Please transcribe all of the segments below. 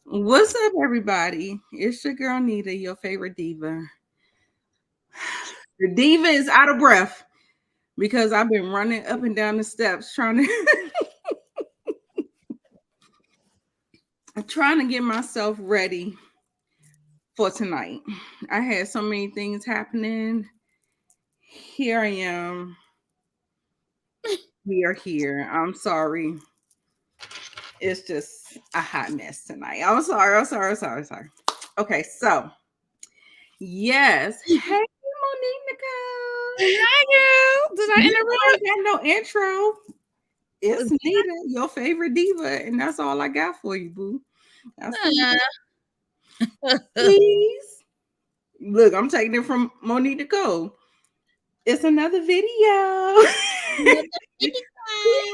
What's up, everybody? It's your girl Nita, your favorite diva. The diva is out of breath because I've been running up and down the steps trying to trying to get myself ready for tonight. I had so many things happening. Here I am. We are here. I'm sorry. It's just a hot mess tonight. I'm sorry. Okay, so yes. Hey, Monique Nicole. Hi, girl. Did I You interrupt? ain't got no intro. It's Nita, your favorite diva, and that's all I got for you, boo. That's it. Please. Look, I'm taking it from Monique Nicole. It's another video.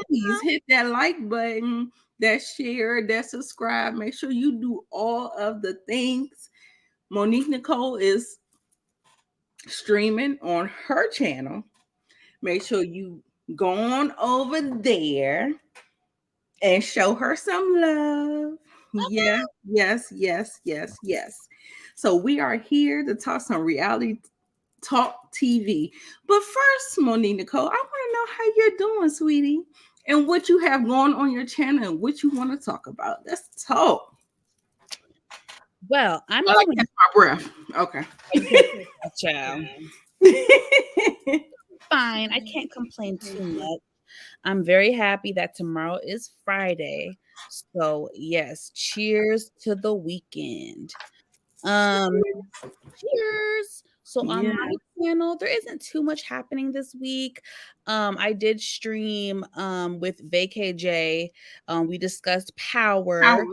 Please hit that like button, that share, that subscribe. Make sure you do all of the things. Monique Nicole is streaming on her channel. Make sure you go on over there and show her some love. Yes. So we are here to talk some reality talk TV. But first, Monique Nicole, I want to know how you're doing, sweetie, and what you have going on your channel and what you want to talk about. Let's talk. Well, I'm I like doing catch my breath. Okay. child. Fine. I can't complain too much. I'm very happy that tomorrow is Friday. So yes, cheers to the weekend. Um, cheers. So on Yeah. my channel, there isn't too much happening this week. I did stream with VKJ. We discussed power. Power,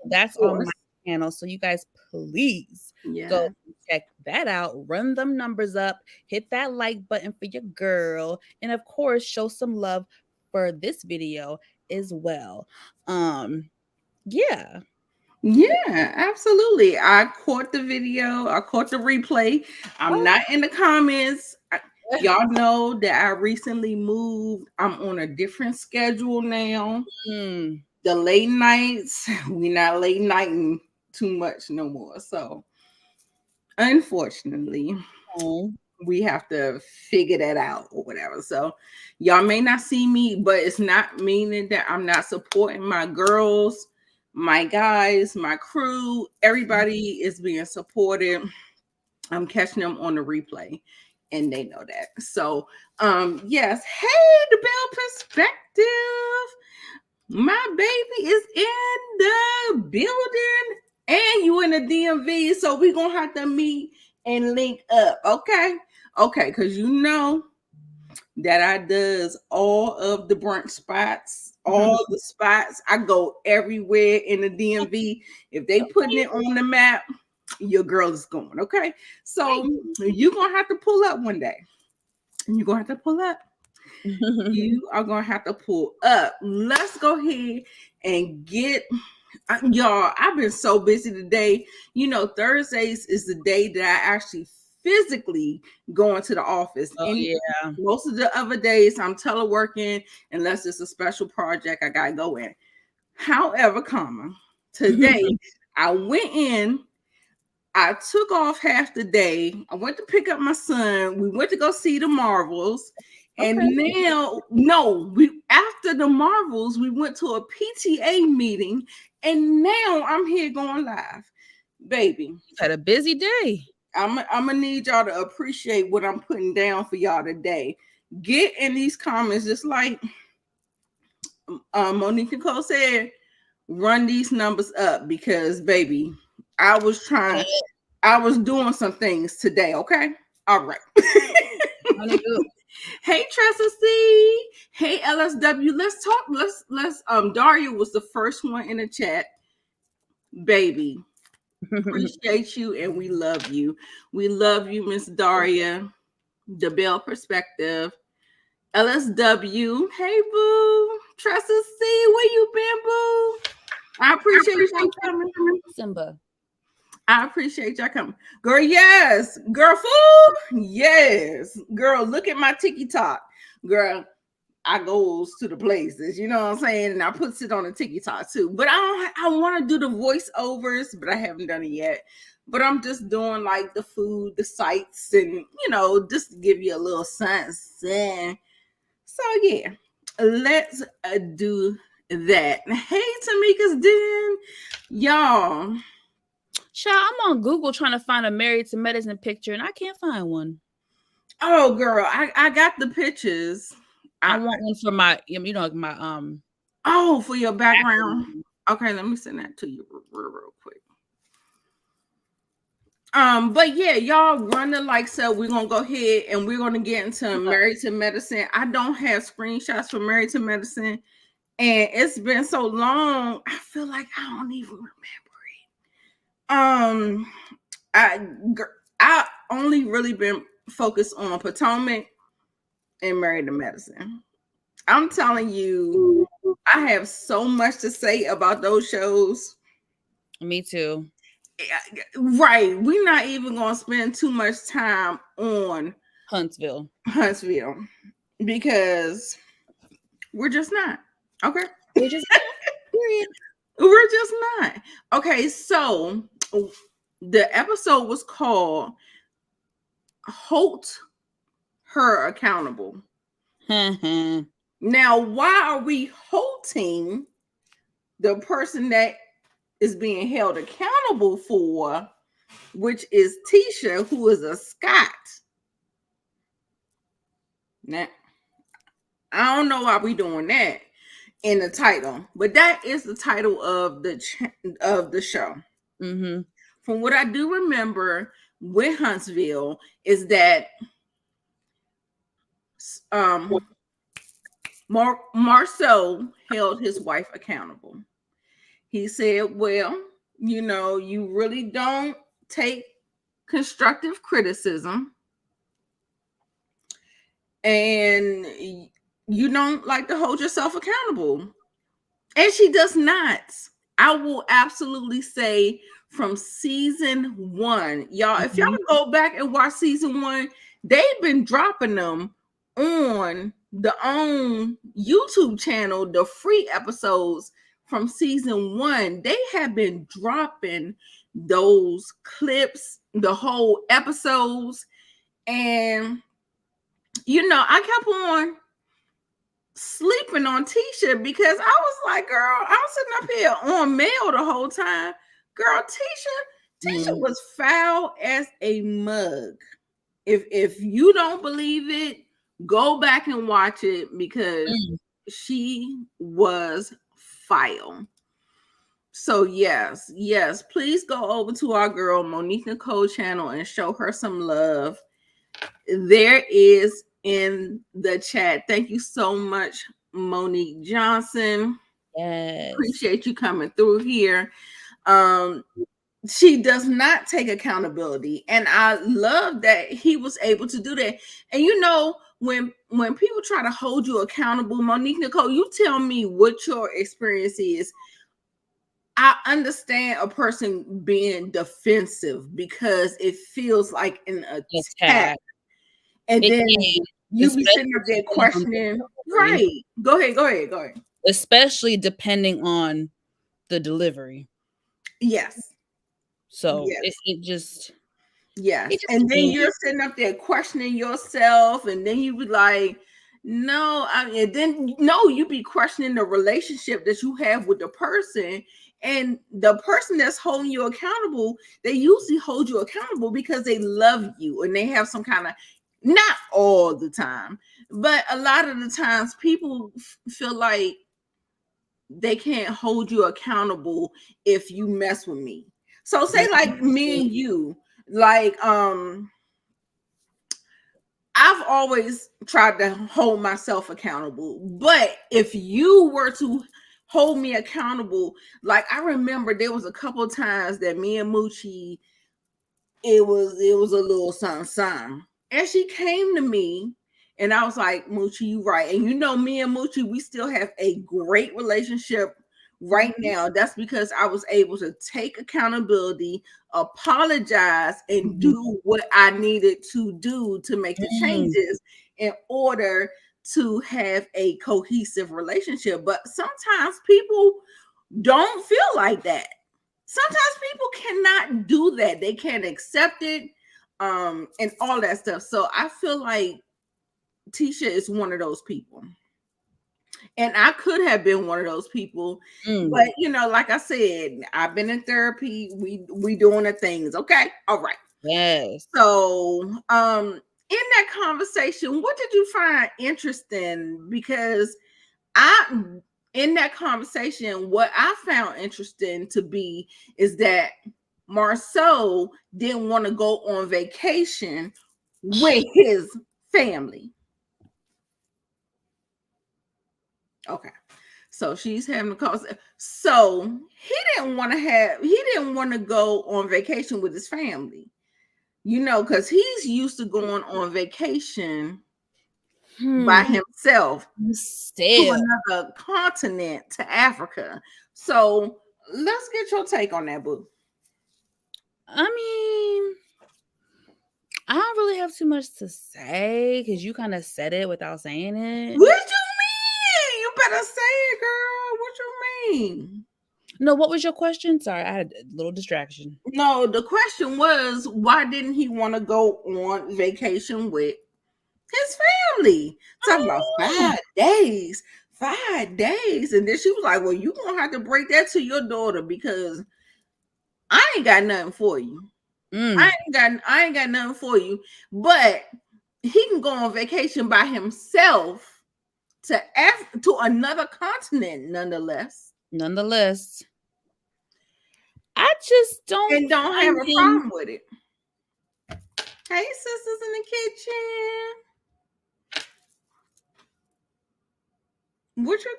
That's of on my course. channel. So you guys please go Yeah. check that out. Run them numbers up. Hit that like button for your girl. And of course, show some love for this video as well. Yeah. Yeah, absolutely. I caught the video. I caught the replay. I'm not in the comments. Y'all know that I recently moved. I'm on a different schedule now. Mm. The late nights, we not late nighting too much no more. So, unfortunately, Oh. we have to figure that out or whatever. So, y'all may not see me, but it's not meaning that I'm not supporting my girls, my guys, my crew. Everybody is being supported. I'm catching them on the replay, and they know that. So, yes. Hey, the Bell Perspective. My baby is in the building, and you in the DMV. So we're gonna have to meet and link up. Okay, because you know that I does all of the brunch spots, all the spots. I go everywhere in the DMV. If they putting it on the map, your girl is going. Okay, so you're gonna have to pull up one day. You're gonna have to pull up. You are gonna have to pull up. Let's go ahead and get y'all. I've been so busy today. You know, Thursdays is the day that I actually physically go into the office. Oh And yeah. most of the other days I'm teleworking unless it's a special project I gotta go in. However, today I went in. I took off half the day. I went to pick up my son. We went to go see the Marvels. And Okay. now, no, we after the Marvels, we went to a PTA meeting, and now I'm here going live. Baby, You've had a busy day. I'm gonna need y'all to appreciate what I'm putting down for y'all today. Get in these comments, just like Monique Nicole said, run these numbers up because baby, I was trying. I was doing some things today. Okay. All right. Hey Tressa C. Hey LSW. Let's talk. Let's Daria was the first one in the chat. Baby. Appreciate you and we love you. We love you, Miss Daria. The Bell Perspective. LSW. Hey boo. Tressa C. Where you been, boo? I appreciate you coming. Simba. I appreciate y'all coming. Girl, yes. Girl, food. Yes. Girl, look at my TikTok. Girl, I goes to the places, you know what I'm saying? And I puts it on the TikTok too. But I want to do the voiceovers, but I haven't done it yet. But I'm just doing like the food, the sights, and just to give you a little sense. And so yeah, let's do that. Hey, Tamika's Den, y'all. Child, I'm on Google trying to find a Married to Medicine picture, and I can't find one. Oh, girl, I got the pictures. I want one for my, my Oh, for your background. Okay, let me send that to you real quick. But yeah, y'all run the likes up. We're gonna go ahead and we're gonna get into Married to Medicine. I don't have screenshots for Married to Medicine, and it's been so long. I feel like I don't even remember it. I only really been focused on Potomac and Married to Medicine. I'm telling you, I have so much to say about those shows. Me too. Right. We're not even going to spend too much time on Huntsville because we're just not. Okay. We're just We're just not. Okay. So the episode was called Hold Her Accountable. Now, why are we holding the person that is being held accountable for, which is Tisha, who is a Scott? Now, I don't know why we doing that in the title, but that is the title of the show. Mm-hmm. From what I do remember with Huntsville is that Marceau held his wife accountable. He said, well, you really don't take constructive criticism and you don't like to hold yourself accountable. And she does not. I will absolutely say from season 1, y'all, if y'all go back and watch season 1, they've been dropping them on the own YouTube channel, the free episodes from season 1. They have been dropping those clips, the whole episodes. And, I kept on sleeping on Tisha because I was like, girl, I was sitting up here on mail the whole time. Girl, Tisha was foul as a mug. If you don't believe it, go back and watch it because she was foul. So yes, please go over to our girl Monique Nicole channel and show her some love. There is in the chat. Thank you so much, Monique Johnson. Yes. Appreciate you coming through here. She does not take accountability, and I love that he was able to do that. And when people try to hold you accountable, Monique Nicole, you tell me what your experience is. I understand a person being defensive because it feels like an attack. And then you be sitting up there questioning. Right. Go ahead. Especially depending on the delivery. Yes. So it just. Yes. And then you're sitting up there questioning yourself. And then you be like, no. And then, you be questioning the relationship that you have with the person. And the person that's holding you accountable, they usually hold you accountable because they love you and they have some kind of, not all the time, but a lot of the times people feel like they can't hold you accountable if you mess with me. So say like me and you, like, I've always tried to hold myself accountable, but if you were to hold me accountable, like I remember there was a couple of times that me and Moochie, it was a little something. And she came to me and I was like, Moochie, you right. And me and Moochie, we still have a great relationship right now. That's because I was able to take accountability, apologize, and do what I needed to do to make the changes in order to have a cohesive relationship. But sometimes people don't feel like that. Sometimes people cannot do that. They can't accept it, and all that stuff. So I feel like Tisha is one of those people. And I could have been one of those people, but like I said, I've been in therapy. We doing the things, okay? All right. Yes. So, in that conversation, what did you find interesting? Because in that conversation, what I found interesting to be is that Marsau didn't want to go on vacation with his family. Okay. So she's having a conversation. So he didn't want to go on vacation with his family, because he's used to going on vacation by himself to another continent, to Africa. So let's get your take on that, boo. I mean, I don't really have too much to say because you kind of said it without saying it. What you mean? You better say it, girl. What you mean? No, what was your question? Sorry, I had a little distraction. No, the question was, why didn't he want to go on vacation with his family? Talking about 5 days. 5 days. And then she was like, well, you're going to have to break that to your daughter because I ain't got nothing for you. I ain't got nothing for you. But he can go on vacation by himself to another continent, nonetheless. I just don't have a problem with it. Hey, sisters in the kitchen. What you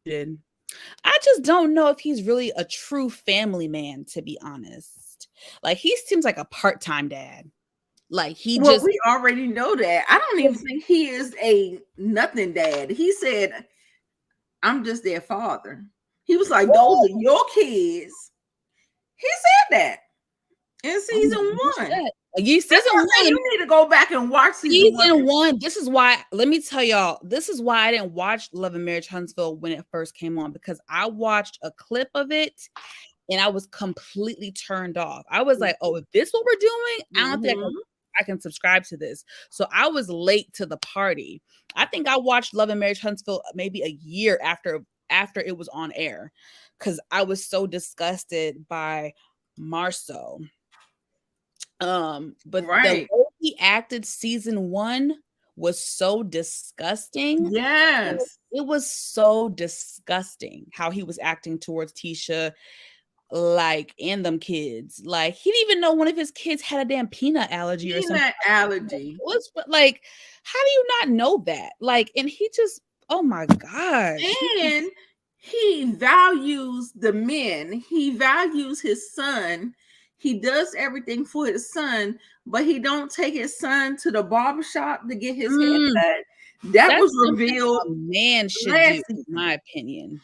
think? I just don't know if he's really a true family man, to be honest. Like, he seems like a part-time dad. Like, we already know that. I don't even think he is a nothing dad. He said, I'm just their father. He was like, those are your kids. He said that in season 1. Season 1, you need to go back and watch season 1. This is why, let me tell y'all, this is why I didn't watch Love and Marriage Huntsville when it first came on, because I watched a clip of it and I was completely turned off. I was like, oh, if this is what we're doing, I don't think I can subscribe to this. So I was late to the party. I think I watched Love and Marriage Huntsville maybe a year after it was on air because I was so disgusted by Marsau. But the way he acted season 1 was so disgusting. Yes. It was so disgusting how he was acting towards Tisha, like, and them kids. Like, he didn't even know one of his kids had a damn peanut allergy or something. Allergy. Like, how do you not know that? Like, and he just, oh my gosh. And he values the men. He values his son. He does everything for his son, but he don't take his son to the barbershop to get his hair cut. That's was revealed. A man should do, in my opinion.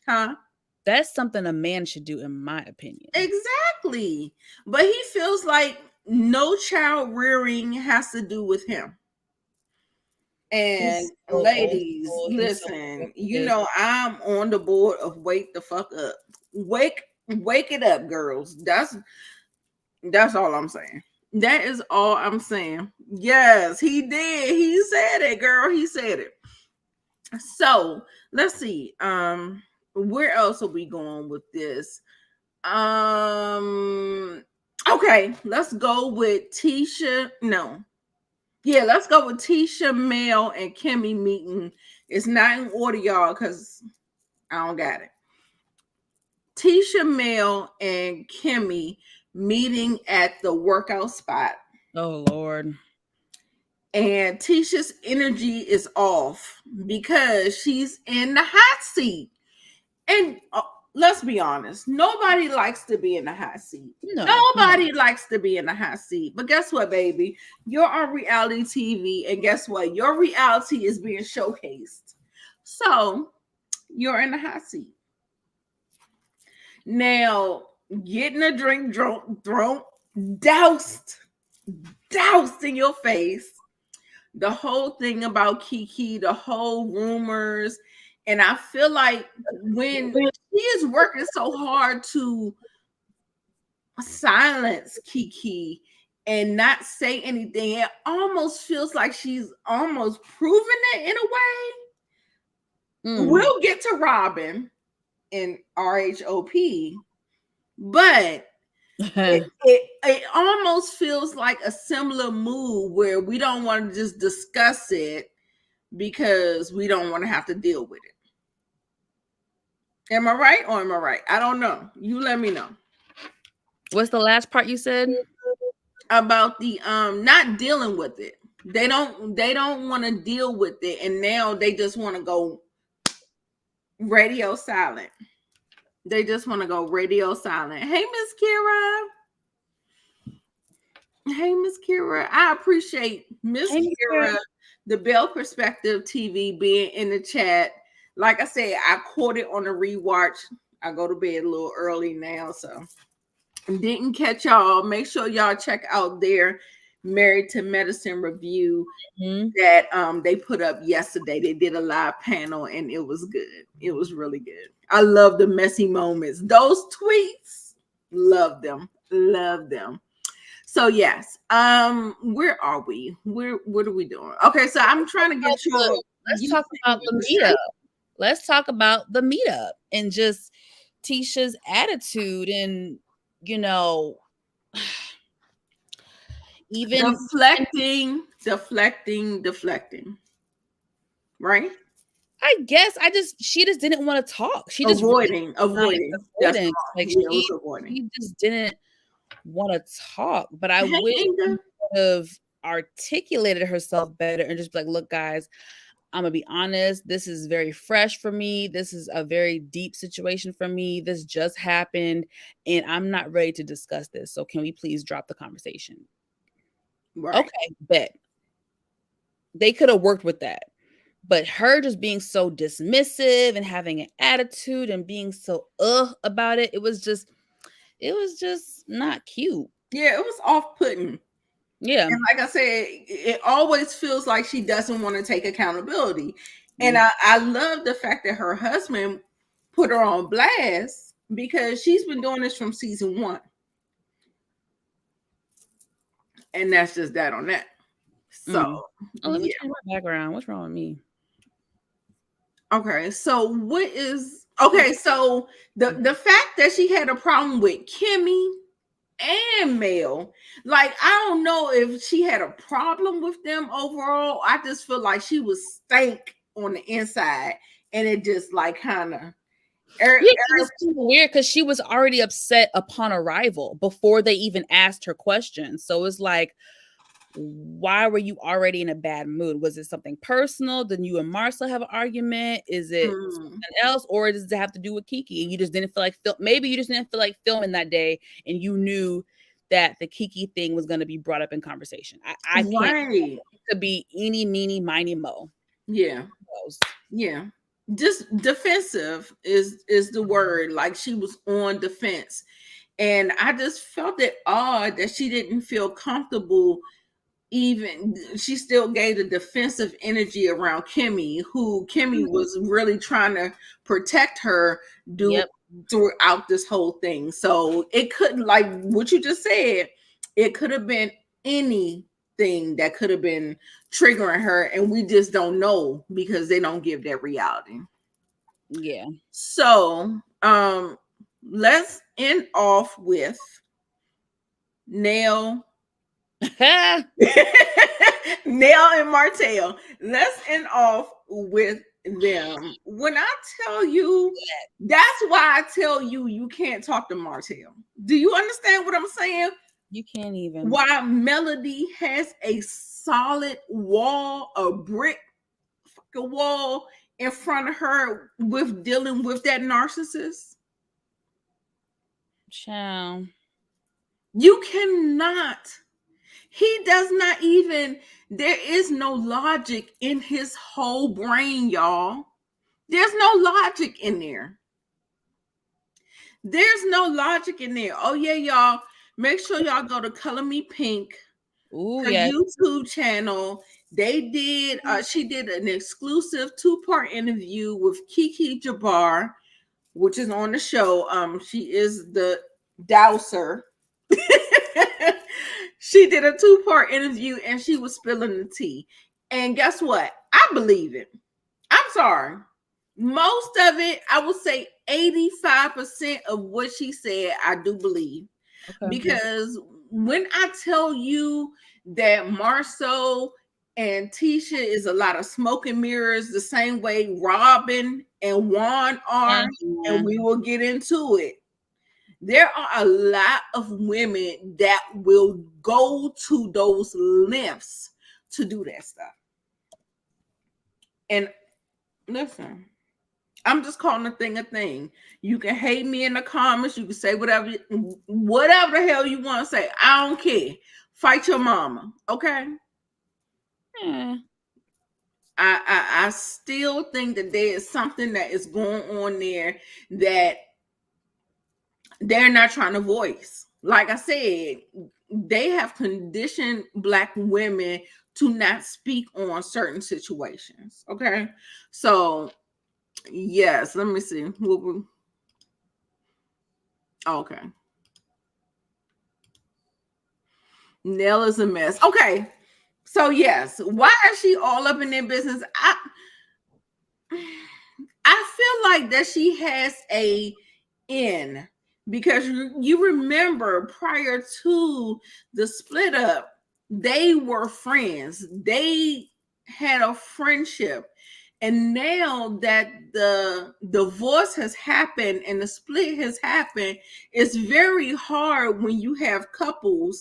Huh? That's something a man should do, in my opinion. Exactly. But he feels like no child rearing has to do with him. And ladies, listen, I'm on the board of wake the fuck up. Wake it up, girls. That's all I'm saying. That is all I'm saying. Yes, he did. He said it, girl. He said it. So let's see. Where else are we going with this? Okay, let's go with Tisha. No. Yeah, let's go with Tisha, Mel, and Kimmy meeting. It's not in order, y'all, because I don't got it. Tisha, Mel, and Kimmy meeting at the workout spot. Oh, Lord. And Tisha's energy is off because she's in the hot seat. And let's be honest, nobody likes to be in the hot seat. Nobody likes to be in the hot seat. But guess what, baby? You're on reality TV, and guess what? Your reality is being showcased. So you're in the hot seat. Now, getting a drink thrown, doused doused in your face. The whole thing about Kiki, the whole rumors. And I feel like when she is working so hard to silence Kiki and not say anything, it almost feels like she's almost proven it in a way. We'll get to Robin in RHOP, but it almost feels like a similar move where we don't want to just discuss it because we don't want to have to deal with it. Am I right or am I right? I don't know. You let me know. What's the last part you said? About the not dealing with it. They don't want to deal with it, and now they just want to go radio silent. They just want to go radio silent. Hey, Miss Kira. Hey, Miss Kira. I appreciate Miss Kira, the Bell Perspective TV, being in the chat. Like I said, I caught it on the rewatch. I go to bed a little early now, so didn't catch y'all. Make sure y'all check out their Married to Medicine review that they put up yesterday. They did a live panel and it was good. It was really good. I love the messy moments. Those tweets, love them. Love them. So yes, where are we? What are we doing? Okay, so I'm trying to get you. Let's talk about the meetup. Let's talk about the meetup and just Tisha's attitude and, you know, even deflecting. Right? I guess she just didn't want to talk. She just avoiding. Like she just didn't want to talk. But I wish she would have articulated herself better and just be like, look, guys, I'm gonna be honest. This is very fresh for me. This is a very deep situation for me. This just happened, and I'm not ready to discuss this. So can we please drop the conversation? Right. Okay, bet. They could have worked with that. But her just being so dismissive and having an attitude and being so about it, it was just not cute. Yeah, it was off-putting. Yeah. And like I said, it always feels like she doesn't want to take accountability. And I love the fact that her husband put her on blast because she's been doing this from season 1. And that's just that on that. So let me change my background. What's wrong with me? Okay, so so the fact that she had a problem with Kimmy and Mel, like, I don't know if she had a problem with them overall. I just feel like she was stank on the inside, and it just like kind of it's weird because she was already upset upon arrival before they even asked her questions. So it's like, why were you already in a bad mood? Was it something personal? Did you and Marcel have an argument? Is it something else, or does it have to do with Kiki? And you just didn't feel like maybe you just didn't feel like filming that day, and you knew that the Kiki thing was going to be brought up in conversation. I can't. It could be eeny, meeny, miny, mo. Yeah, yeah. Just defensive is the word. Like, she was on defense, and I just felt it odd that she didn't feel comfortable. Even she still gave the defensive energy around Kimmy, who Kimmy was really trying to protect her throughout this whole thing. So it couldn't, like what you just said, it could have been anything that could have been triggering her, and we just don't know because they don't give that reality. Yeah. So let's end off with Nelle. Nelle and Martell. Let's end off with them. When I tell you, that's why I tell you, you can't talk to Martell. Do you understand what I'm saying? You can't even. Why Melody has a solid wall, a brick wall in front of her with dealing with that narcissist. Child. You cannot. He does not even, there is no logic in his whole brain, y'all. There's no logic in there. There's no logic in there. Oh, yeah, y'all. Make sure y'all go to Color Me Pink Ooh, her yes. YouTube channel. They did, she did an exclusive 2-part interview with Kiki Jabbar, which is on the show. She is the douser. She did a 2-part interview and she was spilling the tea. And guess what? I believe it. I'm sorry. Most of it, I would say 85% of what she said, I do believe. Okay. Because when I tell you that Marceau and Tisha is a lot of smoke and mirrors, the same way Robin and Juan are, and we will get into it. There are a lot of women that will go to those lengths to do that stuff. And listen, I'm just calling a thing a thing. You can hate me in the comments. You can say whatever the hell you want to say. I don't care. Fight your mama, okay? Yeah. I still think that there is something that is going on there that they're not trying to voice. Like I said, they have conditioned Black women to not speak on certain situations. Okay, so yes, let me see. Okay, Nell is a mess. Okay, so yes, why is she all up in their business? I feel like that she has a in, because you remember prior to the split up, they were friends. They had a friendship. And now that the divorce has happened and the split has happened, it's very hard when you have couples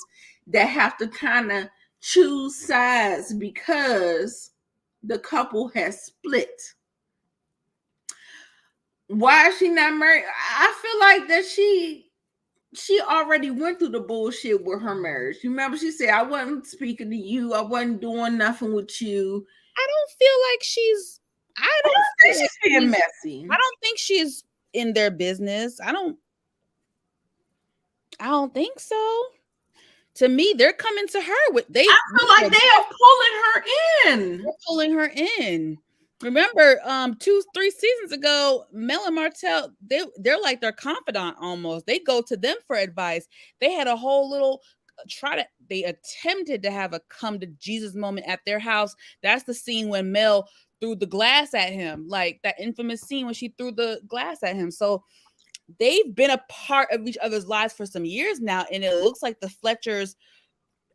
that have to kind of choose sides because the couple has split. Why is she not married? I feel like that she already went through the bullshit with her marriage. You remember she said, I wasn't speaking to you, I wasn't doing nothing with you. I don't feel like she's I don't think she's being messy. I don't think she's in their business. I don't think so. To me, they're coming to her with I feel like they are pulling her in. They're pulling her in. Remember, 2-3 seasons ago, Mel and Martell, they're like their confidant almost. They go to them for advice. They had a whole little they attempted to have a come to Jesus moment at their house. That's the scene when Mel threw the glass at him, like that infamous scene when she threw the glass at him. So they've been a part of each other's lives for some years now, and it looks like the Fletchers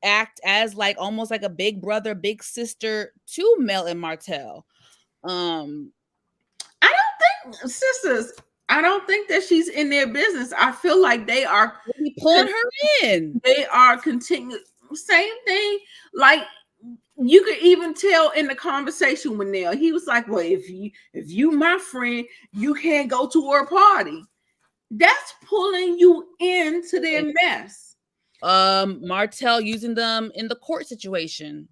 act as like almost like a big brother, big sister to Mel and Martell. I don't think, sisters, I don't think that she's in their business. I feel like they are pulling her in. They are continuing. Same thing. Like you could even tell in the conversation with Nell, he was like, well, if you my friend, you can't go to her party. That's pulling you into their mess. Martell using them in the court situation.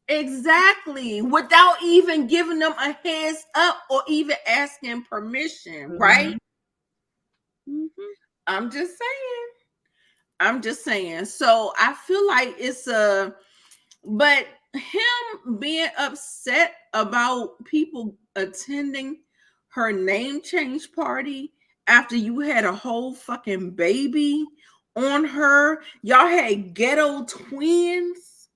Exactly. Without even giving them a heads up or even asking permission, right? Mm-hmm. I'm just saying. So I feel like it's but him being upset about people attending her name change party after you had a whole fucking baby on her, y'all had ghetto twins.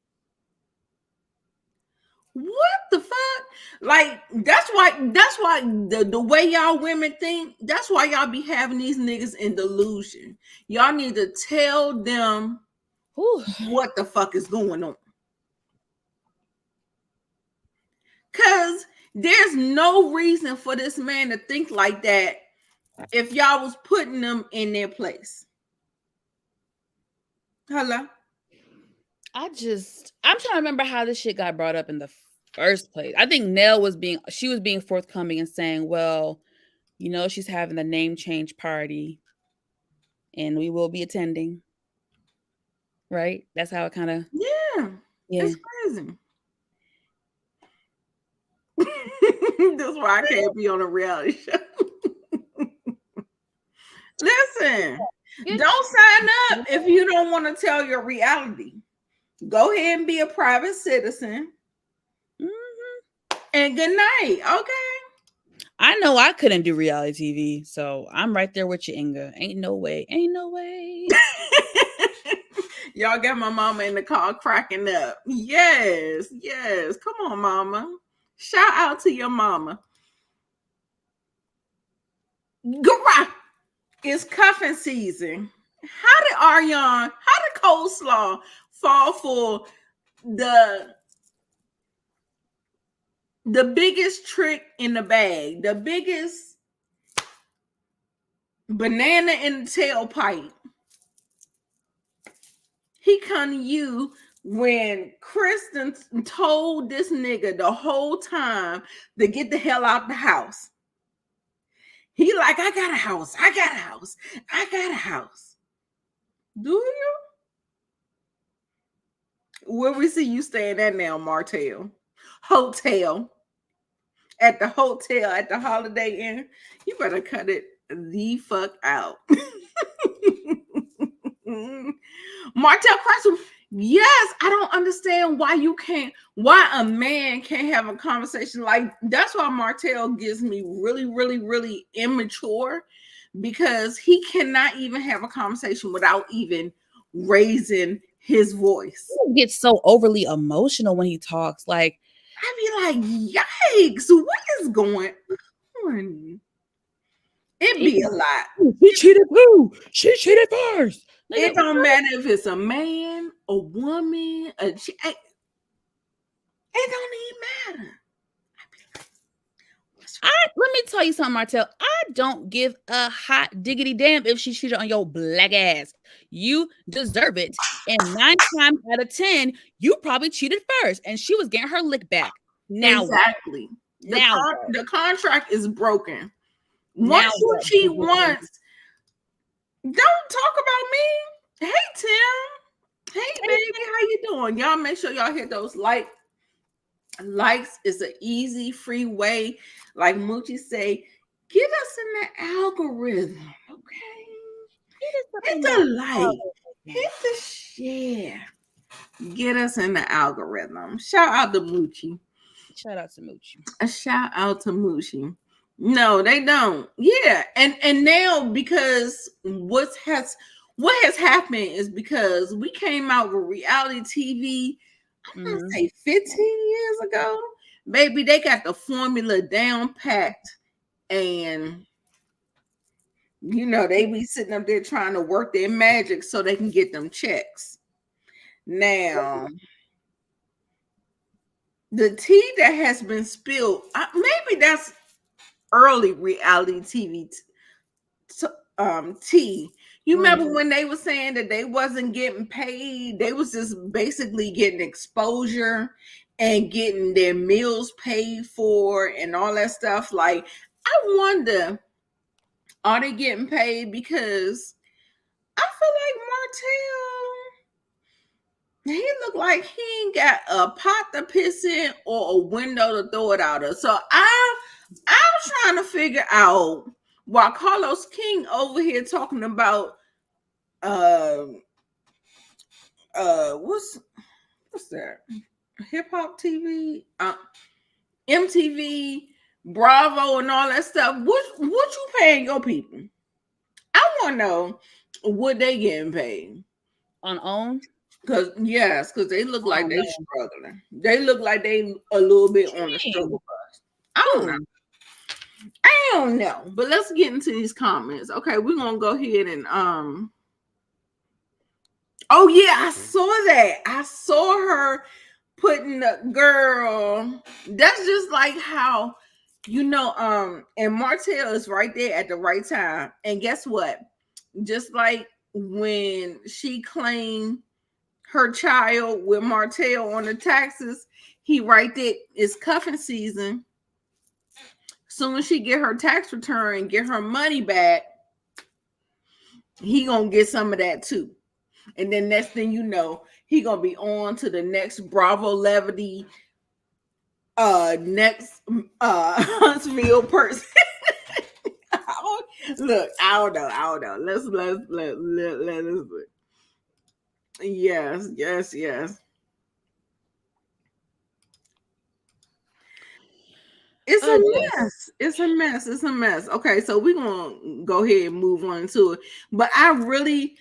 What the fuck? Like that's why the way y'all women think, that's why y'all be having these niggas in delusion. Y'all need to tell them what the fuck is going on. Cause there's no reason for this man to think like that if y'all was putting them in their place. Hello? I'm trying to remember how this shit got brought up in the first place. I think Nell was being forthcoming and saying, well, you know, she's having the name change party and we will be attending. Right? That's how it kind of. Yeah. It's crazy. That's why I can't be on a reality show. Listen, don't sign up if you don't want to tell your reality. Go ahead and be a private citizen. And good night. Okay. I know I couldn't do reality TV, so I'm right there with you, Inga. Ain't no way. Ain't no way. Y'all got my mama in the car cracking up. Yes, yes. Come on, mama. Shout out to your mama. Garage. It's cuffing season. How did Ariane, how did Coleslaw fall for the biggest trick in the bag, the biggest banana in the tailpipe? He come to you when Kristen told this nigga the whole time to get the hell out the house. He like, I got a house, I got a house, I got a house. Do you? Where we see you staying at now, Martell? Hotel. At the hotel at the Holiday Inn. You better cut it the fuck out. Martell Crescent. Yes, I don't understand why a man can't have a conversation like that's why Martell gives me really, really, really immature, because he cannot even have a conversation without even raising his voice. He gets so overly emotional when he talks. Like, I'd be like, yikes, what is going on? It'd be a lot. She cheated who? She cheated first. It don't matter if it's a man, a woman, it don't even matter. Let me tell you something, Martell. I don't give a hot diggity damn if she cheated on your black ass. You deserve it. And 9 times out of 10, you probably cheated first, and she was getting her lick back. Now exactly. The contract is broken. Once you cheat once, don't talk about me. Hey Tim. Hey baby, how you doing? Y'all make sure y'all hit those likes. Is an easy, free way. Like Moochie say, get us in the algorithm, okay? Hit the like, hit the share. Get us in the algorithm. Shout out to Moochie. Shout out to Moochie. A shout out to Moochie. No, they don't. Yeah, and now because what has happened is because we came out with reality TV. I'm gonna say 15 years ago, baby. They got the formula down packed, and they be sitting up there trying to work their magic so they can get them checks. Now, the tea that has been spilled, maybe that's early reality TV tea. You remember when they were saying that they wasn't getting paid? They was just basically getting exposure and getting their meals paid for and all that stuff. Like, I wonder, are they getting paid? Because I feel like Martell, he look like he ain't got a pot to piss in or a window to throw it out of. So I'm trying to figure out, while Carlos King over here talking about what's that? Hip hop TV, MTV, Bravo, and all that stuff. What you paying your people? I want to know what they getting paid on OWN. Because they look like they struggling. They look like they a little bit on the struggle bus. I don't know. But let's get into these comments. Okay, we're gonna go ahead and oh yeah, I saw that. I saw her putting the girl. That's just like how and Martell is right there at the right time. And guess what? Just like when she claimed her child with Martell on the taxes, he right there. It's cuffing season. Soon as she get her tax return and get her money back, he gonna get some of that too. And then next thing you know, he gonna be on to the next Bravo Levity, next Huntsville person. Look, I don't know. Let's look. Yes. It's a Yes. mess. It's a mess. It's a mess. Okay, so we're gonna go ahead and move on to it. But I really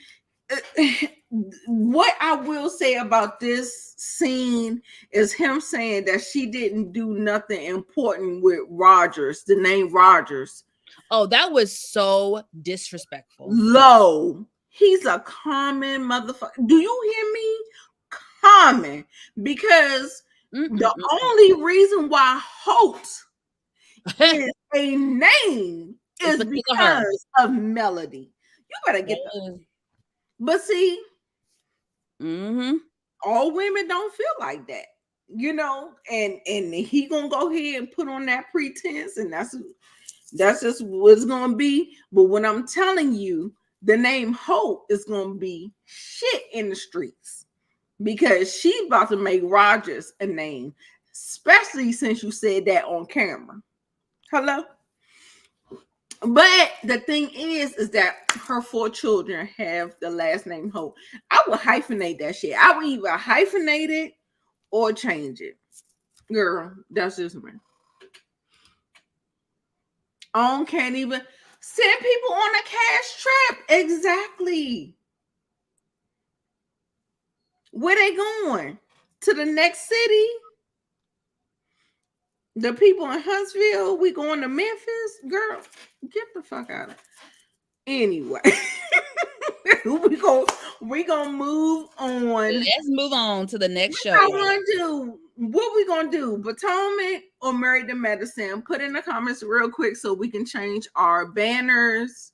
what I will say about this scene is him saying that she didn't do nothing important with Rogers, the name Rogers. Oh, that was so disrespectful. Low. He's a common motherfucker. Do you hear me? Common. Because the only reason why Holt is a name is because of Melody. You better get that. But see, all women don't feel like that, you know, and he gonna go ahead and put on that pretense, and that's just what it's gonna be. But when I'm telling you, the name Hope is gonna be shit in the streets because she's about to make Rogers a name, especially since you said that on camera. Hello. But the thing is that her 4 children have the last name Hope. I would hyphenate that shit. I would either hyphenate it or change it. Girl, that's just me. Can't even send people on a cash trip. Exactly. Where they going? To the next city? The people in Huntsville, we going to Memphis? Girl, get the fuck out of it. Anyway. we gonna move on. Let's move on to the next show. What we gonna do? Potomac or Married to Medicine? Put in the comments real quick so we can change our banners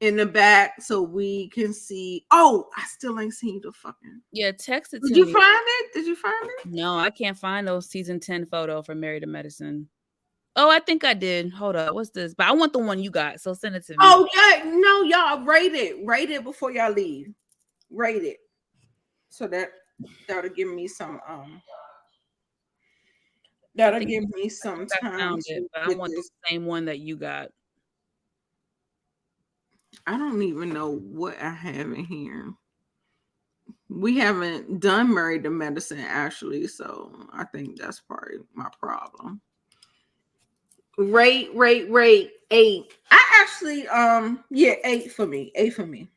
in the back so we can see. Oh, I still ain't seen the fucking. Yeah, text it to me. Did you find it? Did you find it? No, I can't find those season 10 photo for Married to Medicine. Oh, I think I did. Hold up. What's this? But I want the one you got. So send it to me. Oh, yeah. No, y'all rate it. Rate it before y'all leave. Rate it. So that'll give me some that'll give me some time. But I want the same one that you got. I don't even know what I have in here. We haven't done Married to Medicine actually, so I think that's probably my problem. Rate 8. I actually 8 for me. 8 for me.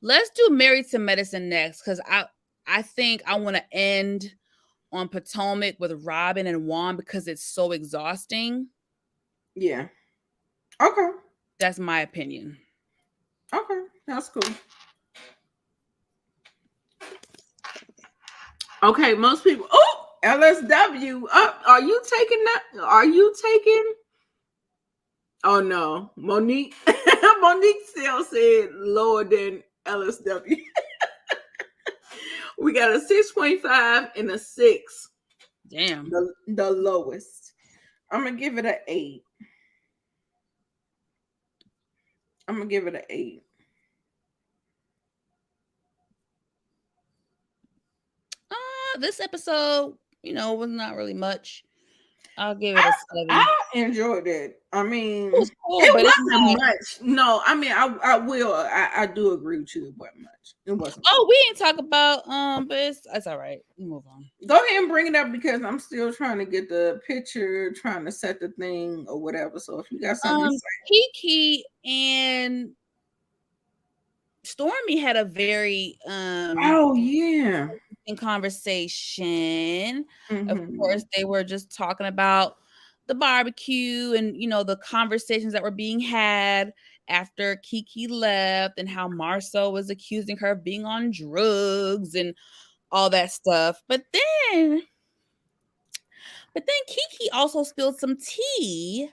Let's do Married to Medicine next because I think I want to end on Potomac with Robin and Juan because it's so exhausting. Yeah. Okay. That's my opinion. Okay, that's cool. Okay, most people. Oh, LSW. Are you taking that? Are you taking? Oh no, Monique. Monique still said lower than LSW. We got a 6.5 and a 6. Damn. The lowest. I'm gonna give it an 8. I'm gonna give it an 8. This episode, was not really much. I'll give it a 7. I enjoyed it. I mean, it was cool, it wasn't much. No, I mean, I do agree with you. It wasn't much. It wasn't. Oh, we ain't talk about but it's all right. We move on. Go ahead and bring it up because I'm still trying to get the picture, trying to set the thing or whatever. So if you got something to say. Kiki and Stormy had a very in conversation. Mm-hmm. Of course, they were just talking about the barbecue and the conversations that were being had after Kiki left and how Marceau was accusing her of being on drugs and all that stuff. But then Kiki also spilled some tea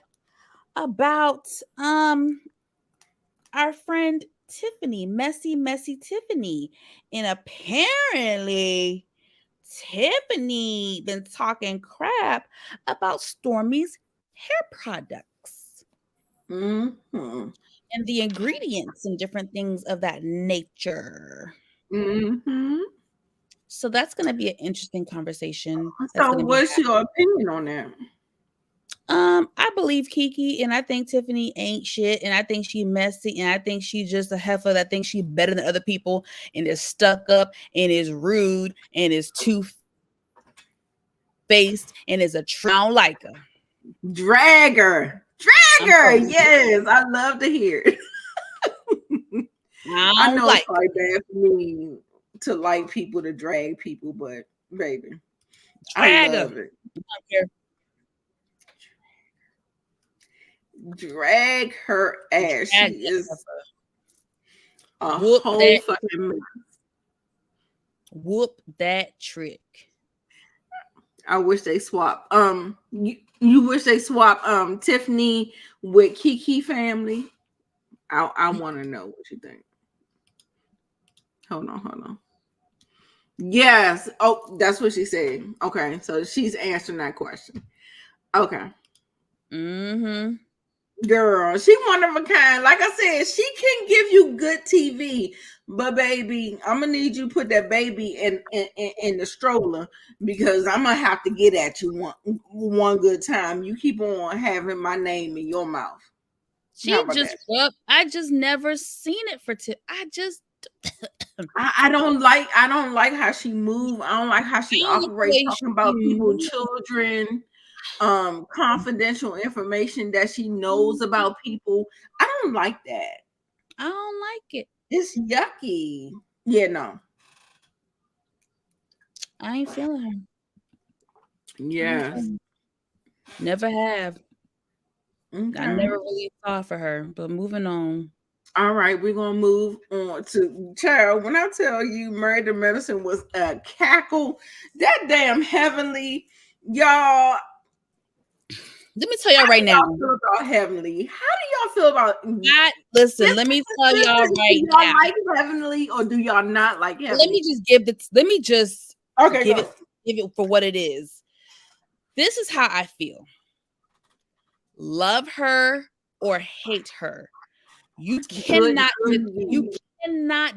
about our friend Tiffany, messy Tiffany. And apparently Tiffany been talking crap about Stormy's hair products. Mm-hmm. And the ingredients and different things of that nature. Mm-hmm. So that's going to be an interesting conversation. So what's your opinion on that? I believe Kiki, and I think Tiffany ain't shit, and I think she messy, and I think she's just a heifer that thinks she's better than other people, and is stuck up, and is rude, and is two-faced, and is a I don't like her. Dragger. Yes, I love to hear it. I know it's probably bad for me to like people to drag people, but baby, I love it. Drag her ass. She is a whole fucking mess. Whoop that trick. I wish they swap. You wish they swap Tiffany with Kiki family. I want to know what you think. Hold on. Yes. Oh, that's what she said. Okay, so she's answering that question. Okay. Girl, she one of a kind. Like I said, she can give you good TV, but baby, I'm gonna need you to put that baby in the stroller because I'm gonna have to get at you one good time. You keep on having my name in your mouth. I just never seen it for I don't like how she move. I don't like how she operates, talking about people's children, confidential information that she knows about people. I don't like that. I don't like it. It's yucky. Yeah, no. I ain't feeling her. Yes. Never have. Okay. I never really thought for her, but moving on. All right, we're gonna move on to child. When I tell you Married to Medicine was a cackle, that damn Heavenly, y'all. Let me tell y'all right now. How do y'all feel about Heavenly? How do y'all feel about listen, let me tell y'all right now. Do y'all like Heavenly or do y'all not like Heavenly? Let me just give it for what it is. This is how I feel. Love her or hate her. You cannot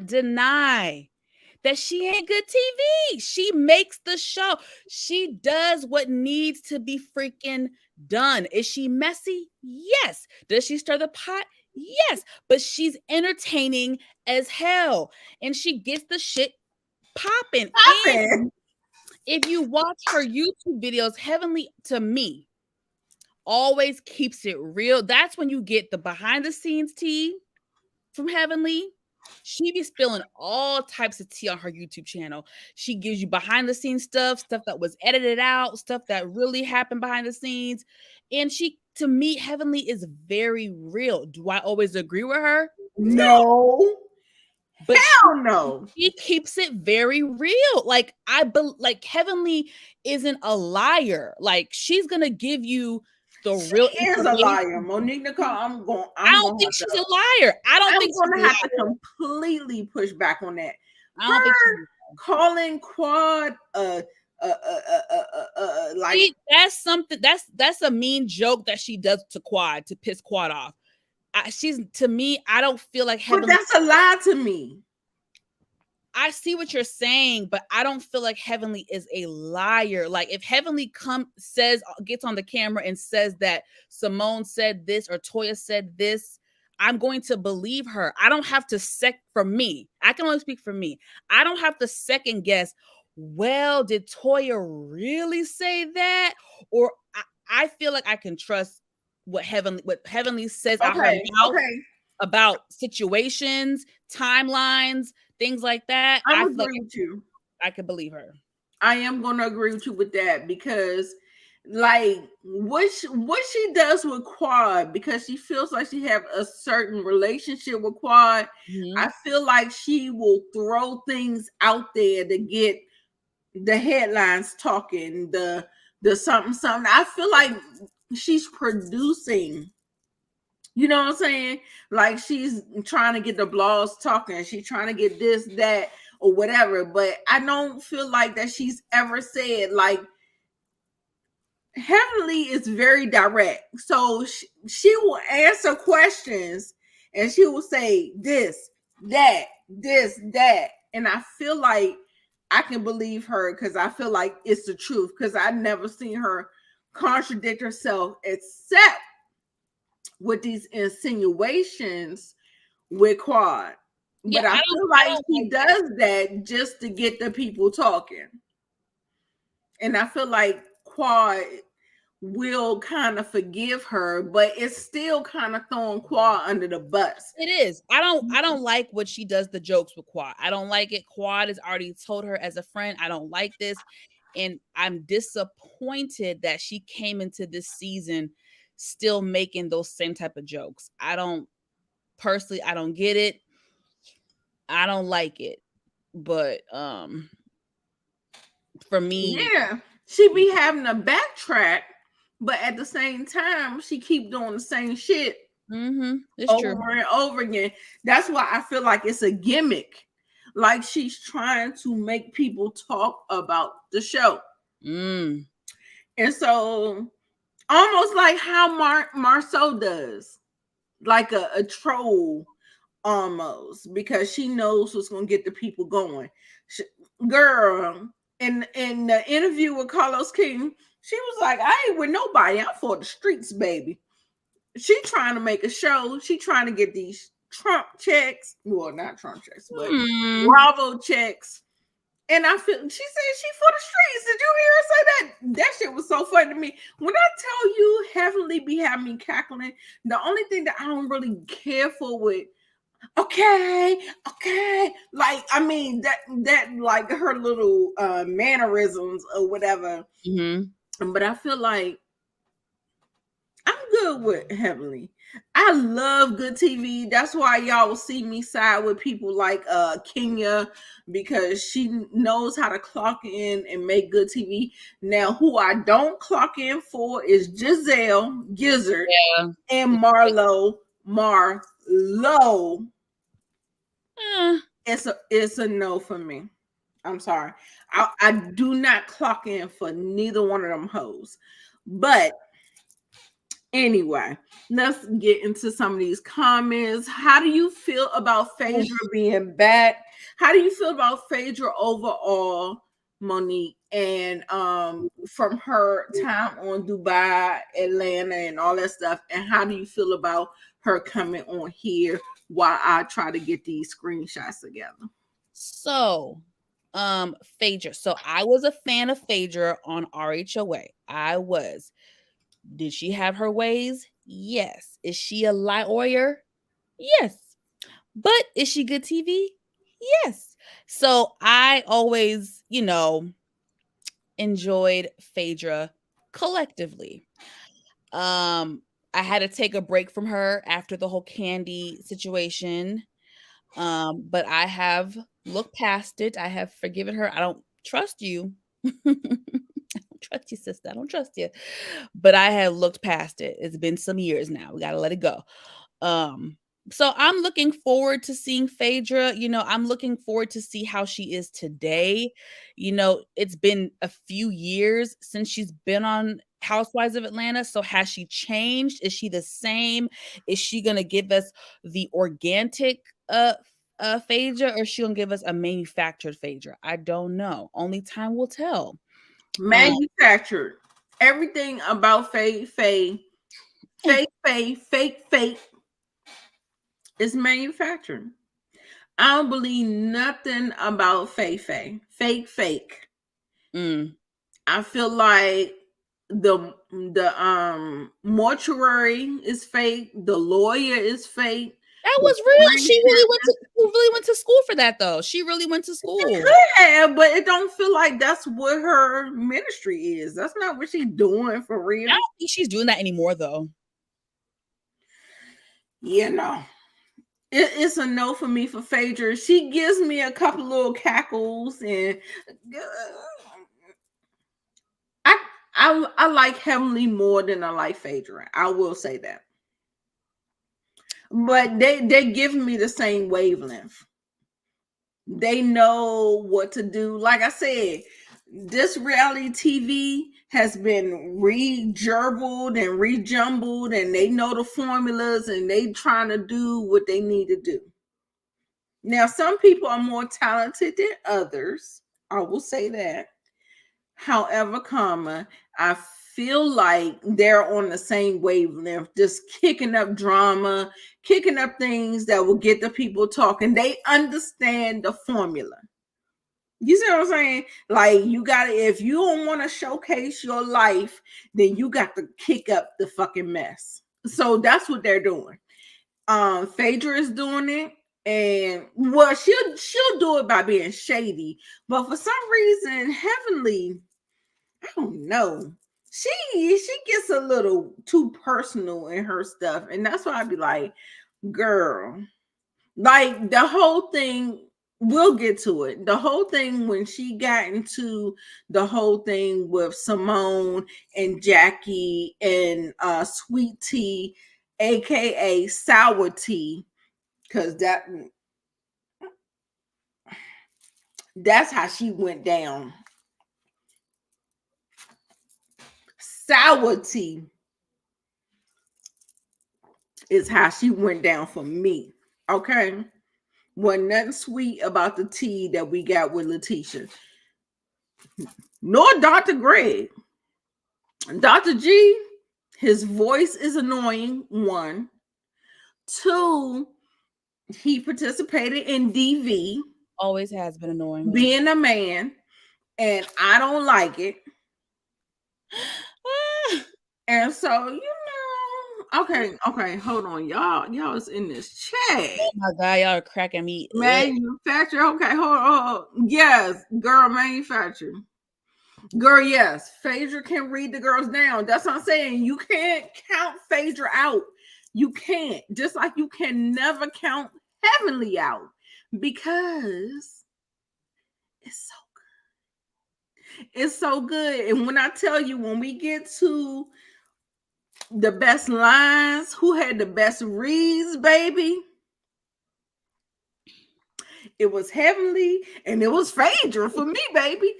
deny that she ain't good TV. She makes the show. She does what needs to be freaking done. Is she messy? Yes. Does she stir the pot? Yes. But she's entertaining as hell. And she gets the shit popping. And if you watch her YouTube videos, Heavenly, to me, always keeps it real. That's when you get the behind the scenes tea from Heavenly. She be spilling all types of tea on her YouTube channel. She gives you behind the scenes stuff that was edited out, stuff that really happened behind the scenes. And to me, Heavenly is very real. Do I always agree with her? No. But hell no. She keeps it very real. Like Heavenly isn't a liar. Like she's gonna give you the real. She is a liar, Monique Nicole. I don't think she's a liar. I'm gonna have to completely push back on that. I don't think calling Quad like that's something. That's a mean joke that she does to Quad to piss Quad off. To me, I don't feel like Heavenly. But that's a lie to me. I see what you're saying, but I don't feel like Heavenly is a liar. Like if Heavenly gets on the camera and says that Simone said this or Toya said this, I'm going to believe her. I don't have to for me. I can only speak for me. I don't have to second guess. Well, did Toya really say that? Or I feel like I can trust what Heavenly says out her mouth about situations, timelines, things like that. I agree with you. I could believe her. I am going to agree with you with that because, like, what she does with Quad, because she feels like she have a certain relationship with Quad. Mm-hmm. I feel like she will throw things out there to get the headlines talking, the something. I feel like she's producing. You know what I'm saying? Like she's trying to get the blogs talking. She's trying to get this, that, or whatever. But I don't feel like that she's ever said, like, Heavenly is very direct. So she will answer questions and she will say this, that, this, that. And I feel like I can believe her because I feel like it's the truth because I've never seen her contradict herself except with these insinuations with Quad. But I feel like she does that just to get the people talking. And I feel like Quad will kind of forgive her, but it's still kind of throwing Quad under the bus. It is. I don't like what she does the jokes with Quad. I don't like it. Quad has already told her as a friend, I don't like this. And I'm disappointed that she came into this season still making those same type of jokes. I don't get it. I don't like it. But for me, yeah, she be having to backtrack, but at the same time, she keep doing the same shit it's over true. and over again. That's why I feel like it's a gimmick. Like she's trying to make people talk about the show. And so almost like how Marceau does, like a troll almost, because she knows what's going to get the people going. Girl, in the interview with Carlos King, she was like, I ain't with nobody. I'm for the streets, baby. She trying to make a show. She trying to get these Trump checks. Well, not Trump checks, but Bravo checks. And I feel, she said she for the streets. Did you hear her say that? That shit was so funny to me. When I tell you Heavenly be having me cackling, the only thing that I don't really care for with okay, like I mean that like her little mannerisms or whatever. But I feel like I'm good with Heavenly. I love good TV. That's why y'all will see me side with people like Kenya, because she knows how to clock in and make good TV. Now, who I don't clock in for is Giselle Gizzard and Marlo. It's a no for me. I'm sorry. I do not clock in for neither one of them hoes. But anyway, let's get into some of these comments. How do you feel about Phaedra being back? How do you feel about Phaedra overall, Monique? And from her time on Dubai, Atlanta, and all that stuff. And how do you feel about her coming on here while I try to get these screenshots together? So, Phaedra. So I was a fan of Phaedra on RHOA. I was. Did she have her ways? Yes. Is she a lawyer? Yes. But is she good TV? Yes. So I always, enjoyed Phaedra collectively. I had to take a break from her after the whole Kandi situation. But I have looked past it. I have forgiven her. I don't trust you. I don't trust you, sister. I don't trust you. But I have looked past it. It's been some years now. We got to let it go. So I'm looking forward to seeing Phaedra. I'm looking forward to see how she is today. It's been a few years since she's been on Housewives of Atlanta. So has she changed? Is she the same? Is she going to give us the organic Phaedra, or is she going to give us a manufactured Phaedra? I don't know. Only time will tell. Manufactured. Everything about fake is manufactured. I don't believe nothing about fake. I feel like the mortuary is fake. The lawyer is fake. That was real. She really went to school for that, though. She really went to school. She could have, but it don't feel like that's what her ministry is. That's not what she's doing for real. I don't think she's doing that anymore, though. It's a no for me for Phaedra. She gives me a couple little cackles, and I like Heavenly more than I like Phaedra. I will say that. But they give me the same wavelength. They know what to do. Like I said, this reality TV has been re-gerbled and rejumbled, and they know the formulas, and they trying to do what they need to do. Now, some people are more talented than others. I will say that. However, I feel like they're on the same wavelength, just kicking up drama, kicking up things that will get the people talking. They understand the formula. You see what I'm saying? Like, you gotta, if you don't want to showcase your life, then you got to kick up the fucking mess. So that's what they're doing. Phaedra is doing it, and well, she'll do it by being shady, but for some reason, Heavenly, I don't know. She gets a little too personal in her stuff, and that's why I'd be like, girl, like the whole thing. We'll get to it. The whole thing when she got into the whole thing with Simone and Jackie and Sweet Tea, aka Sour Tea, because that's how she went down. Sour Tea is how she went down for me. Okay. Wasn't nothing sweet about the tea that we got with Letitia. Nor Dr. Greg. Dr. G, his voice is annoying, one. Two, he participated in DV. Always has been annoying. Being a man, and I don't like it. And so, you know, okay, hold on. Y'all is in this chat. Oh my God, y'all are cracking me. Manufacture. Okay, hold on. Yes, girl, manufacture. Girl, yes. Phaedra can read the girls down. That's what I'm saying. You can't count Phaedra out. You can't. Just like you can never count Heavenly out because it's so good. It's so good. And when I tell you, when we get to the best lines, who had the best reads, baby? It was Heavenly and it was Phaedra for me, baby.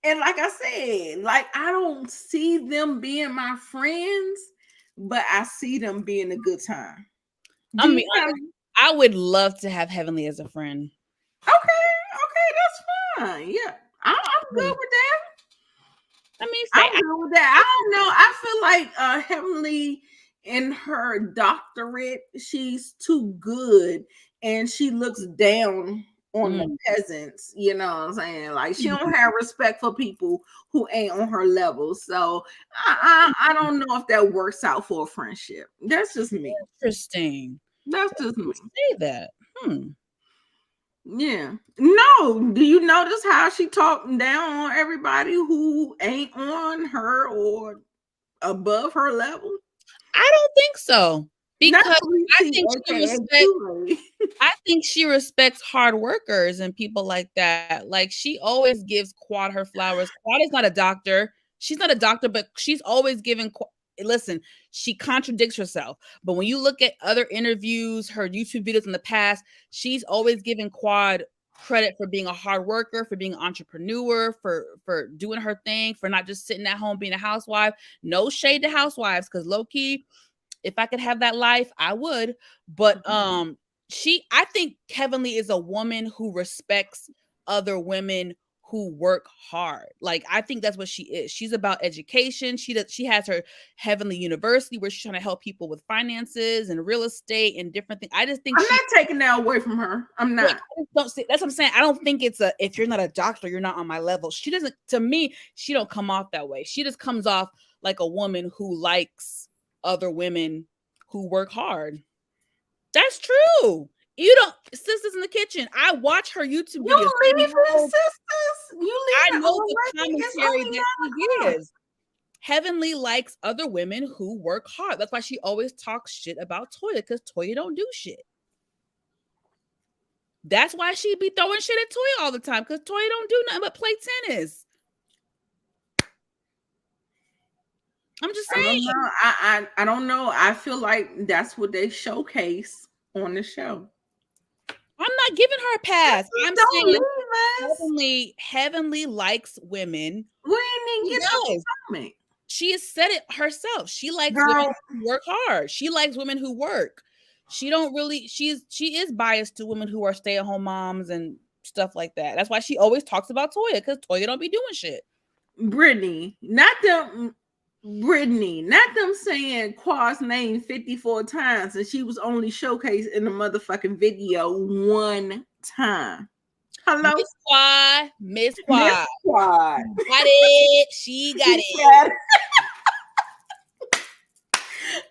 And like I said, like I don't see them being my friends, but I see them being a good time. I mean, I would love to have Heavenly as a friend. Okay, that's fine. Yeah, I'm good with that. I mean, I'm good with that. I don't know. I feel like Heavenly in her doctorate, she's too good, and she looks down on the peasants. You know what I'm saying? Like she don't have respect for people who ain't on her level. So I don't know if that works out for a friendship. That's just me. Interesting. That's just me. Say that. Yeah. No. Do you notice how she talking down on everybody who ain't on her or above her level? I don't think so. Because I think she respects hard workers and people like that. Like she always gives Quad her flowers. Quad is not a doctor. She's not a doctor, but she's always giving. Listen, she contradicts herself. But when you look at other interviews, her YouTube videos in the past, she's always given Quad credit for being a hard worker, for being an entrepreneur, for doing her thing, for not just sitting at home being a housewife. No shade to housewives, because low key, if I could have that life, I would. But I think Heavenly is a woman who respects other women who work hard. Like I think that's what she is. She's about education. She has her Heavenly University where she's trying to help people with finances and real estate and different things. I just think I'm not taking that away from her. I'm not. Don't say, that's what I'm saying. I don't think it's if you're not a doctor, you're not on my level. She doesn't. To me, she don't come off that way. She just comes off like a woman who likes other women who work hard. That's true. You don't, Sisters in the Kitchen. I watch her YouTube videos. You leave for the sisters. I know the commentary that she gives. Heavenly likes other women who work hard. That's why she always talks shit about Toya, because Toya don't do shit. That's why she be throwing shit at Toya all the time, because Toya don't do nothing but play tennis. I'm just saying. I don't know. I feel like that's what they showcase on the show. I'm not giving her a pass. I'm saying Heavenly likes women. We didn't get no comment. She has said it herself. She likes women who work hard. She likes women who work. She don't really. She is biased to women who are stay-at-home moms and stuff like that. That's why she always talks about Toya, because Toya don't be doing shit. Brittany, not them saying Quad's name 54 times and she was only showcased in the motherfucking video one time. Hello, Miss Miss Quad. Quad. Got it. She got it. Got it.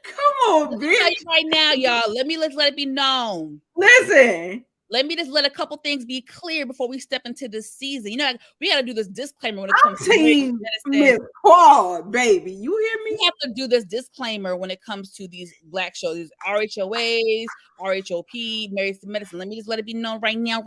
Come on, Tell bitch. you right now, y'all. Let it be known. Listen. Let me just let a couple things be clear before we step into this season. You know, we got to do this disclaimer when it comes to Team Miss Quad, baby. You hear me? We have to do this disclaimer when it comes to these Black shows, these RHOAs, RHOP, Married to Medicine. Let me just let it be known right now.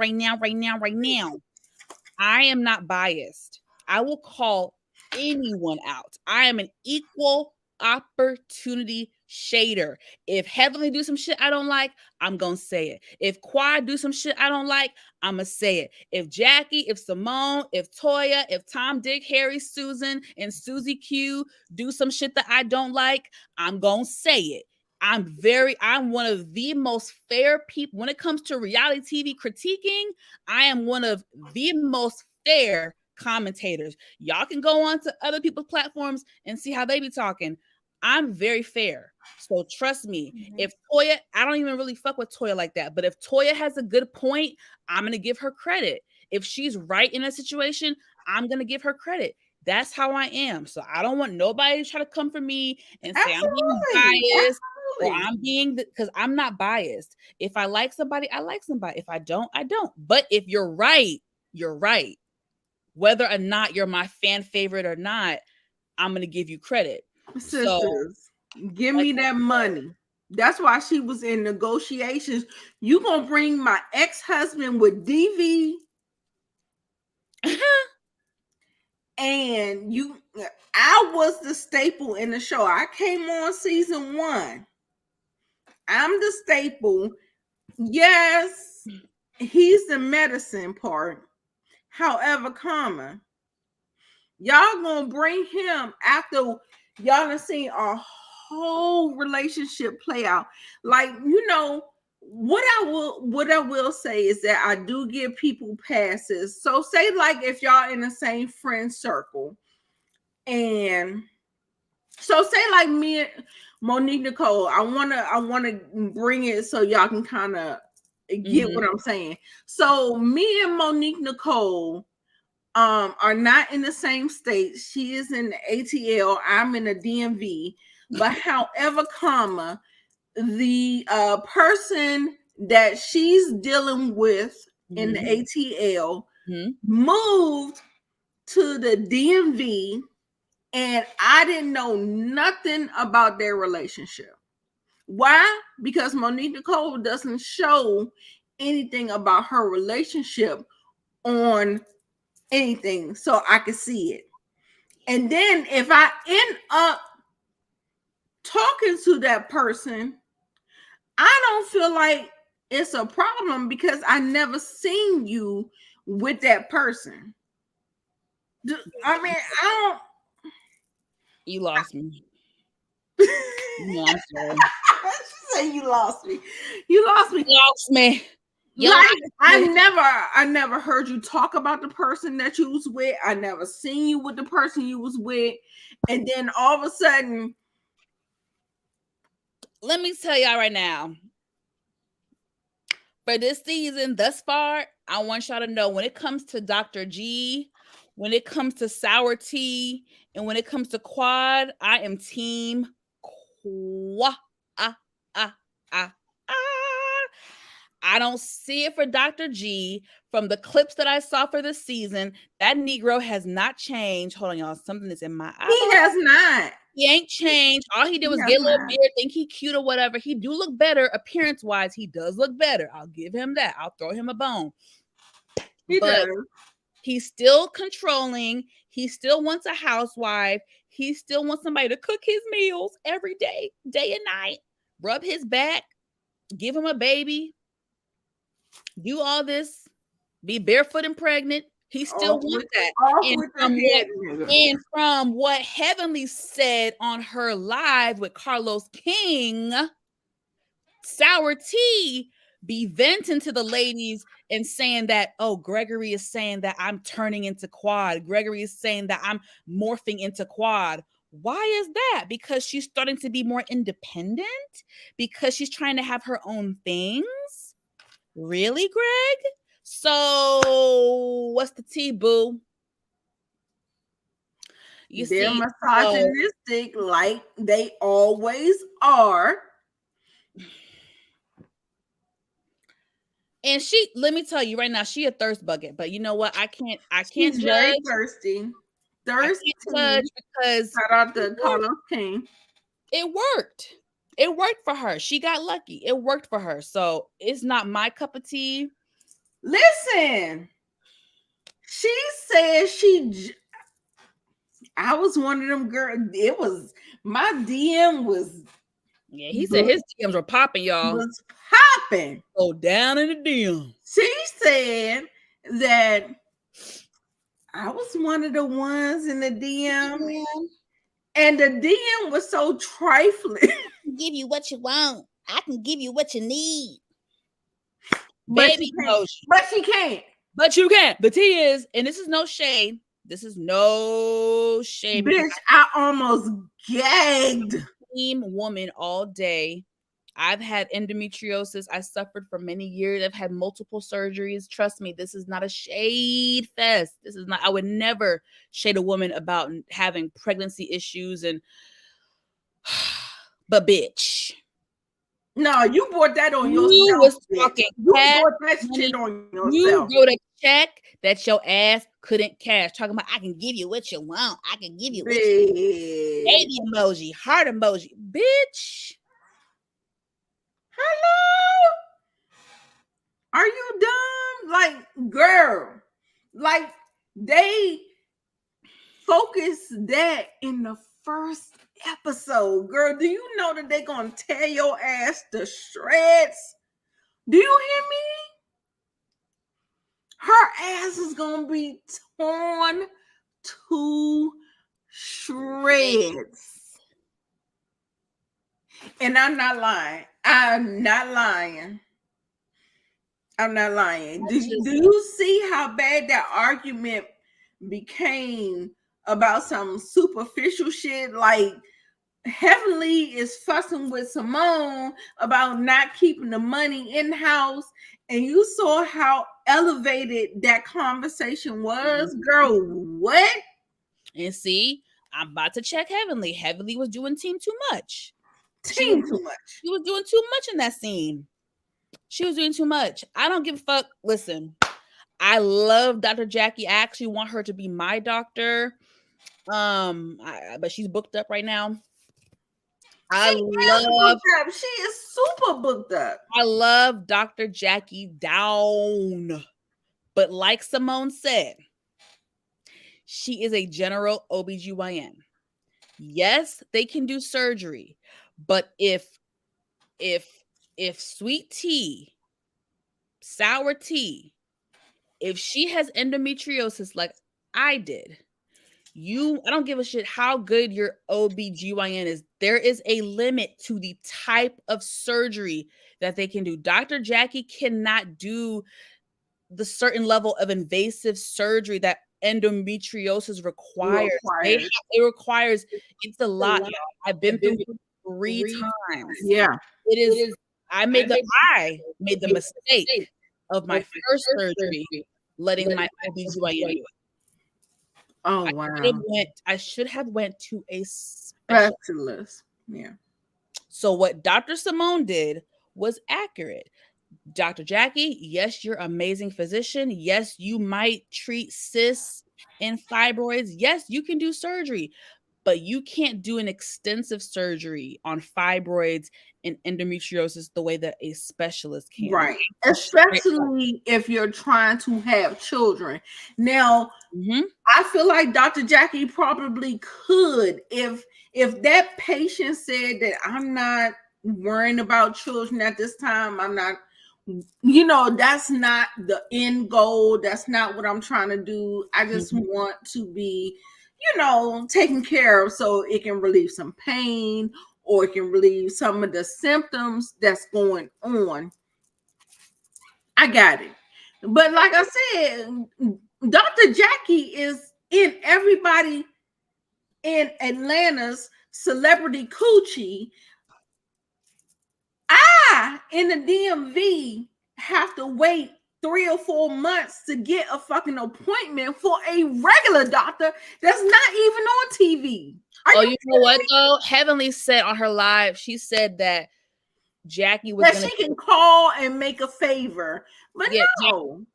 I am not biased. I will call anyone out. I am an equal opportunity shader. If Heavenly do some shit I don't like, I'm gonna say it. If Quad do some shit I don't like, I'm gonna say it. If Jackie, if Simone, if Toya, if Tom, Dick, Harry, Susan, and Susie Q do some shit that I don't like, I'm gonna say it. I'm one of the most fair people when it comes to reality TV critiquing. I am one of the most fair commentators. Y'all can go on to other people's platforms and see how they be talking. I'm very fair. So trust me, if Toya, I don't even really fuck with Toya like that, but if Toya has a good point, I'm going to give her credit. If she's right in a situation, I'm going to give her credit. That's how I am. So I don't want nobody to try to come for me and say I'm being biased or I'm being, because I'm not biased. If I like somebody, I like somebody. If I don't, I don't. But if you're right, you're right. Whether or not you're my fan favorite or not, I'm going to give you credit. Sisters, give me that money. That's why she was in negotiations. You gonna bring my ex-husband with DV and I was the staple in the show. I came on season 1. I'm the staple. Yes, he's the medicine part. However, y'all gonna bring him after y'all done seen our whole relationship play out. Like, what I will say is that I do give people passes. So say like if y'all in the same friend circle, and so say like me and Monique Nicole, I wanna bring it so y'all can kind of get what I'm saying. So me and Monique Nicole are not in the same state. She is in the ATL. I'm in the DMV. But however, the person that she's dealing with in the ATL moved to the DMV, and I didn't know nothing about their relationship. Why? Because Monique Nicole doesn't show anything about her relationship on anything so I can see it. And then if I end up talking to that person, I don't feel like it's a problem because I never seen you with that person. I mean, I don't. You lost me. No, I'm sorry. She said you lost me. You lost me. Lost me. Like I never heard you talk about the person that you was with. I never seen you with the person you was with, and then all of a sudden, let me tell y'all right now. For this season thus far, I want y'all to know when it comes to Dr. G, when it comes to Sour Tea, and when it comes to Quad, I am team Quad. I don't see it for Dr. G. From the clips that I saw for this season, that Negro has not changed. Hold on, y'all. Something is in my eye. He has not. He ain't changed. All he did was get a little beard, think he cute or whatever. He do look better appearance-wise. He does look better. I'll give him that. I'll throw him a bone. He does. He's still controlling. He still wants a housewife. He still wants somebody to cook his meals every day, day and night, rub his back, give him a baby, do all this, be barefoot and pregnant. He still wants that. And from what Heavenly said on her live with Carlos King, Sour Tea be venting to the ladies and saying that, oh, Gregory is saying that I'm turning into Quad. Gregory is saying that I'm morphing into Quad. Why is that? Because she's starting to be more independent? Because she's trying to have her own things? Really, Greg? So what's the tea, boo? They're misogynistic like they always are. And let me tell you right now, she a thirst bucket. But you know what? I can't She's judge. very thirsty. I can't judge because shout out to Carlos King. It worked. It worked for her. She got lucky. It worked for her. So it's not my cup of tea. Listen, she said I was one of them girls. It was my DM was. Yeah, he said his DMs were popping, y'all. Was popping. Go down in the DM. She said that I was one of the ones in the DM. And the DM was so trifling. Give you what you want. I can give you what you need. But baby, but she can't. But you can't. The tea is, and this is no shade. This is no shade. Bitch, I almost gagged. Same woman all day. I've had endometriosis. I suffered for many years. I've had multiple surgeries. Trust me, this is not a shade fest. This is not, I would never shade a woman about having pregnancy issues but bitch. No, you brought that on yourself. You was talking you brought that shit on yourself. You wrote a check that your ass couldn't cash. Talking about, I can give you what you want. I can give you what you want. Baby emoji, heart emoji. Bitch. Hello? Are you dumb? Like, girl, like they focused that in the first episode. Girl, do you know that they're gonna tear your ass to shreds? Do you hear me? Her ass is gonna be torn to shreds. And I'm not lying. I'm not lying. Do you see how bad that argument became about some superficial shit? Like Heavenly is fussing with Simone about not keeping the money in-house, and you saw how elevated that conversation was. Girl, what? And see, I'm about to check Heavenly. Heavenly was doing team too much. She was doing too much in that scene. She was doing too much. I don't give a fuck. Listen, I love Dr. Jackie. I actually want her to be my doctor. But she's booked up right now. She is super booked up. I love Dr. Jackie down. But like Simone said, she is a general OBGYN. Yes, they can do surgery. But if sweet tea, sour tea, if she has endometriosis like I did, I don't give a shit how good your OBGYN is. There is a limit to the type of surgery that they can do. Dr. Jackie cannot do the certain level of invasive surgery that endometriosis requires. It's a lot. I've been through 3 times. Yeah. It is. I made the mistake of my first surgery, letting my OBGYN do it. Oh wow! I should have went to a specialist. Yeah. So what Dr. Simone did was accurate. Dr. Jackie, yes, you're an amazing physician. Yes, you might treat cysts and fibroids. Yes, you can do surgery, but you can't do an extensive surgery on fibroids and endometriosis the way that a specialist can. Right. Especially if you're trying to have children. Now, I feel like Dr. Jackie probably could if that patient said that I'm not worrying about children at this time. I'm not, that's not the end goal. That's not what I'm trying to do. I just want to be, taken care of so it can relieve some pain or it can relieve some of the symptoms that's going on. I got it. But like I said, Dr. Jackie is in everybody in Atlanta's celebrity coochie. I, in the DMV, have to wait 3 or 4 months to get a fucking appointment for a regular doctor that's not even on TV. You know what though? Heavenly said on her live, she said that Jackie was that she can call and make a favor, but no,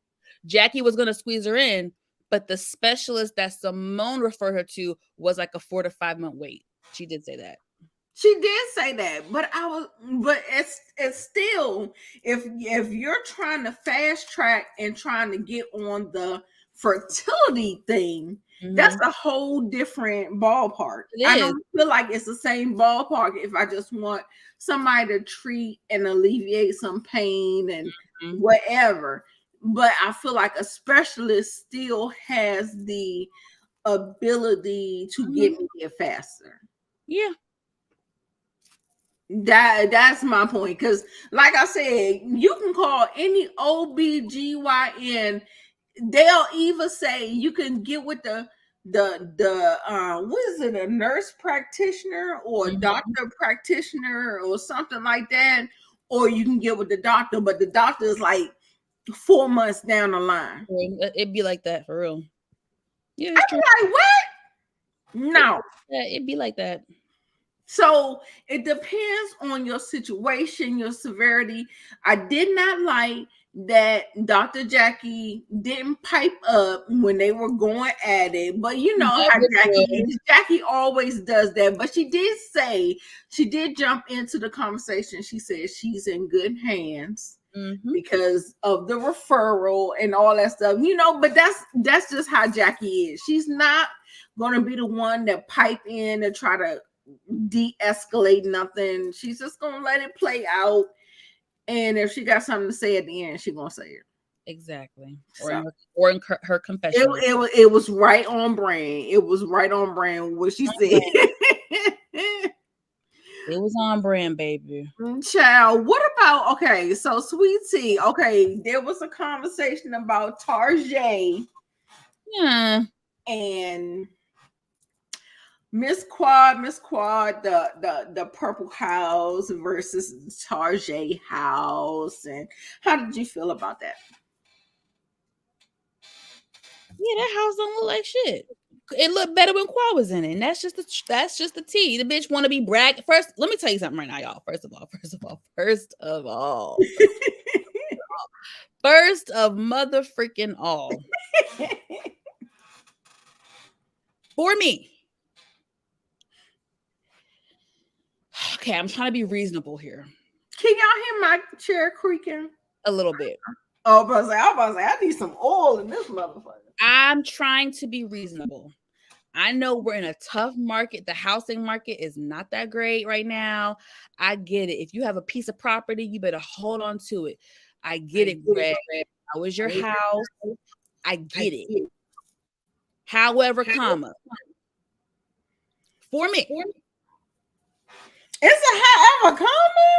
Jackie was gonna squeeze her in, but the specialist that Simone referred her to was like a 4 to 5 month wait. She did say that. She did say that, but it's still, if you're trying to fast track and trying to get on the fertility thing, that's a whole different ballpark. I don't feel like it's the same ballpark if I just want somebody to treat and alleviate some pain and whatever. But I feel like a specialist still has the ability to get me there faster. Yeah. That's my point, because like I said, you can call any OBGYN. They'll either say you can get with the what is it, a nurse practitioner or doctor practitioner or something like that, or you can get with the doctor, but the doctor is like 4 months down the line. It'd be like that for real. Yeah, I'd be like, what? No. Yeah, it'd be like that. So it depends on your situation, your severity. I did not like that Dr. Jackie didn't pipe up when they were going at it, but you know how Jackie always does that. But she did say, she did jump into the conversation. She said she's in good hands because of the referral and all that stuff, you know. But that's just how Jackie is. She's not going to be the one that pipe in and try to de-escalate nothing. She's just gonna let it play out, and if she got something to say at the end, she's gonna say it. Exactly. Or in her confession. It was right on brand. It was right on brand what she said. It was on brand, baby. Child, what about, okay, so Sweet Tea, okay, there was a conversation about Tarjay. Yeah. And Miss Quad, the Purple House versus Tarjay House. And how did you feel about that? Yeah, that house don't look like shit. It looked better when Quad was in it. And that's just the tea. The bitch want to be brag. First, let me tell you something right now, y'all. First of mother freaking all. For me. Okay, I'm trying to be reasonable here. Can y'all hear my chair creaking? A little bit. Oh, I was about to say, I need some oil in this motherfucker. I'm trying to be reasonable. I know we're in a tough market. The housing market is not that great right now. I get it. If you have a piece of property, you better hold on to it. I get it, Greg. How is your house? I get it. However, comma. For me. It's a however, comma?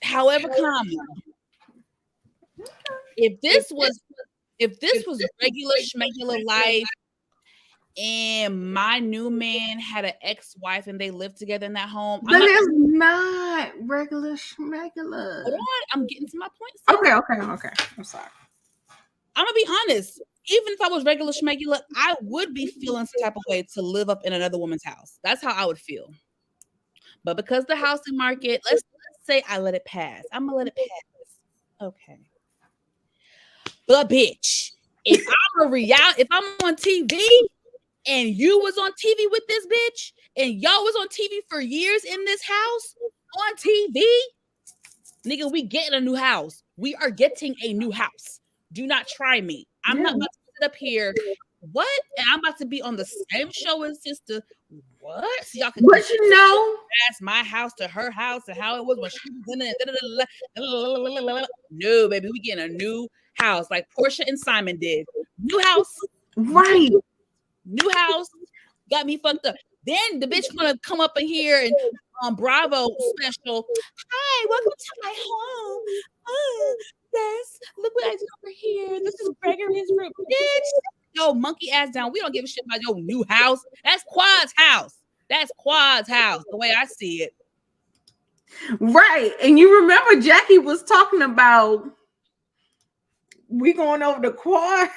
However, comma. If this was regular schmegular life and my new man had an ex-wife and they lived together in that home. But it's not regular schmegular. Hold on, I'm getting to my point. Okay. I'm sorry. I'm gonna be honest. Even if I was regular schmegular, I would be feeling some type of way to live up in another woman's house. That's how I would feel. But because the housing market, let's say I let it pass. I'm gonna let it pass. Okay. But bitch, if I'm on TV and you was on TV with this bitch and y'all was on TV for years in this house on TV, nigga, we getting a new house. We are getting a new house. Do not try me. I'm not about to sit up here. What? And I'm about to be on the same show as sister. What? So y'all can that's my house to her house and how it was when she was in it. No, baby, we getting a new house like Portia and Simon did. New house. Right. New house. Got me fucked up. Then the bitch gonna come up in here and on Bravo special. Hi, welcome to my home. Oh, yes. Look what I did over here. This is Gregory's room. Bitch. Yo, monkey ass down. We don't give a shit about your new house. That's Quad's house. That's Quad's house, the way I see it. Right. And you remember Jackie was talking about We going over the quad.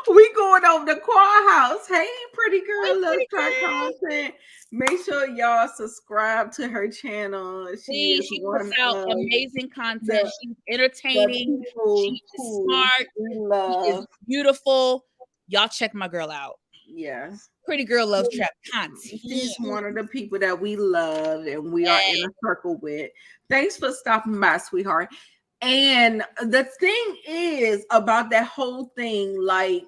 We going over the quad house. Hey, pretty girl, Love Track Content. Make sure y'all subscribe to her channel. She puts out amazing content. She's entertaining. She's smart. She is beautiful. Y'all check my girl out. Yes. Pretty Girl Love Trap content. She's one of the people that we love and we are in a circle with. Thanks for stopping by, sweetheart. And the thing is about that whole thing, like,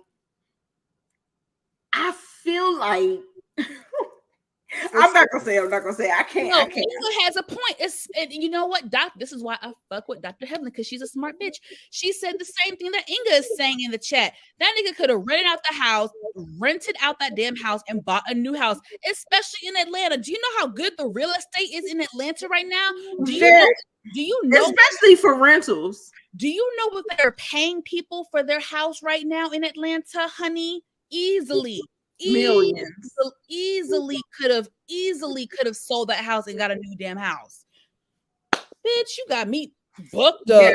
I feel like I'm not gonna say. I can't. No, Inga has a point. You know what, Doc? This is why I fuck with Dr. Heavenly, because she's a smart bitch. She said the same thing that Inga is saying in the chat. That nigga could have rented out the house, rented out that damn house, and bought a new house, especially in Atlanta. Do you know how good the real estate is in Atlanta right now? Do you know? Especially for rentals. Do you know what they're paying people for their house right now in Atlanta, honey? Easily. Millions. Easily could have sold that house and got a new damn house. Bitch, you got me booked up. Yeah.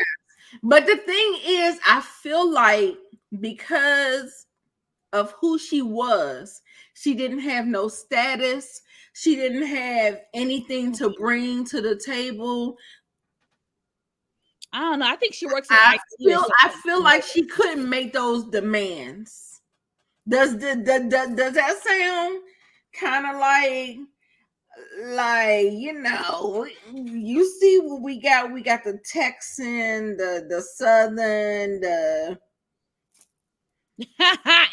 But the thing is, I feel like because of who she was, she didn't have no status. She didn't have anything to bring to the table. I don't know. I think she works. I feel like she couldn't make those demands. Does that sound kind of like, you know, you see what we got? We got the Texan, the Southern, the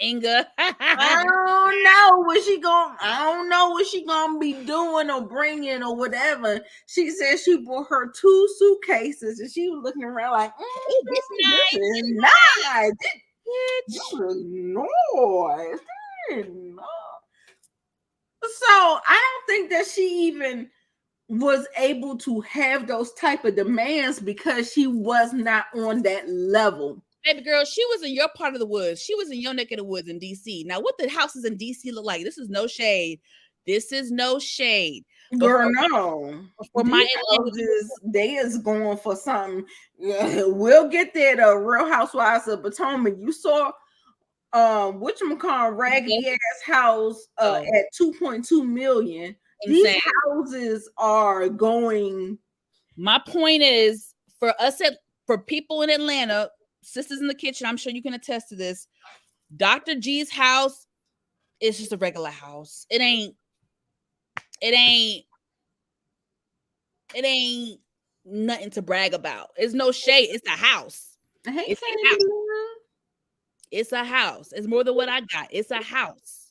Inga. I don't know what she gonna be doing or bringing or whatever. She said she bought her 2 suitcases and she was looking around like, this is nice. Noise. So I don't think that she even was able to have those type of demands because she was not on that level. Baby girl, she was in your part of the woods. She was in your neck of the woods in DC. Now, what the houses in DC look like? This is no shade. Girl, no. For my houses, they is going for something. Yeah, we'll get there. The Real Housewives of Potomac. You saw whatchamacallit raggedy ass house at 2.2 million. Insane. These houses are going. My point is for people in Atlanta, sisters in the kitchen, I'm sure you can attest to this. Dr. G's house is just a regular house. It ain't nothing to brag about. It's no shade. It's a house. It's a house. It's more than what I got. It's a house.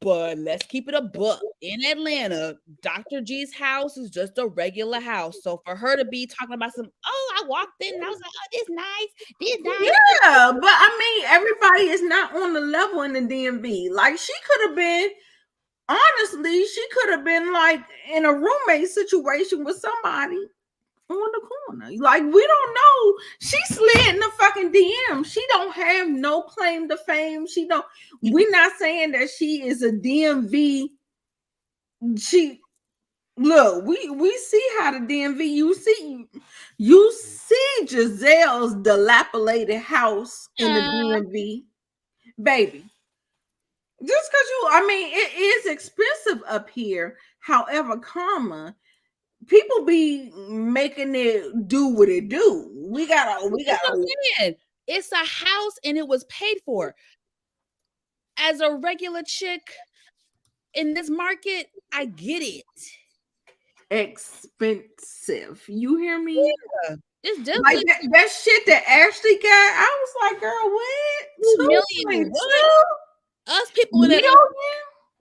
But let's keep it a buck. In Atlanta, Dr. G's house is just a regular house. So for her to be talking about I walked in and I was like, oh, this nice. Yeah, but I mean, everybody is not on the level in the DMV. Like she could have been, honestly, like in a roommate situation with somebody on the corner. Like we don't know. She slid in the fucking DM. She don't have no claim to fame. We're not saying that she is a DMV. We see how the DMV. You see Giselle's dilapidated house in the DMV, baby. Just because it is expensive up here. However, people be making it do what it do. We got. It's a house and it was paid for. As a regular chick in this market, I get it. Expensive. You hear me? Yeah. It's definitely like that shit that Ashley got. I was like, girl, what? 2 million. Us people in Atlanta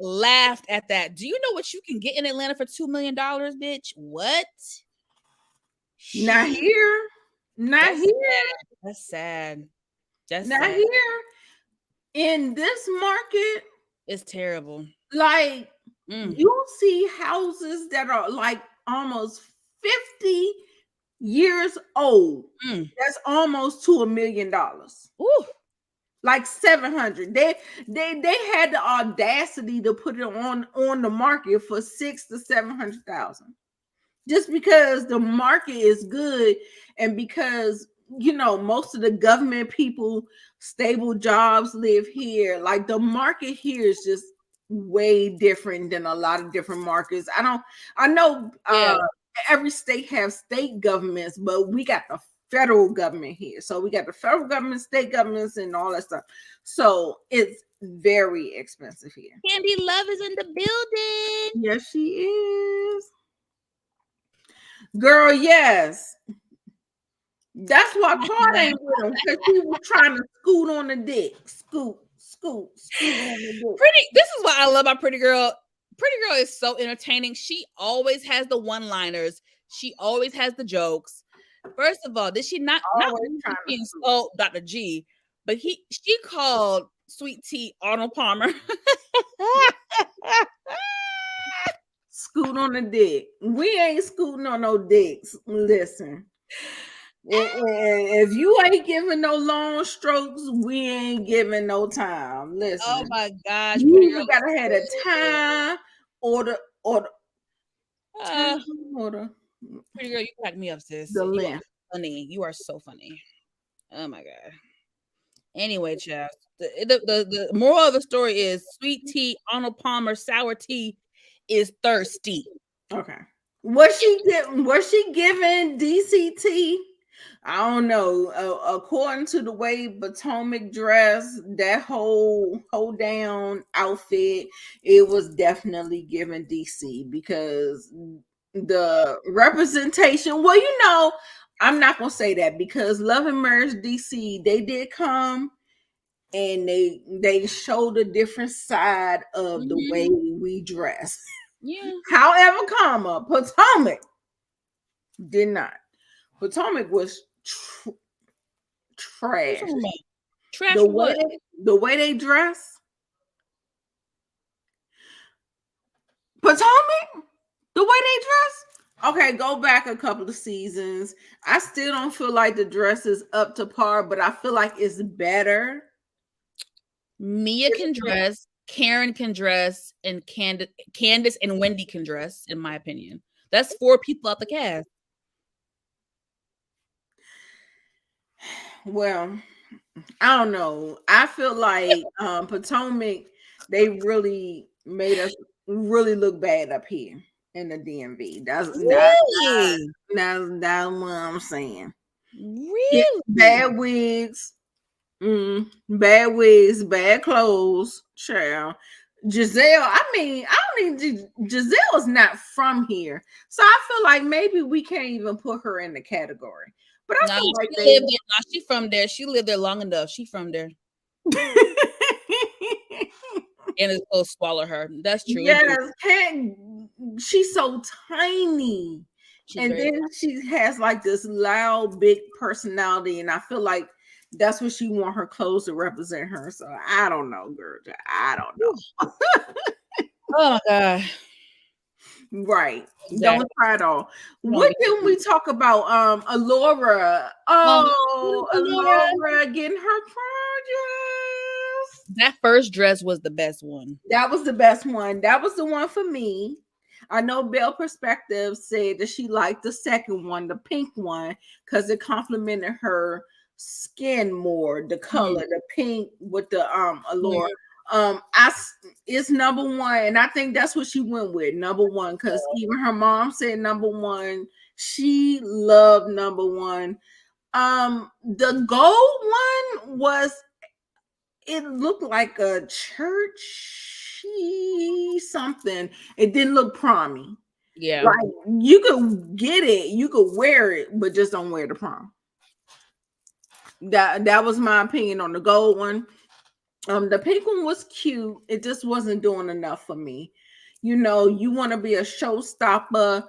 laughed at that. Do you know what you can get in Atlanta for $2 million, bitch? What? Not here. Not here. That's sad. That's not here. In this market, it's terrible. Like you'll see houses that are like almost 50 years old. That's almost $1 million. Ooh. Like 700. They had the audacity to put it on the market for $600,000 to $700,000. just because the market is good and because most of the government people, stable jobs live here. Like the market here is just way different than a lot of different markets. I know every state has state governments, but we got the federal government here. So we got the federal government, state governments, and all that stuff. So it's very expensive here. Candy Love is in the building. Yes, she is. Girl, yes. That's why Claude ain't with him, because he was trying to scoot on the dick. Scoot on the dick. This is what I love about Pretty Girl. Pretty Girl is so entertaining. She always has the one-liners. She always has the jokes. First of all, did she not insult Dr. G, but she called Sweet Tea Arnold Palmer. Scoot on the dick. We ain't scooting on no dicks. Listen. If you ain't giving no long strokes, we ain't giving no time. Listen. Oh my gosh. You gotta have a time order. Pretty Girl, you crack me up, sis. The length. Funny. You are so funny. Oh my God. Anyway, child. The moral of the story is Sweet Tea Arnold Palmer sour tea is thirsty. Okay. Was she giving DCT? I don't know. According to the way Potomac dressed, that whole hold down outfit, it was definitely giving DC, because the representation. Well, I'm not gonna say that, because Love and Marriage DC, they did come and they showed a different side of the way we dress. Yeah. However, Potomac did not. Potomac was trash. Trash. The way they dress. Potomac, the way they dress. Okay, go back a couple of seasons. I still don't feel like the dress is up to par, but I feel like it's better. Mia can dress, Karen can dress, and Candace and Wendy can dress, in my opinion. That's 4 people out the cast. Well, I don't know. I feel like Potomac, they really made us really look bad up here in the DMV. That's what I'm saying. Really? Bad wigs. Bad wigs, bad clothes, child. Giselle, Giselle's not from here, so I feel like maybe we can't even put her in the category. But I feel like she from there. She lived there long enough. She from there. And it's supposed to swallow her. That's true. Yes, she's so tiny. Then she has like this loud, big personality, and I feel like that's what she want her clothes to represent her. So I don't know, girl. I don't know. Oh my God. Right. Exactly. Don't try it all. What can we talk about? Alora. Oh, Alora getting her prom dress. That first dress was the best one. That was the best one. That was the one for me. I know Belle Perspective said that she liked the second one, the pink one, because it complimented her skin more, the color, the pink with the Allure. It's number one, and I think that's what she went with, number one, because even her mom said number one. She loved number one. The gold one was, it looked like a churchy something. It didn't look promy. Yeah, like you could get it, you could wear it, but just don't wear the prom. That was my opinion on the gold one. The pink one was cute. It just wasn't doing enough for me. You want to be a showstopper.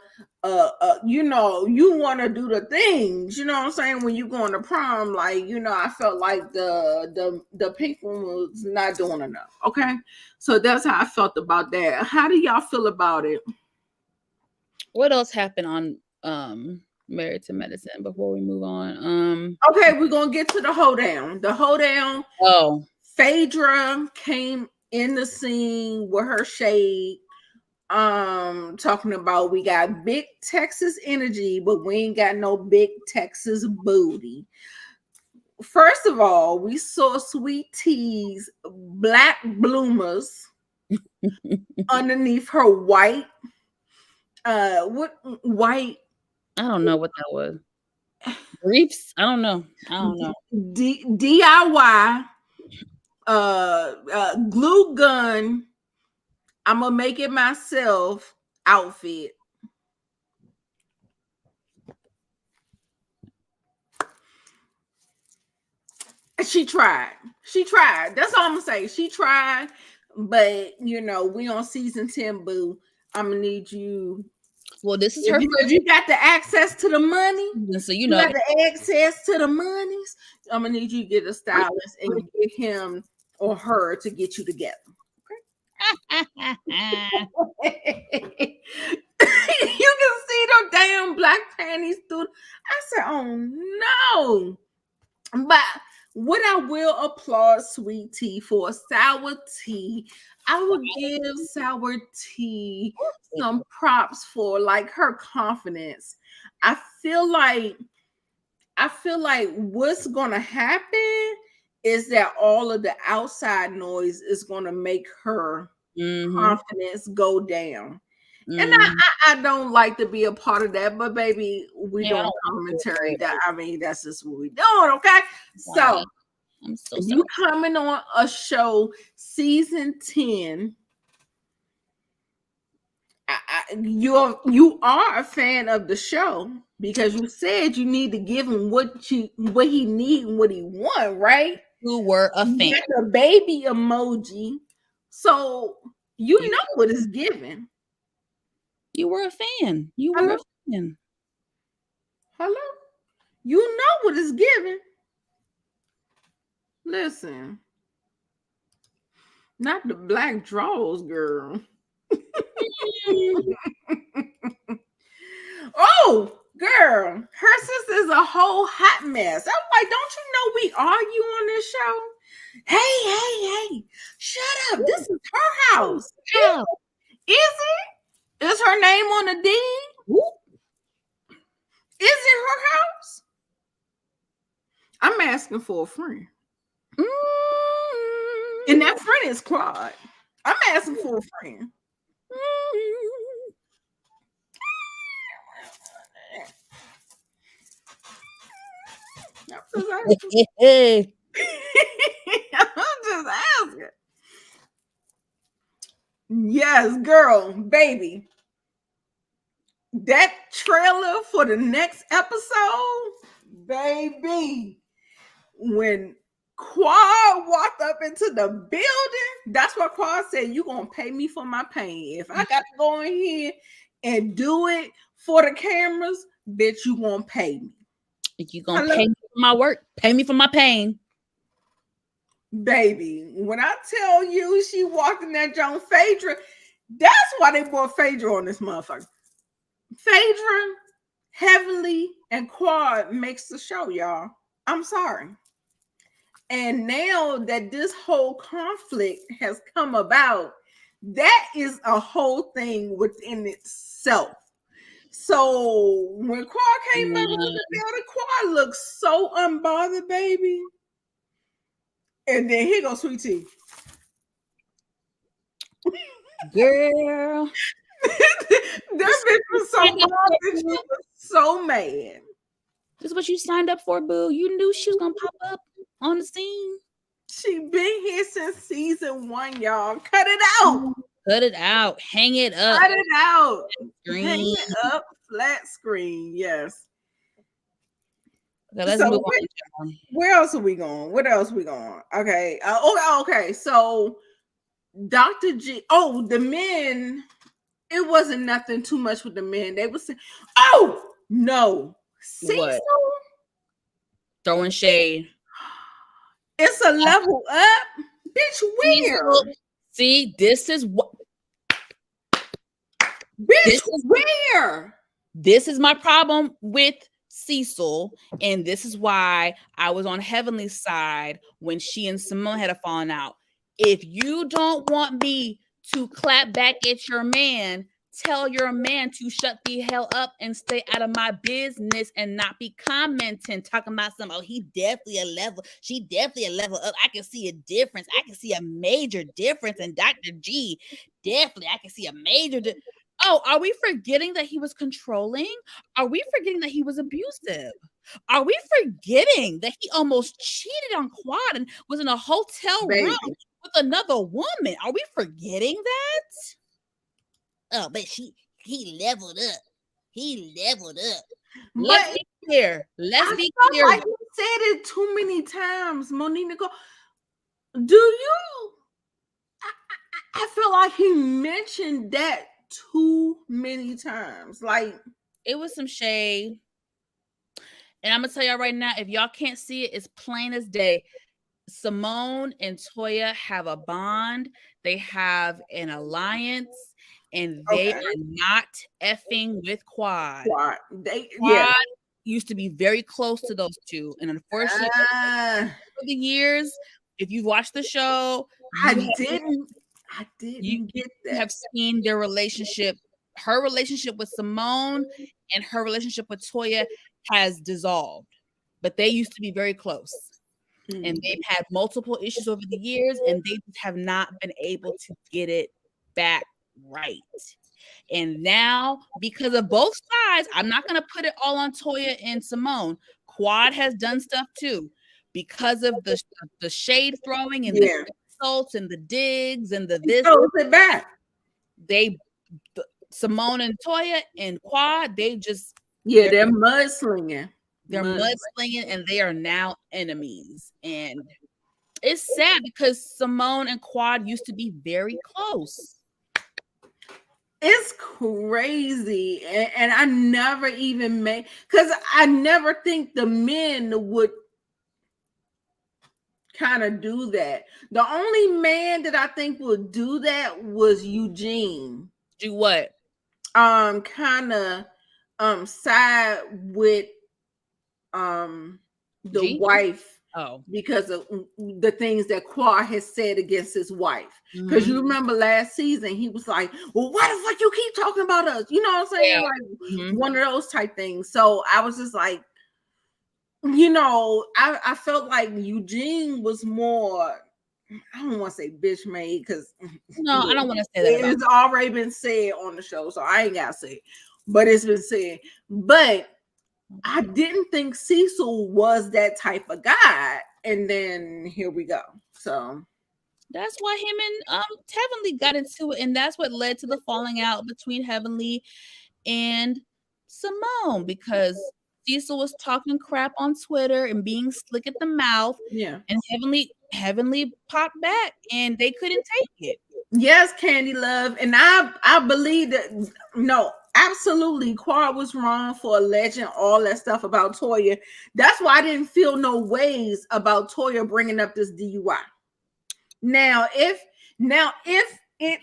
You want to do the things. You know what I'm saying? When you go on the prom, like, I felt like the pink one was not doing enough. Okay, so that's how I felt about that. How do y'all feel about it? What else happened on Married to Medicine before we move on? Okay, we're gonna get to the hoedown. The hoedown. Oh, Phaedra came in the scene with her shade. talking about we got big Texas energy, but we ain't got no big Texas booty. First of all, we saw Sweet Tea's black bloomers underneath her white what white I don't know what that was. Briefs? I don't know. DIY glue gun, I'm gonna make it myself outfit. She tried. That's all I'm gonna say. She tried, but we on season 10, boo. I'm gonna need you. Well, this is her. Because you got the access to the money. So you got the access to the monies. I'm gonna need you to get a stylist and get him or her to get you together. Okay. You can see them damn black panties through. I said, oh no. But what I will applaud Sweet Tea for, Sour Tea, I would give Sour Tea some props for like her confidence. I feel like what's gonna happen is that all of the outside noise is gonna make her confidence go down. And I don't like to be a part of that, but baby, we doing commentary. That's just what we doing, okay? Wow. So you coming on a show, season 10. You are a fan of the show because you said you need to give him what he need and what he want, right? You were a fan. You got the baby emoji, so you know what it's giving. You were a fan. You were a fan. Hello? You know what it's giving. Listen. Not the black draws, girl. Oh, girl. Her sister's a whole hot mess. I'm like, don't you know we argue on this show? Hey. Shut up. This is her house. Yeah. Is it? Is her name on the deed? Is it her house? I'm asking for a friend. And that friend is Claude. I'm asking for a friend. I'm just asking. Yes, girl, baby. That trailer for the next episode, baby. When Quad walked up into the building, that's what Quad said, you gonna pay me for my pain. If I got to go in here and do it for the cameras, bitch, you gonna pay me. You gonna pay me for my work, pay me for my pain. Baby, when I tell you she walked in that Joan Phaedra, that's why they brought Phaedra on this motherfucker. Phaedra, Heavenly, and Quad makes the show, y'all. I'm sorry. And now that this whole conflict has come about, that is a whole thing within itself. So when Quad came up with the building, Quad looks so unbothered, baby. And then here goes Sweet Tea. Girl. That bitch was so mad. She was so mad. This is what you signed up for, boo. You knew she was gonna pop up on the scene. She been here since season 1, y'all. Cut it out. Cut it out. Hang it up. Cut it out. Hang it up. Flat screen. Yes. Okay, let's move on. Where else are we going? What else are we going? Okay. Okay. So Dr. G. Oh, the men. It wasn't nothing too much with the men. They were saying, oh no. Cecil throwing shade. It's a level up. Bitch, where? See, this is what. Bitch, where? This is my problem with Cecil, and this is why I was on Heavenly's side when she and Simone had a falling out. If you don't want me to clap back at your man. Tell your man to shut the hell up and stay out of my business and not be commenting, talking about some, oh, she definitely a level up. I can see a difference. I can see a major difference in Dr. G. Definitely, I can see a major Oh, are we forgetting that he was controlling? Are we forgetting that he was abusive? Are we forgetting that he almost cheated on Quad and was in a hotel room with another woman? Are we forgetting that? Oh, but he leveled up. He leveled up. Let's be clear. Let's be clear. Like you said it too many times, Monique Nicole. Do you? I feel like he mentioned that too many times. Like it was some shade. And I'm gonna tell y'all right now, if y'all can't see it, it's plain as day. Simone and Toya have a bond. They have an alliance. And they are not effing with Quad. Quad used to be very close to those two. And unfortunately, over the years, if you've watched the show, I didn't get that. You have seen their relationship. Her relationship with Simone and her relationship with Toya has dissolved. But they used to be very close. Mm-hmm. And they've had multiple issues over the years, and they have not been able to get it back right. And now, because of both sides, I'm not going to put it all on Toya and Simone. Quad has done stuff too, because of the shade throwing and the insults and the digs and the this. It back. Simone and Toya and Quad, they're mudslinging. They're mudslinging, and they are now enemies. And it's sad because Simone and Quad used to be very close. It's crazy. And I never even because I never think the men would kind of do that. The only man that I think would do that was Eugene. Do what? Kind of side with the wife. Oh, because of the things that Quad has said against his wife. Because you remember last season, he was like, well, why the fuck you keep talking about us? You know what I'm saying? Yeah. Like one of those type things. So I was just like, I felt like Eugene was more, I don't want to say bitch made because no, I don't want to say that. It's already been said on the show, so I ain't gotta say it. But it's been said. But I didn't think Cecil was that type of guy, and then here we go. So that's why him and Heavenly got into it, and that's what led to the falling out between Heavenly and Simone, because Cecil was talking crap on Twitter and being slick at the mouth. Yeah, and Heavenly popped back, and they couldn't take it. Yes, Candy Love, and I believe that absolutely, Quad was wrong for alleging all that stuff about Toya. That's why I didn't feel no ways about Toya bringing up this DUI. Now, if it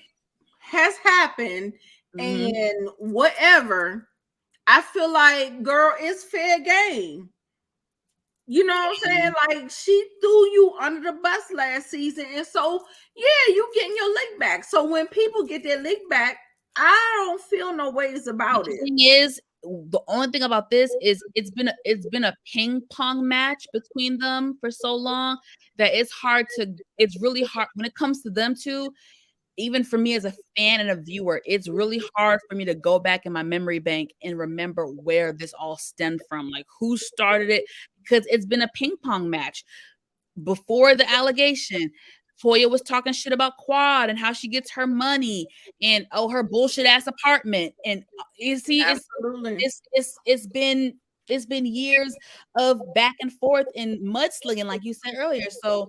has happened and whatever, I feel like, girl, it's fair game. You know what I'm saying? Like, she threw you under the bus last season, and so you getting your lick back. So when people get their lick back, I don't feel no ways about it. The thing is, the only thing about this is it's been a ping pong match between them for so long that it's really hard when it comes to them two. Even for me as a fan and a viewer, it's really hard for me to go back in my memory bank and remember where this all stemmed from, like who started it, because it's been a ping pong match. Before the allegation, Toya was talking shit about Quad and how she gets her money and her bullshit ass apartment. And you see, it's been years of back and forth and mudslinging, like you said earlier. So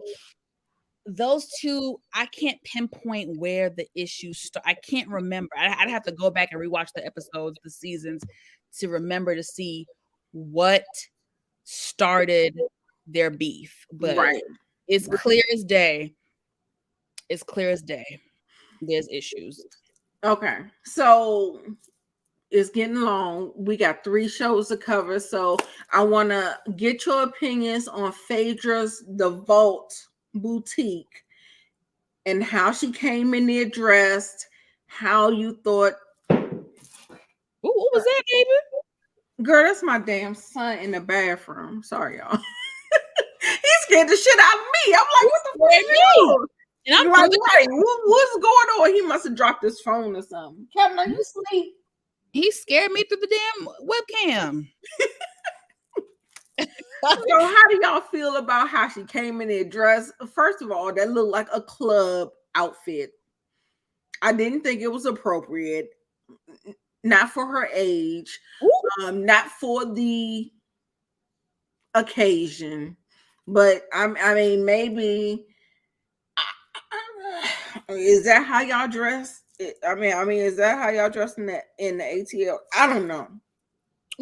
those two, I can't pinpoint where the issues start. I can't remember. I'd have to go back and rewatch the episodes, the seasons, to remember to see what started their beef. But it's clear as day. It's clear as day. There's issues. Okay, so it's getting long. We got 3 shows to cover, so I want to get your opinions on Phaedra's The Vault Boutique. and how she came in there dressed, how you thought. Ooh, what was that, baby? Girl, that's my damn son in the bathroom. Sorry, y'all. He scared the shit out of me. I'm like, what the fuck is you? And I'm like, right, what's going on? He must have dropped his phone or something. Kevin, are you asleep? He scared me through the damn webcam. So how do y'all feel about how she came in there dressed? First of all, that looked like a club outfit. I didn't think it was appropriate. Not for her age. Not for the occasion. But I mean, maybe is that how y'all dress? I mean, is that how y'all dress in the ATL? I don't know.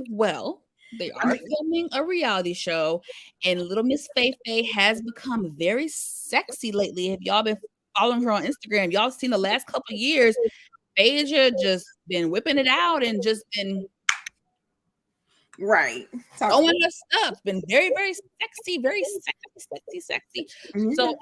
Well, they are filming a reality show, and Little Miss Faye Faye has become very sexy lately. Have y'all been following her on Instagram? Y'all seen the last couple of years, Phaedra just been whipping it out and just been right throwing her stuff. Been very, very sexy, sexy. Mm-hmm. So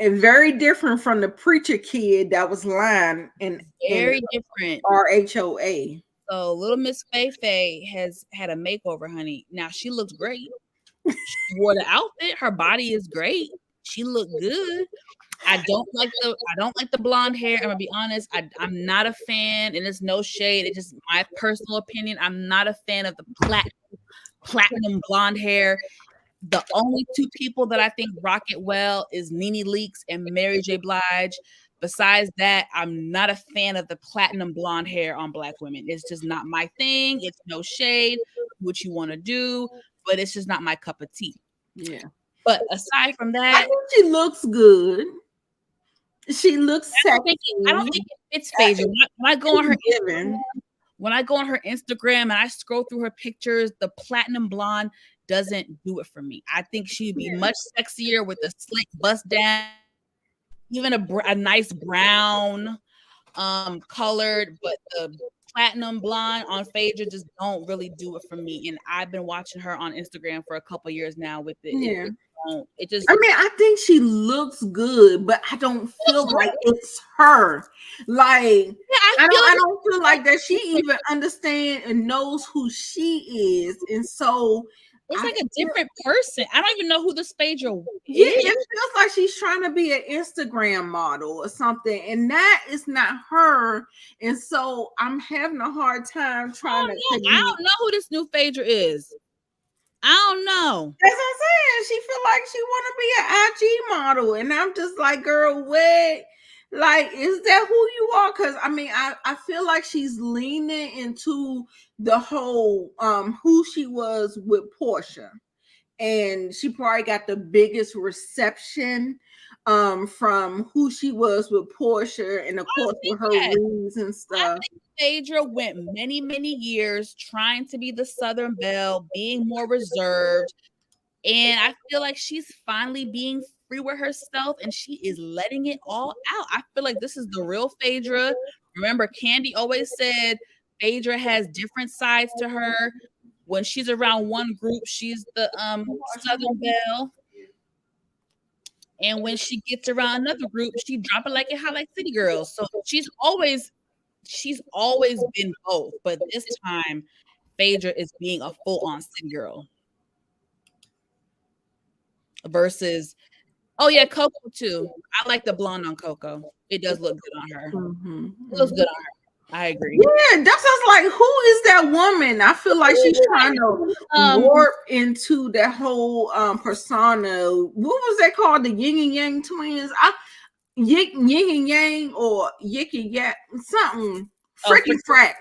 and very different from the preacher kid that was lying in very different RHOA. So Little Miss Faye Faye has had a makeover, honey. Now she looks great. She wore the outfit. Her body is great. She looked good. I don't like the blonde hair. I'm gonna be honest. I'm not a fan, and it's no shade. It's just my personal opinion. I'm not a fan of the platinum blonde hair. The only two people that I think rock it well is Nene Leakes and Mary J. Blige. Besides that, I'm not a fan of the platinum blonde hair on Black women. It's just not my thing. It's no shade, what you want to do, but it's just not my cup of tea. Yeah. But aside from that, I think she looks good. She looks sexy. I don't think it fits Phaedra. When I go on her Instagram and I scroll through her pictures, the platinum blonde doesn't do it for me. I think she'd be much sexier with a slick bust down, even a nice brown colored, but the platinum blonde on Phaedra just don't really do it for me. And I've been watching her on Instagram for a couple years now with it. Yeah. It just, I mean, I think she looks good, but I don't feel like it's her. Like, I don't feel like that she even understands and knows who she is. And so it's like a different person. I don't even know who this Phaedra is. Yeah, it feels like she's trying to be an Instagram model or something, and that is not her. And so I'm having a hard time trying to. I don't know who this new Phaedra is. I don't know. That's what I'm saying. She feel like she want to be an IG model, and I'm just like, girl, what? Like, is that who you are? Because I mean, I feel like she's leaning into the whole who she was with Portia, and she probably got the biggest reception from who she was with Portia, and of course with her rings and stuff. I think Phaedra went many, many years trying to be the Southern Belle, being more reserved, and I feel like she's finally being free with herself, and she is letting it all out. I feel like this is the real Phaedra. Remember, Candy always said Phaedra has different sides to her. When she's around one group, she's the Southern Belle. And when she gets around another group, she drop it like it hot like City Girls. So she's always been both. But this time, Phaedra is being a full-on City Girl. Versus, oh yeah, Coco too. I like the blonde on Coco. It does look good on her. Mm-hmm. It looks good on her. I agree. Yeah, that's just like, who is that woman? I feel like she's trying to warp into that whole persona. What was that called? The Yin and Yang twins? Yin and Yang or Yik and Yak, something. Freaking frack.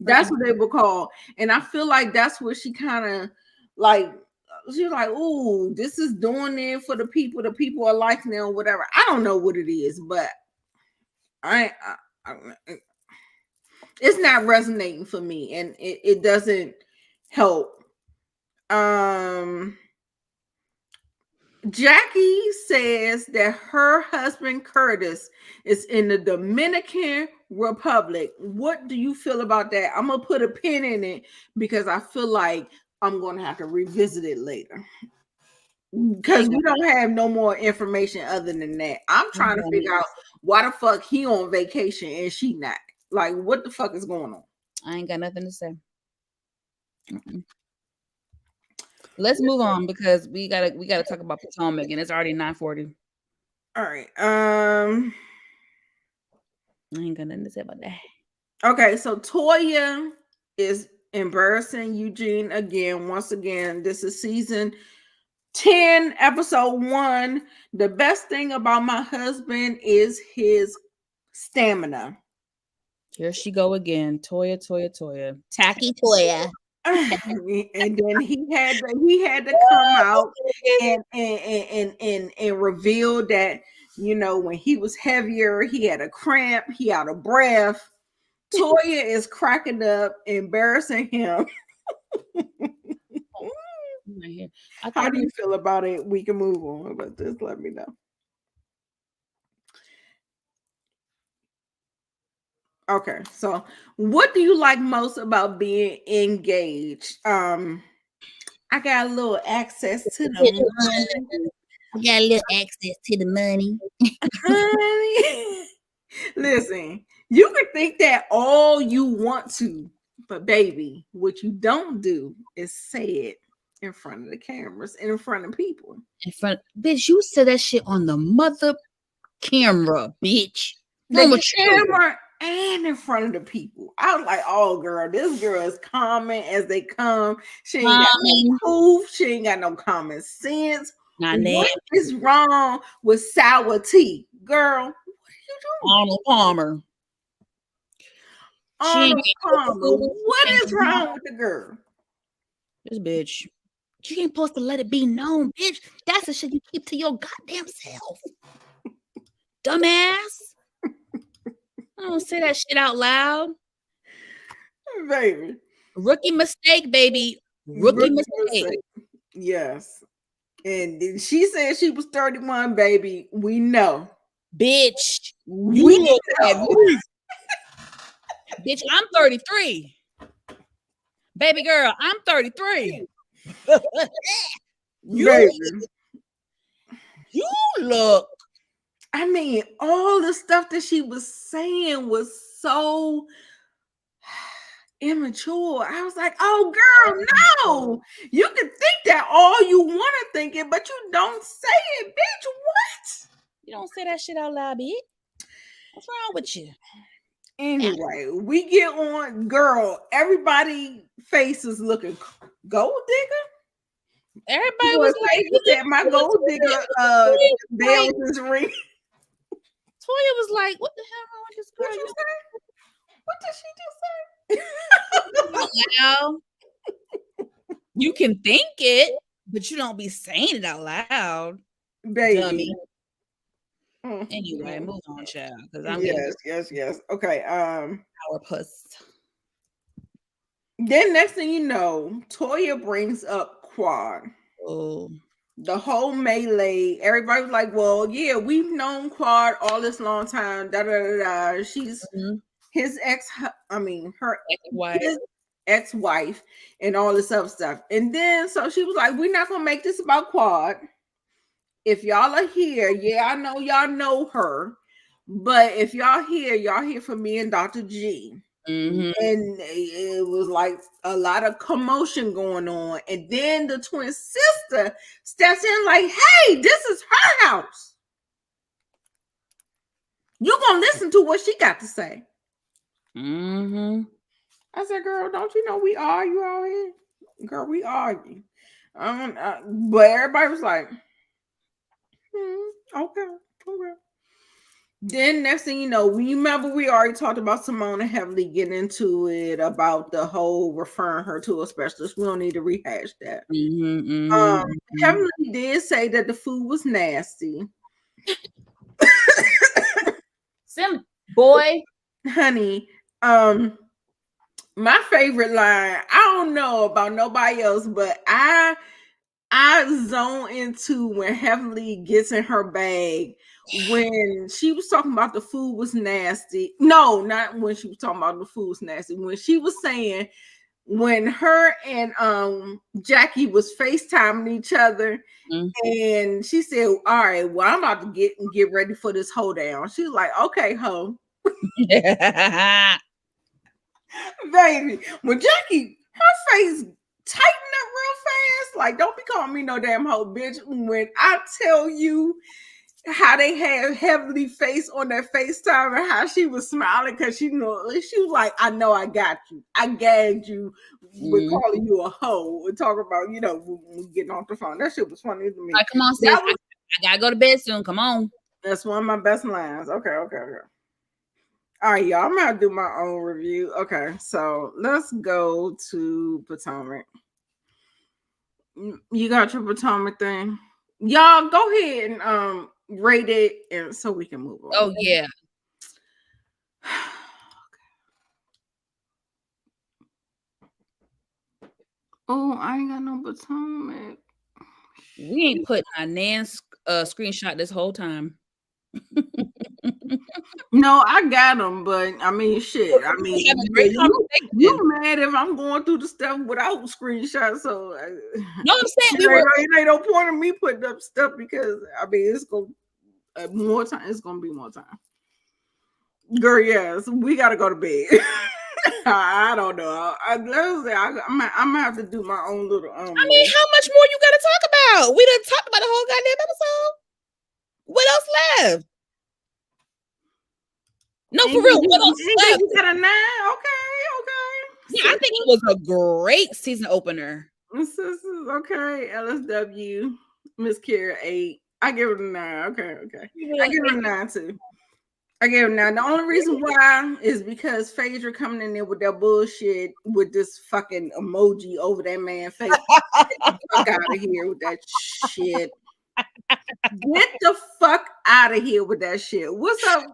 That's what they were called. And I feel like that's where she kind of like, she's like, ooh, this is doing it for the people. The people are liking it or whatever. I don't know what it is, but it's not resonating for me, and it doesn't help. Jackie says that her husband Curtis is in the Dominican Republic. What do you feel about that? I'm gonna put a pin in it because I feel like I'm gonna have to revisit it later. because we don't have no more information other than that. I'm trying to figure out why the fuck he on vacation and she not. Like, what the fuck is going on? I ain't got nothing to say. Let's move on because we gotta talk about Potomac and it's already 9:40. All right. I ain't got nothing to say about that. Okay, so Toya is embarrassing Eugene again. Once again, this is season 10, episode 1. The best thing about my husband is his stamina. Here she go again. Toya. Tacky Toya. And then he had to come out and reveal that, you know, when he was heavier, he had a cramp, he out of breath. Toya is cracking up, embarrassing him. How do you feel about it? We can move on, but just let me know. Okay, so what do you like most about being engaged? I got a little access to the money. I got a little access to the money. Honey, listen, you can think that all you want to, but baby, what you don't do is say it in front of the cameras and in front of people. Bitch, you said that shit on the mother camera, bitch. The camera and in front of the people. I was like, oh girl, this girl is common as they come. She ain't got no proof. She ain't got no common sense. What is wrong with sour tea? Girl, what are you doing? Arnold Palmer. What is wrong with the girl? This bitch. You ain't supposed to let it be known, bitch. That's the shit you keep to your goddamn self. Dumbass. I don't say that shit out loud. Baby. Rookie mistake, baby. Rookie mistake. Yes. And she said she was 31, baby. We know. Bitch. You look at me. Bitch, I'm 33. Baby girl, I'm 33. You look. I mean, all the stuff that she was saying was so immature. I was like, oh girl, no. You can think that all you want to think it, but you don't say it, bitch. What? You don't say that shit out loud, bitch. What's wrong with you? Anyway, we get on, girl. Everybody face is looking gold digger. Everybody was like, that my gold digger bells is ring. Toya was like, what the hell wrong with this girl? What did she just say? Now, you can think it, but you don't be saying it out loud. Baby. Dummy. Anyway, move on, child. Yes. Okay. Our puss. Then next thing you know, Toya brings up Quad. Oh. The whole melee. Everybody was like, well, yeah, we've known Quad all this long time. She's his her ex-wife and all this other stuff. And then so she was like, we're not gonna make this about Quad. If y'all are here, yeah, I know y'all know her, but if y'all here for me and Dr. G. Mm-hmm. And it was like a lot of commotion going on. And then the twin sister steps in like, hey, this is her house. You're going to listen to what she got to say. Mm-hmm. I said, girl, don't you know we argue out here? Girl, we argue. But everybody was like, okay. Then next thing you know, we remember we already talked about Simona heavily getting into it about the whole referring her to a specialist. We don't need to rehash that. Heavenly did say that the food was nasty. Sim boy, honey. My favorite line. I don't know about nobody else, but I zone into when Heavenly gets in her bag. When she was talking about the food was nasty. No, not when she was talking about the food was nasty. When she was saying when her and Jackie was FaceTiming each other, and she said, "All right, well, I'm about to get ready for this hoedown." She was like, "Okay, ho." Baby, when Jackie, her face tightened up real fast, like, don't be calling me no damn hoe, bitch. When I tell you how they had Heavenly face on that FaceTime and how she was smiling because she was like, I know I got you. I gagged you with calling you a hoe and talking about, when getting off the phone. That shit was funny to me. Like, come on, sis. I gotta go to bed soon. Come on. That's one of my best lines. Okay. All right, y'all. I'm gonna do my own review. Okay, so let's go to Potomac. You got your Potomac thing? Y'all go ahead and rate it, and so we can move on. Oh yeah. Oh, I ain't got no Potomac. We ain't putting our Nan's screenshot this whole time. No, I got them, but I mean, shit. I mean, you mad if I'm going through the stuff without screenshots? So no, I'm saying it ain't no point in me putting up stuff because I mean, it's gonna more time. It's gonna be more time. Girl, yes, we gotta go to bed. I don't know. I'm gonna have to do my own little. I mean, how much more you gotta talk about? We done talked about the whole goddamn episode. What else left? No, for real. What else left? You got a 9? Okay. Yeah, I think it was a great season opener. Okay, LSW, Miss Kira 8. I give it a 9. Okay. I give it a 9 too. I gave it a 9. The only reason why is because Phaedra coming in there with that bullshit with this fucking emoji over that man's face. Get the fuck out of here with that shit. Get the fuck out of here with that shit. What's up,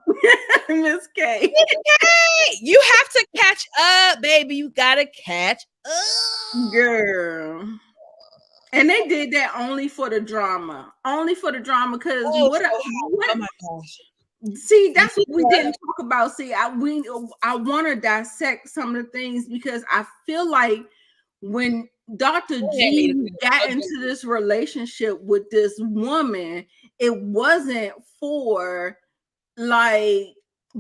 Miss K? You have to catch up, baby. You gotta catch up, girl. And they did that only for the drama. Because what oh my gosh. See, that's what we didn't talk about. See, I want to dissect some of the things because I feel like when Dr. G got into this relationship with this woman, it wasn't for like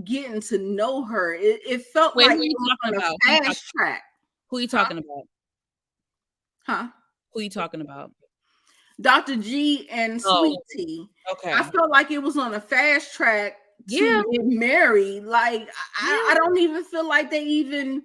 getting to know her. It felt like it was on a fast track. Who are you talking about? Huh? Who are you talking about? Dr. G and Sweet Tea. Okay. I felt like it was on a fast track to get married. Like I don't even feel like they even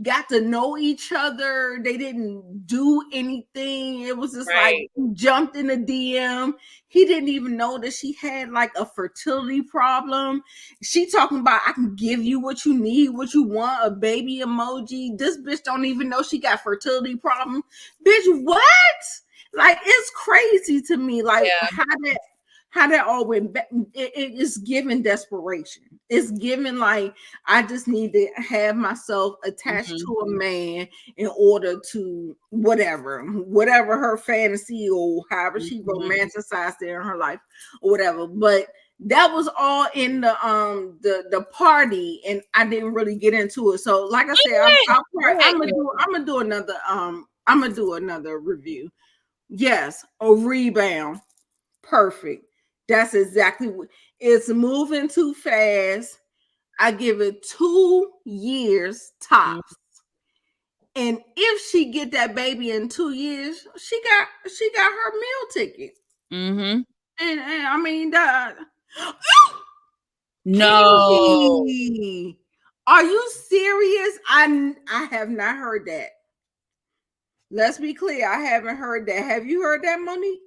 got to know each other. They didn't do anything. It was just like jumped in the DM. He didn't even know that she had like a fertility problem. She talking about, I can give you what you need, what you want, a baby emoji. This bitch don't even know she got fertility problem. Bitch, what? Like, it's crazy to me. Like how that all went back. It is given desperation. It's given like I just need to have myself attached to a man in order to whatever her fantasy or however she romanticized it in her life or whatever. But that was all in the party, and I didn't really get into it. So, like I said, I'm gonna do another review. Yes, a rebound. Perfect. That's exactly what it's moving too fast. I give it 2 years tops. And if she get that baby in 2 years, she got her meal ticket. And I mean no. Katie, are you serious? I have not heard that. Let's be clear. I haven't heard that. Have you heard that, Monique?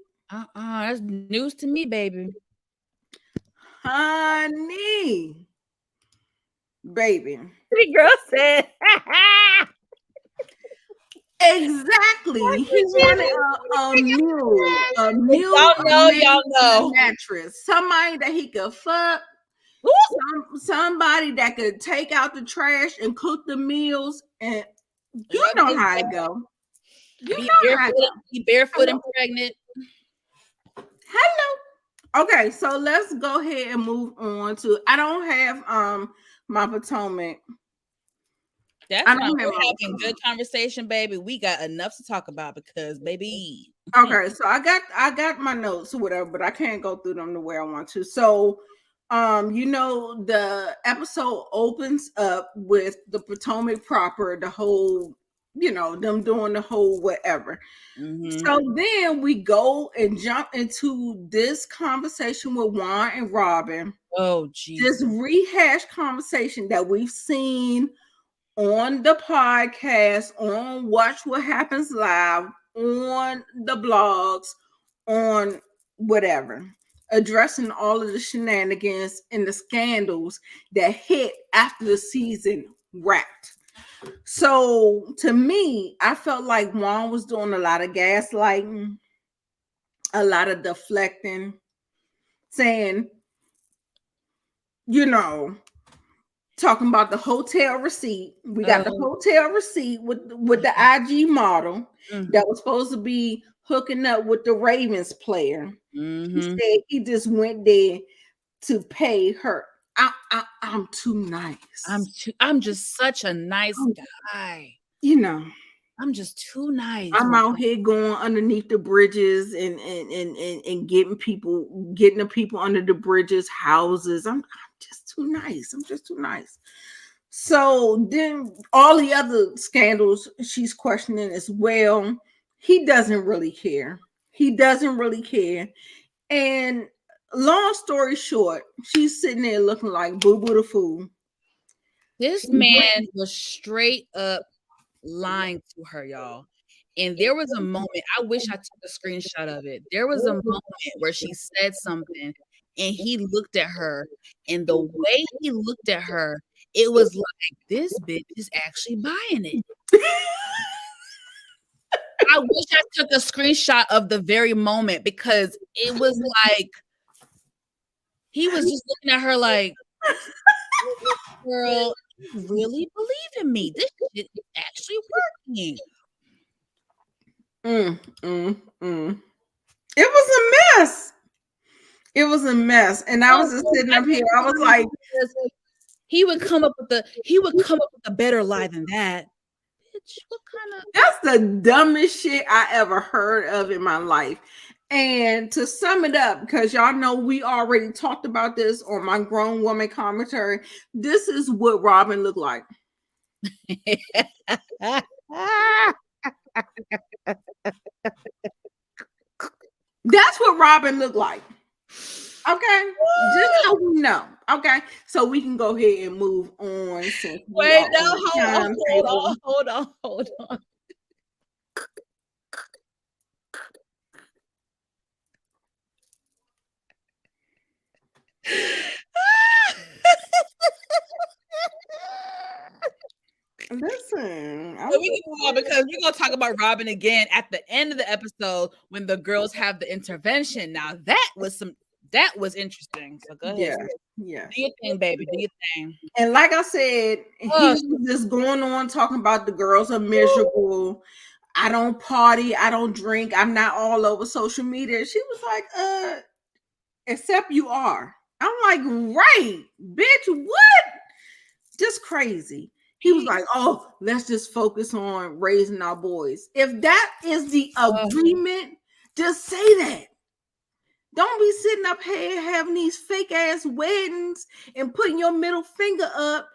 That's news to me, baby. Honey. Baby. The girl said. Exactly. He wanted a mule. Y'all know. Mattress. Somebody that he could fuck. Somebody that could take out the trash and cook the meals. And you know how it go. Be barefoot and pregnant. Hello. Okay, so let's go ahead and move on to. I don't have my Potomac That's I fine. don't have We're my having good conversation, baby. We got enough to talk about because, baby. Okay, so I got my notes or whatever, but I can't go through them the way I want to. So, the episode opens up with the Potomac proper, the whole, them doing the whole whatever. Mhm. So then we go and jump into this conversation with Juan and Robin. Oh, This Jesus. rehash conversation that we've seen on the podcast, on Watch What Happens Live, on the blogs, on whatever, addressing all of the shenanigans and the scandals that hit after the season wrapped. So to me, I felt like Juan was doing a lot of gaslighting, a lot of deflecting, saying, talking about the hotel receipt. We got the hotel receipt with the IG model that was supposed to be hooking up with the Ravens player. He said he just went there to pay her. I'm too nice. I'm just such a nice guy. I'm just too nice. I'm out here going underneath the bridges and getting the people under the bridges houses. I'm just too nice. I'm just too nice. So then all the other scandals she's questioning as well. He doesn't really care. And long story short, she's sitting there looking like Boo Boo the Fool. This man was straight up lying to her, y'all. And there was a moment, I wish I took a screenshot of it. There was a moment where she said something and he looked at her, and the way he looked at her, it was like, this bitch is actually buying it. I wish I took a screenshot of the very moment, because it was like he was just looking at her like, girl, you really believe in me. This shit is actually working. It was a mess. It was a mess. And I was just sitting up here. I was like, he would come up with a better lie than that. Bitch, what kind of... That's the dumbest shit I ever heard of in my life. And to sum it up, because y'all know we already talked about this on my grown woman commentary, this is what Robin looked like. That's what Robin looked like. Okay, just so we know. Okay, so we can go ahead and move on. Wait, no, hold on. Listen, so we can move on, because we're gonna talk about Robin again at the end of the episode when the girls have the intervention. Now that was interesting. So go ahead. Yeah. Do your thing, baby. Do your thing. And like I said, he was just going on talking about the girls are miserable. I don't party, I don't drink, I'm not all over social media. She was like, except you are. I'm like, right, bitch, what? Just crazy. He was like, oh, let's just focus on raising our boys. If that is the agreement, just say that. Don't be sitting up here having these fake ass weddings and putting your middle finger up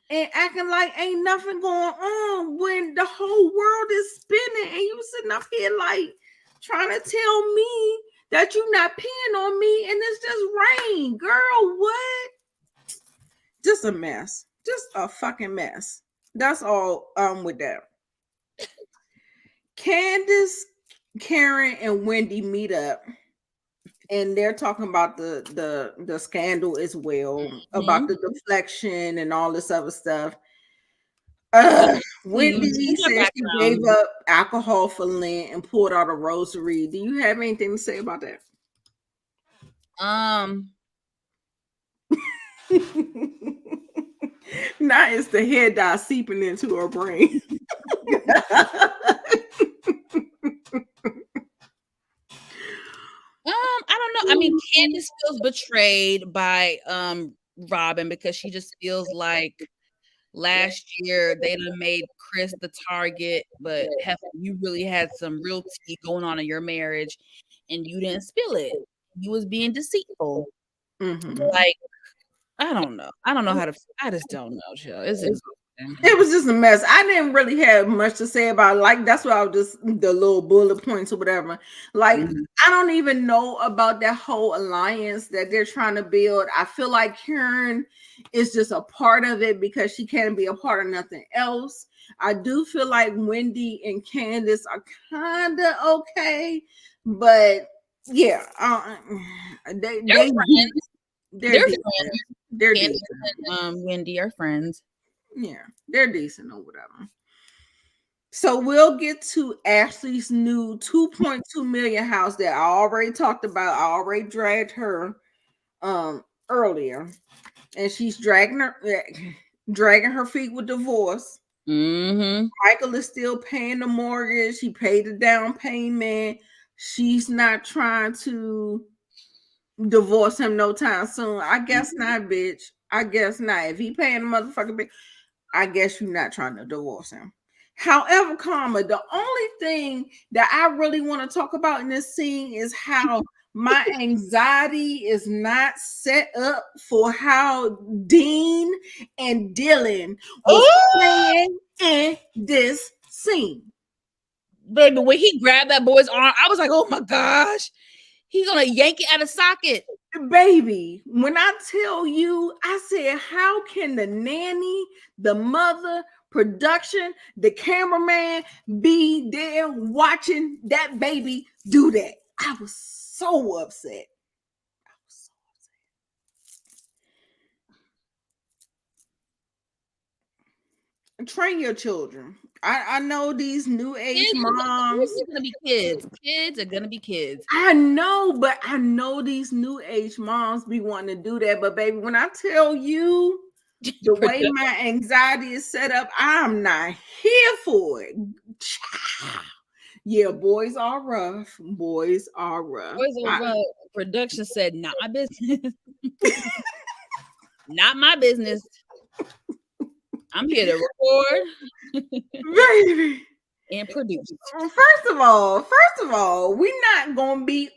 and acting like ain't nothing going on when the whole world is spinning, and you sitting up here like trying to tell me that you're not peeing on me and it's just rain. Girl, what? Just a mess. Just a fucking mess. That's all with that. Candace, Karen, and Wendy meet up, and they're talking about the scandal as well, about the deflection and all this other stuff. Wendy said she gave up alcohol for Lent and pulled out a rosary. Do you have anything to say about that? Now it's the head dye seeping into her brain. I don't know. I mean, Candace feels betrayed by Robin, because she just feels like Last year, they done made Chris the target, but Heifer, you really had some real tea going on in your marriage, and you didn't spill it. You was being deceitful. Like, I don't know. I don't know how to. I just don't know, chill. It's exhausting. It was just a mess. I didn't really have much to say about it. Like, that's why I was just the little bullet points or whatever. Like, I don't even know about that whole alliance that they're trying to build. I feel like Karen is just a part of it because she can't be a part of nothing else. I do feel like Wendy and Candace are kind of okay, but yeah, they're friends. They're Candace and Wendy are friends. Yeah, they're decent or whatever. So we'll get to Ashley's new 2.2 million house that I already talked about. I already dragged her earlier, and she's dragging her feet with divorce. Michael is still paying the mortgage. He paid the down payment. She's not trying to divorce him no time soon. I guess not, bitch. I guess not. If he paying the motherfucking bitch, I guess you're not trying to divorce him. However, Karma, the only thing that I really want to talk about in this scene is how my anxiety is not set up for how Dean and Dylan was playing in this scene. Baby, when he grabbed that boy's arm, I was like, oh my gosh, he's gonna yank it out of socket. Baby, when I tell you, I said, how can the nanny, the mother, production, the cameraman be there watching that baby do that? I was so upset. Train your children. I know these new age moms are gonna be kids. Kids are gonna be kids. I know, but I know these new age moms be wanting to do that. But baby, when I tell you the way my anxiety is set up, I'm not here for it. Yeah, boys are rough. Boys are rough. Boys are rough. Production said, not my business. Not my business. I'm here to record, baby, and produce. First of all, we're not gonna be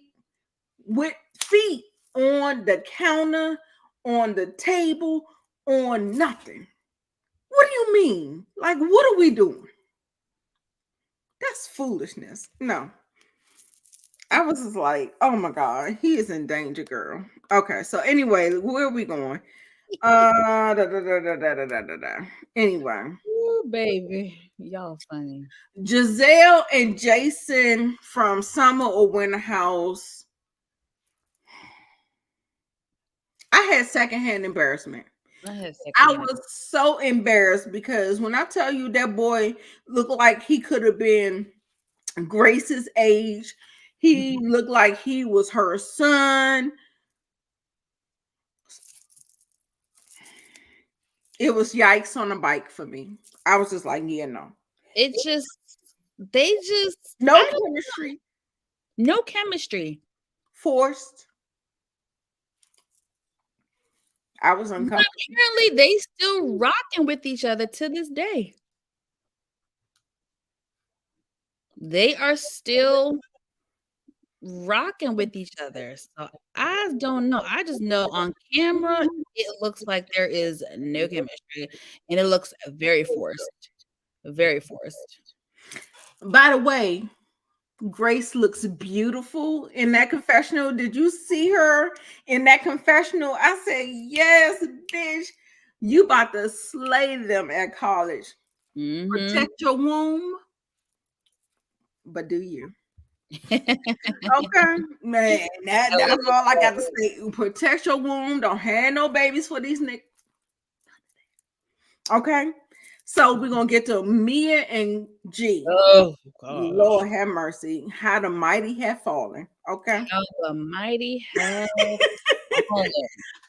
with feet on the counter, on the table, on nothing. What do you mean? Like, what are we doing? That's foolishness. No. I was just like, oh my God, he is in danger, girl. Okay, so anyway, where are we going? Anyway. Ooh, baby, y'all funny. Giselle and Jason from Summer or Winter House. I had secondhand embarrassment. I was so embarrassed because when I tell you that boy looked like he could have been Grace's age, he looked like he was her son. It was yikes on a bike for me. I was just like, yeah, no. They just no chemistry. No chemistry. Forced. I was uncomfortable. But apparently, they still rocking with each other to this day. They are still rocking with each other. So I don't know. I just know on camera, it looks like there is no chemistry, and it looks very forced. Very forced. By the way, Grace looks beautiful in that confessional. Did you see her in that confessional? I said, yes, bitch. You about to slay them at college. Protect your womb, but do you? Okay, man. That's all I got to say. Protect your womb. Don't have no babies for these niggas. Okay. So we're gonna get to Mia and G. Oh God. Lord have mercy. How the mighty have fallen. Okay. How the mighty have fallen.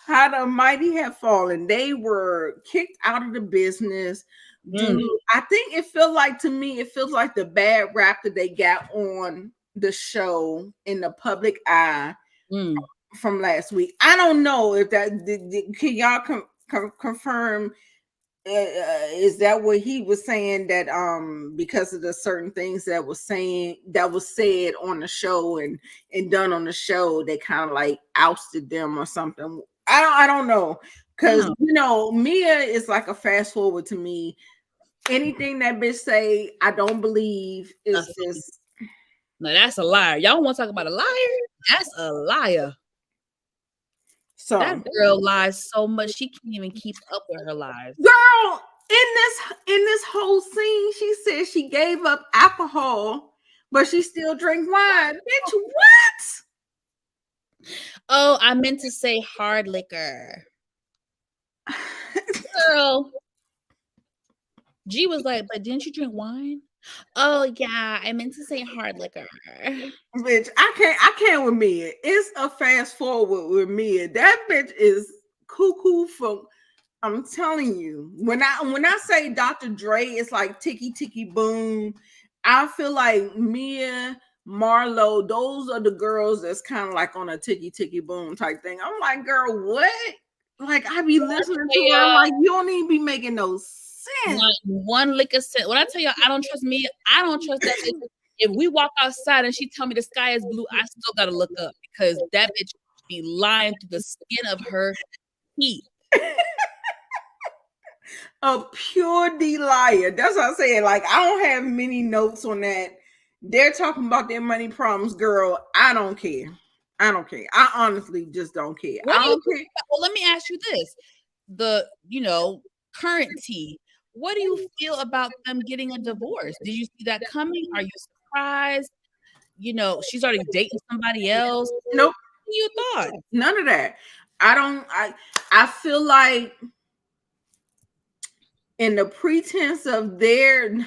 How the mighty have fallen. They were kicked out of the business. I think it feels like the bad rap that they got on the show in the public eye from last week. I don't know if that can y'all confirm is that what he was saying, that because of the certain things that was said on the show and done on the show, they kind of like ousted them or something? I don't know, because Mia is like a fast forward to me. Anything that bitch say, I don't believe is just. No, that's a liar. Y'all want to talk about a liar? That's a liar. So that girl lies so much she can't even keep up with her lies. Girl, in this whole scene, she said she gave up alcohol, but she still drink wine. Bitch, what? Oh, I meant to say hard liquor. Girl. G was like, but didn't you drink wine? Oh yeah, I meant to say hard liquor. Bitch, I can't with Mia. It's a fast forward with Mia. That bitch is cuckoo from. I'm telling you, when I say Dr. Dre, it's like ticky ticky boom. I feel like Mia, Marlo, those are the girls that's kind of like on a ticky ticky boom type thing. I'm like, girl, what? Like, I be listening to her. I'm like, you don't even be making no sense. Not one lick of sense. When I tell you I don't trust Mia, I don't trust that bitch. If we walk outside and she tell me the sky is blue, I still gotta look up, because that bitch be lying through the skin of her teeth. A pure D liar. That's what I'm saying. Like, I don't have many notes on that. They're talking about their money problems, girl. I don't care. I don't care. I honestly just don't care. I don't care. Well, let me ask you this: the current tea. What do you feel about them getting a divorce? Did you see that coming? Are you surprised? She's already dating somebody else. Nope. What you thought? None of that. I feel like in the pretense of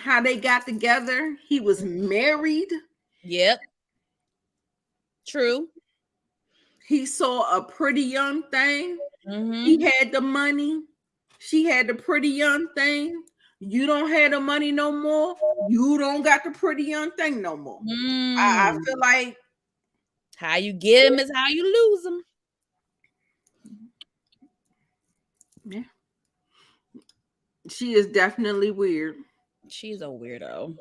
how they got together, he was married. Yep. True. He saw a pretty young thing. Mm-hmm. He had the money. She had the pretty young thing. You don't have the money no more. You don't got the pretty young thing no more. I feel like how you get them is how you lose them. Yeah. She is definitely weird. She's a weirdo.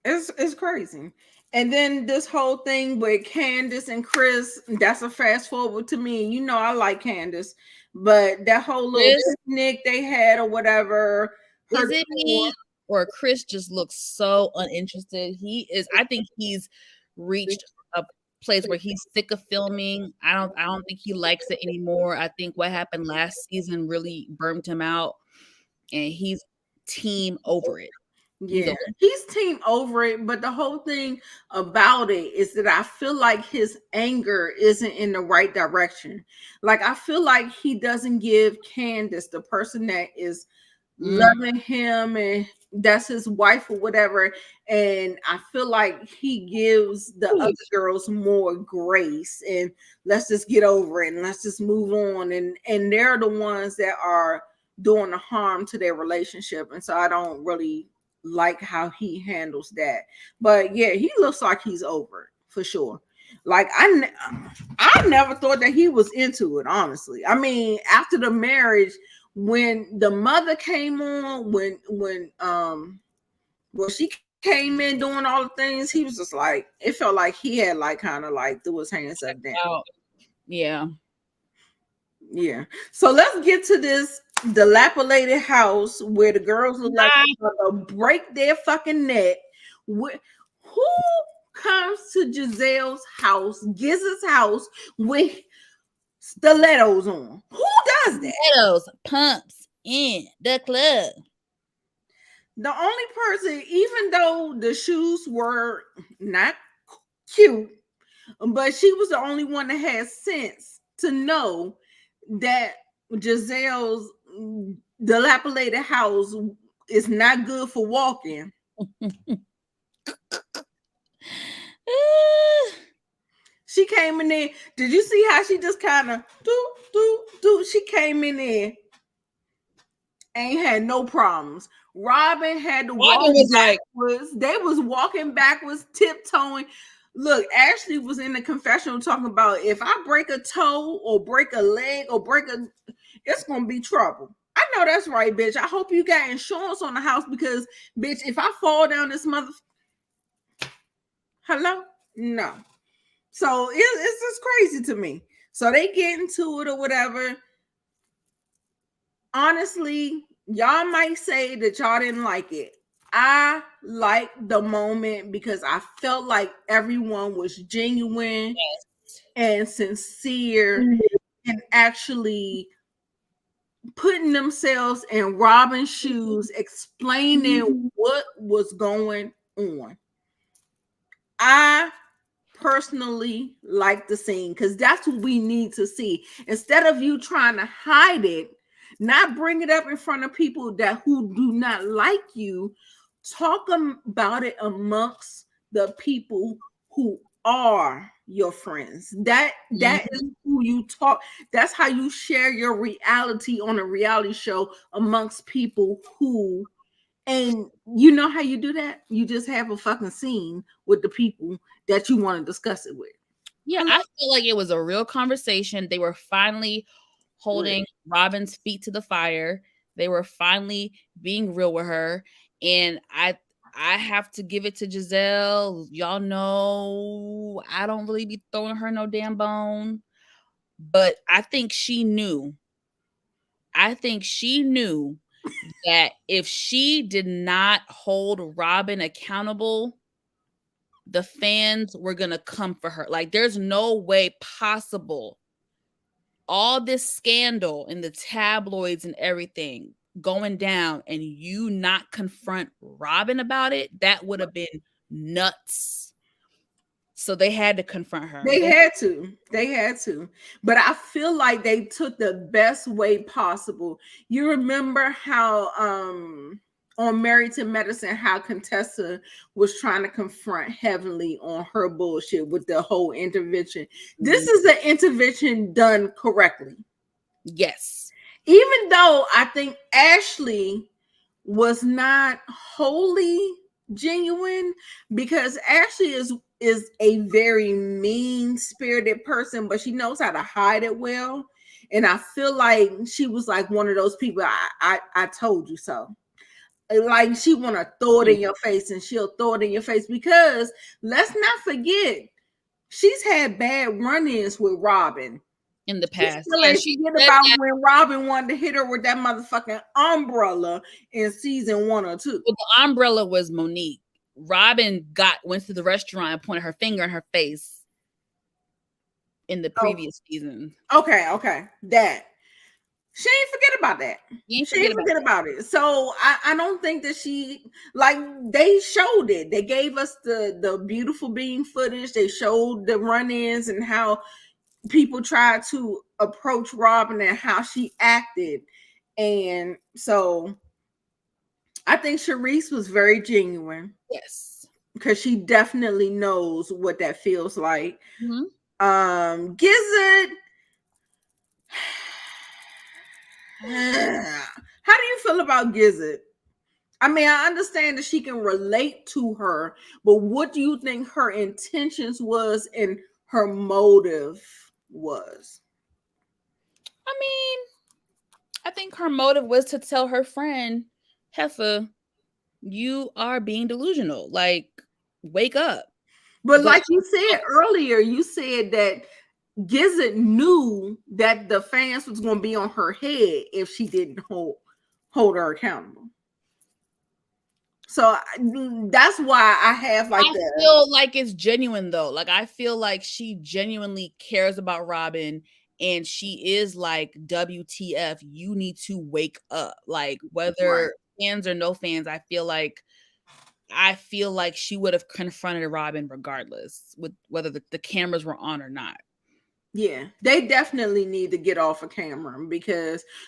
It's crazy. And then this whole thing with Candace and Chris, that's a fast forward to me. I like Candace, but that whole little picnic they had or whatever. Is it me or Chris just looks so uninterested? I think he's reached a place where he's sick of filming. I don't think he likes it anymore. I think what happened last season really burned him out, and he's team over it. Yeah, he's team over it, but the whole thing about it is that I feel like his anger isn't in the right direction. Like, I feel like he doesn't give Candace, the person that is loving him and that's his wife or whatever, and I feel like he gives the other girls more grace and let's just get over it and let's just move on, and they're the ones that are doing the harm to their relationship, and so I don't really like how he handles that. But yeah, he looks like he's over it for sure. Like, I never thought that he was into it, honestly. I mean, after the marriage, when the mother came on, when she came in doing all the things, he was just like, it felt like he had like kind of like threw his hands up down. Yeah. So let's get to this dilapidated house where the girls look like they're gonna break their fucking neck. Who comes to Gizelle's house, Giz's house, with stilettos on? Who does that? Stilettos, pumps in the club. The only person, even though the shoes were not cute, but she was the only one that had sense to know that Gizelle's dilapidated house is not good for walking. She came in there. Did you see how she just kind of do? She came in there, ain't had no problems. Robin had to walk backwards. They was walking backwards, tiptoeing. Look, Ashley was in the confessional talking about, if I break a toe or break a leg or it's gonna be trouble. I know that's right, bitch. I hope you got insurance on the house because, bitch, if I fall down this mother, hello, no. So it's just crazy to me. So they get into it or whatever. Honestly, y'all might say that y'all didn't like it. I liked the moment because I felt like everyone was genuine and sincere and actually putting themselves in Robin's shoes, explaining what was going on. I personally like the scene because that's what we need to see. Instead of you trying to hide it, not bring it up in front of people that who do not like you, talk about it amongst the people who are your friends. That is who you talk. That's how you share your reality on a reality show amongst people who. And you know how you do that? You just have a fucking scene with the people that you want to discuss it with. Yeah, I feel like it was a real conversation. They were finally holding Robin's feet to the fire. They were finally being real with her. And I have to give it to Giselle. Y'all know I don't really be throwing her no damn bone. But I think she knew. That if she did not hold Robin accountable, the fans were going to come for her. Like, there's no way possible. All this scandal in the tabloids and everything going down and you not confront Robin about it, that would have been nuts. So they had to confront her. They had to. But I feel like they took the best way possible. You remember how on Married to Medicine, how Contessa was trying to confront Heavenly on her bullshit with the whole intervention. This is an intervention done correctly. Yes. Even though I think Ashley was not wholly genuine, because Ashley is a very mean-spirited person, but she knows how to hide it well. And I feel like she was like one of those people, I told you so. Like she want to throw it in your face, and she'll throw it in your face because let's not forget, she's had bad run-ins with Robin in the past. She forget about when Robin wanted to hit her with that motherfucking umbrella in season 1 or 2. Well, the umbrella was Monique. Robin went to the restaurant and pointed her finger in her face in the previous season. Okay. That. She ain't forget about that. She ain't forget about it. So I don't think that she, like, they showed it. They gave us the beautiful being footage. They showed the run-ins and how people tried to approach Robin and how she acted. And so I think Charisse was very genuine. Yes. Because she definitely knows what that feels like. Mm-hmm. Gizzard. How do you feel about Gizzard? I mean, I understand that she can relate to her, but what do you think her intentions was and her motive was? I mean, I think her motive was to tell her friend, Heffa, you are being delusional. Like, wake up. But like you said earlier, you said that Gizzard knew that the fans was going to be on her head if she didn't hold her accountable. So that's why I have like that. I feel like it's genuine though. Like I feel like she genuinely cares about Robin, and she is like, WTF, you need to wake up. Like whether fans or no fans, I feel like she would have confronted Robin regardless, with whether the cameras were on or not. Yeah, they definitely need to get off of camera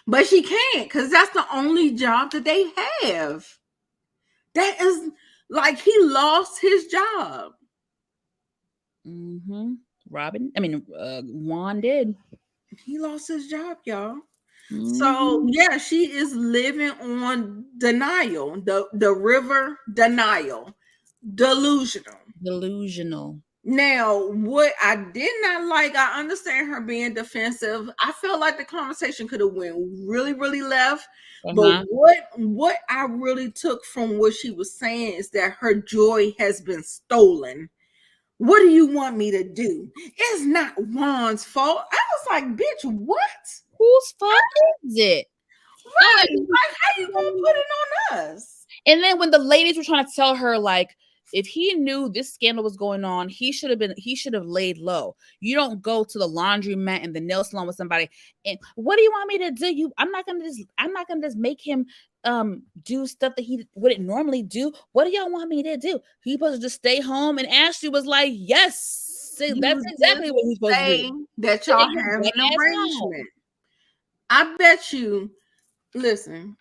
but she can't, because that's the only job that they have. That is like, he lost his job. Mm-hmm. Juan did. He lost his job, y'all. Mm-hmm. So yeah, she is living on denial, the river denial, delusional. Now, what I did not like, I understand her being defensive. I felt like the conversation could have went really, really left. But Uh-huh. what I really took from what she was saying is that her joy has been stolen. What do you want me to do? It's not Juan's fault. I was like, bitch, what? Whose fault is it? Right. Like, how you gonna put it on us? And then when the ladies were trying to tell her, like, if he knew this scandal was going on, he should have laid low. You don't go to the laundromat and the nail salon with somebody. And what do you want me to do? I'm not gonna just make him do stuff that he wouldn't normally do. What do y'all want me to do? He supposed to just stay home? And Ashley was like, yes, that's exactly what he's supposed to do. That y'all have an arrangement. I bet you. Listen.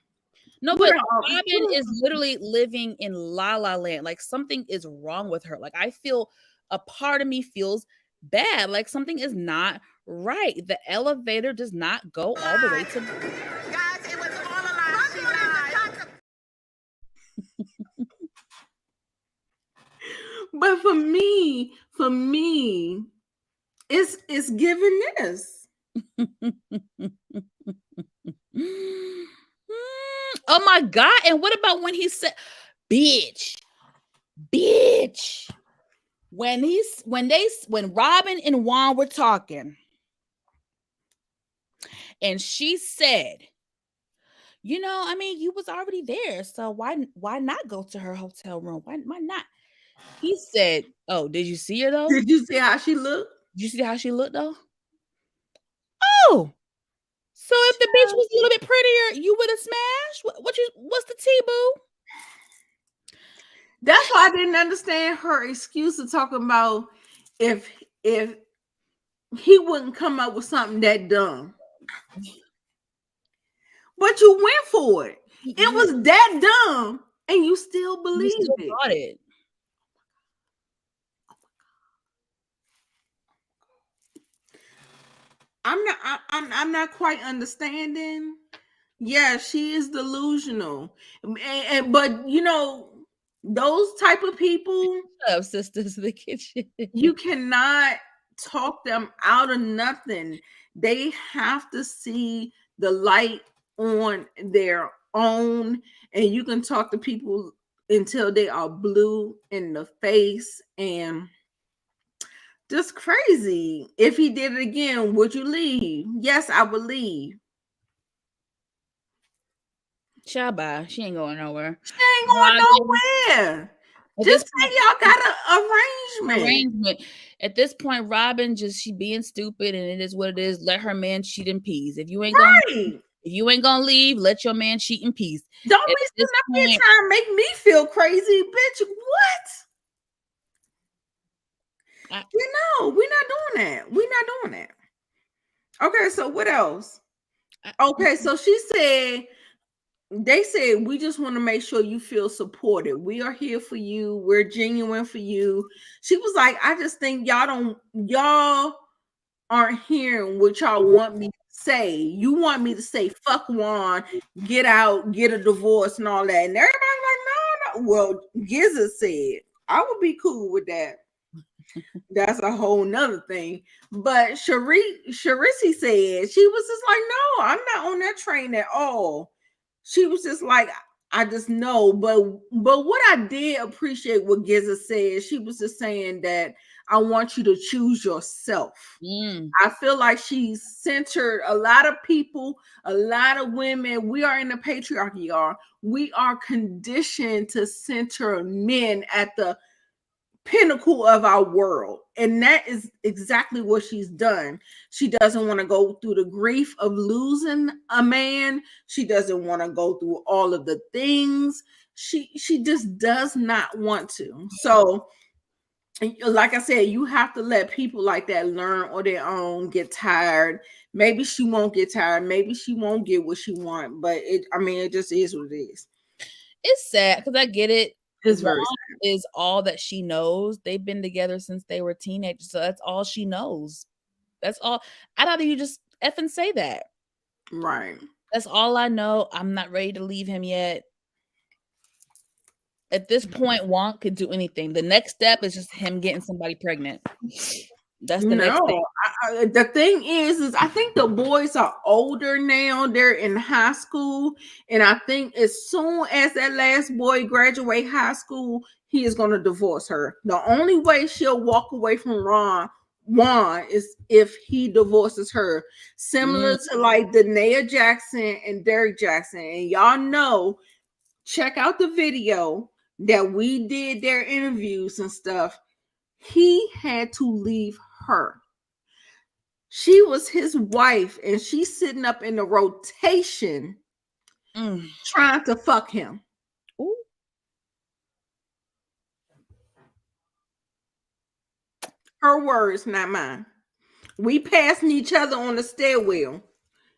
No, but Robin is literally living in La La Land. Like, something is wrong with her. Like, I feel a part of me feels bad. Like, something is not right. The elevator does not go all the way to. Guys, it was all a lie. She lied. But for me, it's giving this. Oh my God. And what about when he said, bitch. When Robin and Juan were talking, and she said, you know, I mean, you was already there, so why not go to her hotel room? Why not? He said, oh, did you see her though? Did you see how she looked? Did you see how she looked though? Oh, so if the bitch was a little bit prettier, you would have smashed? What's the tea, boo? That's why I didn't understand her excuse of talking about if he wouldn't come up with something that dumb. But you went for it. It was that dumb, and you still believed it. I'm not quite understanding. Yeah, she is delusional, but you know those type of people. Sisters in the kitchen. You cannot talk them out of nothing. They have to see the light on their own, and you can talk to people until they are blue in the face and just crazy. If he did it again, would you leave? Yes, I would leave. Shabba, she ain't going nowhere. She ain't going nowhere. Just say y'all got an arrangement. At this point, Robin she being stupid, and it is what it is. Let her man cheat in peace. If you ain't gonna leave, let your man cheat in peace. Don't be sitting up here trying to make me feel crazy, bitch. What? We're not doing that. We're not doing that. Okay, so what else? Okay, so they said we just want to make sure you feel supported. We are here for you. We're genuine for you. She was like, I just think y'all aren't hearing what y'all want me to say. You want me to say fuck Juan, get out, get a divorce, and all that. And everybody's like, no. Well, Giza said I would be cool with that. That's a whole nother thing. But Sharisi said she was just like, no, I'm not on that train at all. She was just like, I just know. But what I did appreciate what Giza said, she was just saying that I want you to choose yourself. I feel like she's centered a lot of people, a lot of women. We are in the patriarchy, y'all. We are conditioned to center men at the pinnacle of our world, and that is exactly what she's done. She doesn't want to go through the grief of losing a man. She doesn't want to go through all of the things. She just does not want to. So like I said, you have to let people like that learn on their own, get tired. Maybe she won't get tired, maybe she won't get what she wants, but it just is what it is. It's sad because I get it. It's very sad. Is all that she knows. They've been together since they were teenagers, so that's all she knows. That's all. I'd rather you just effing say that. Right. That's all I know. I'm not ready to leave him yet. At this point, Juan could do anything. The next step is just him getting somebody pregnant. That's the next thing. No, the thing is I think the boys are older now. They're in high school, and I think as soon as that last boy graduate high school, he is going to divorce her. The only way she'll walk away from Juan is if he divorces her, similar to like Danae Jackson and Derek Jackson. And y'all know, check out the video that we did their interviews and stuff. He had to leave her. She was his wife, and she's sitting up in the rotation trying to fuck him. Ooh. Her words, not mine. We passing each other on the stairwell,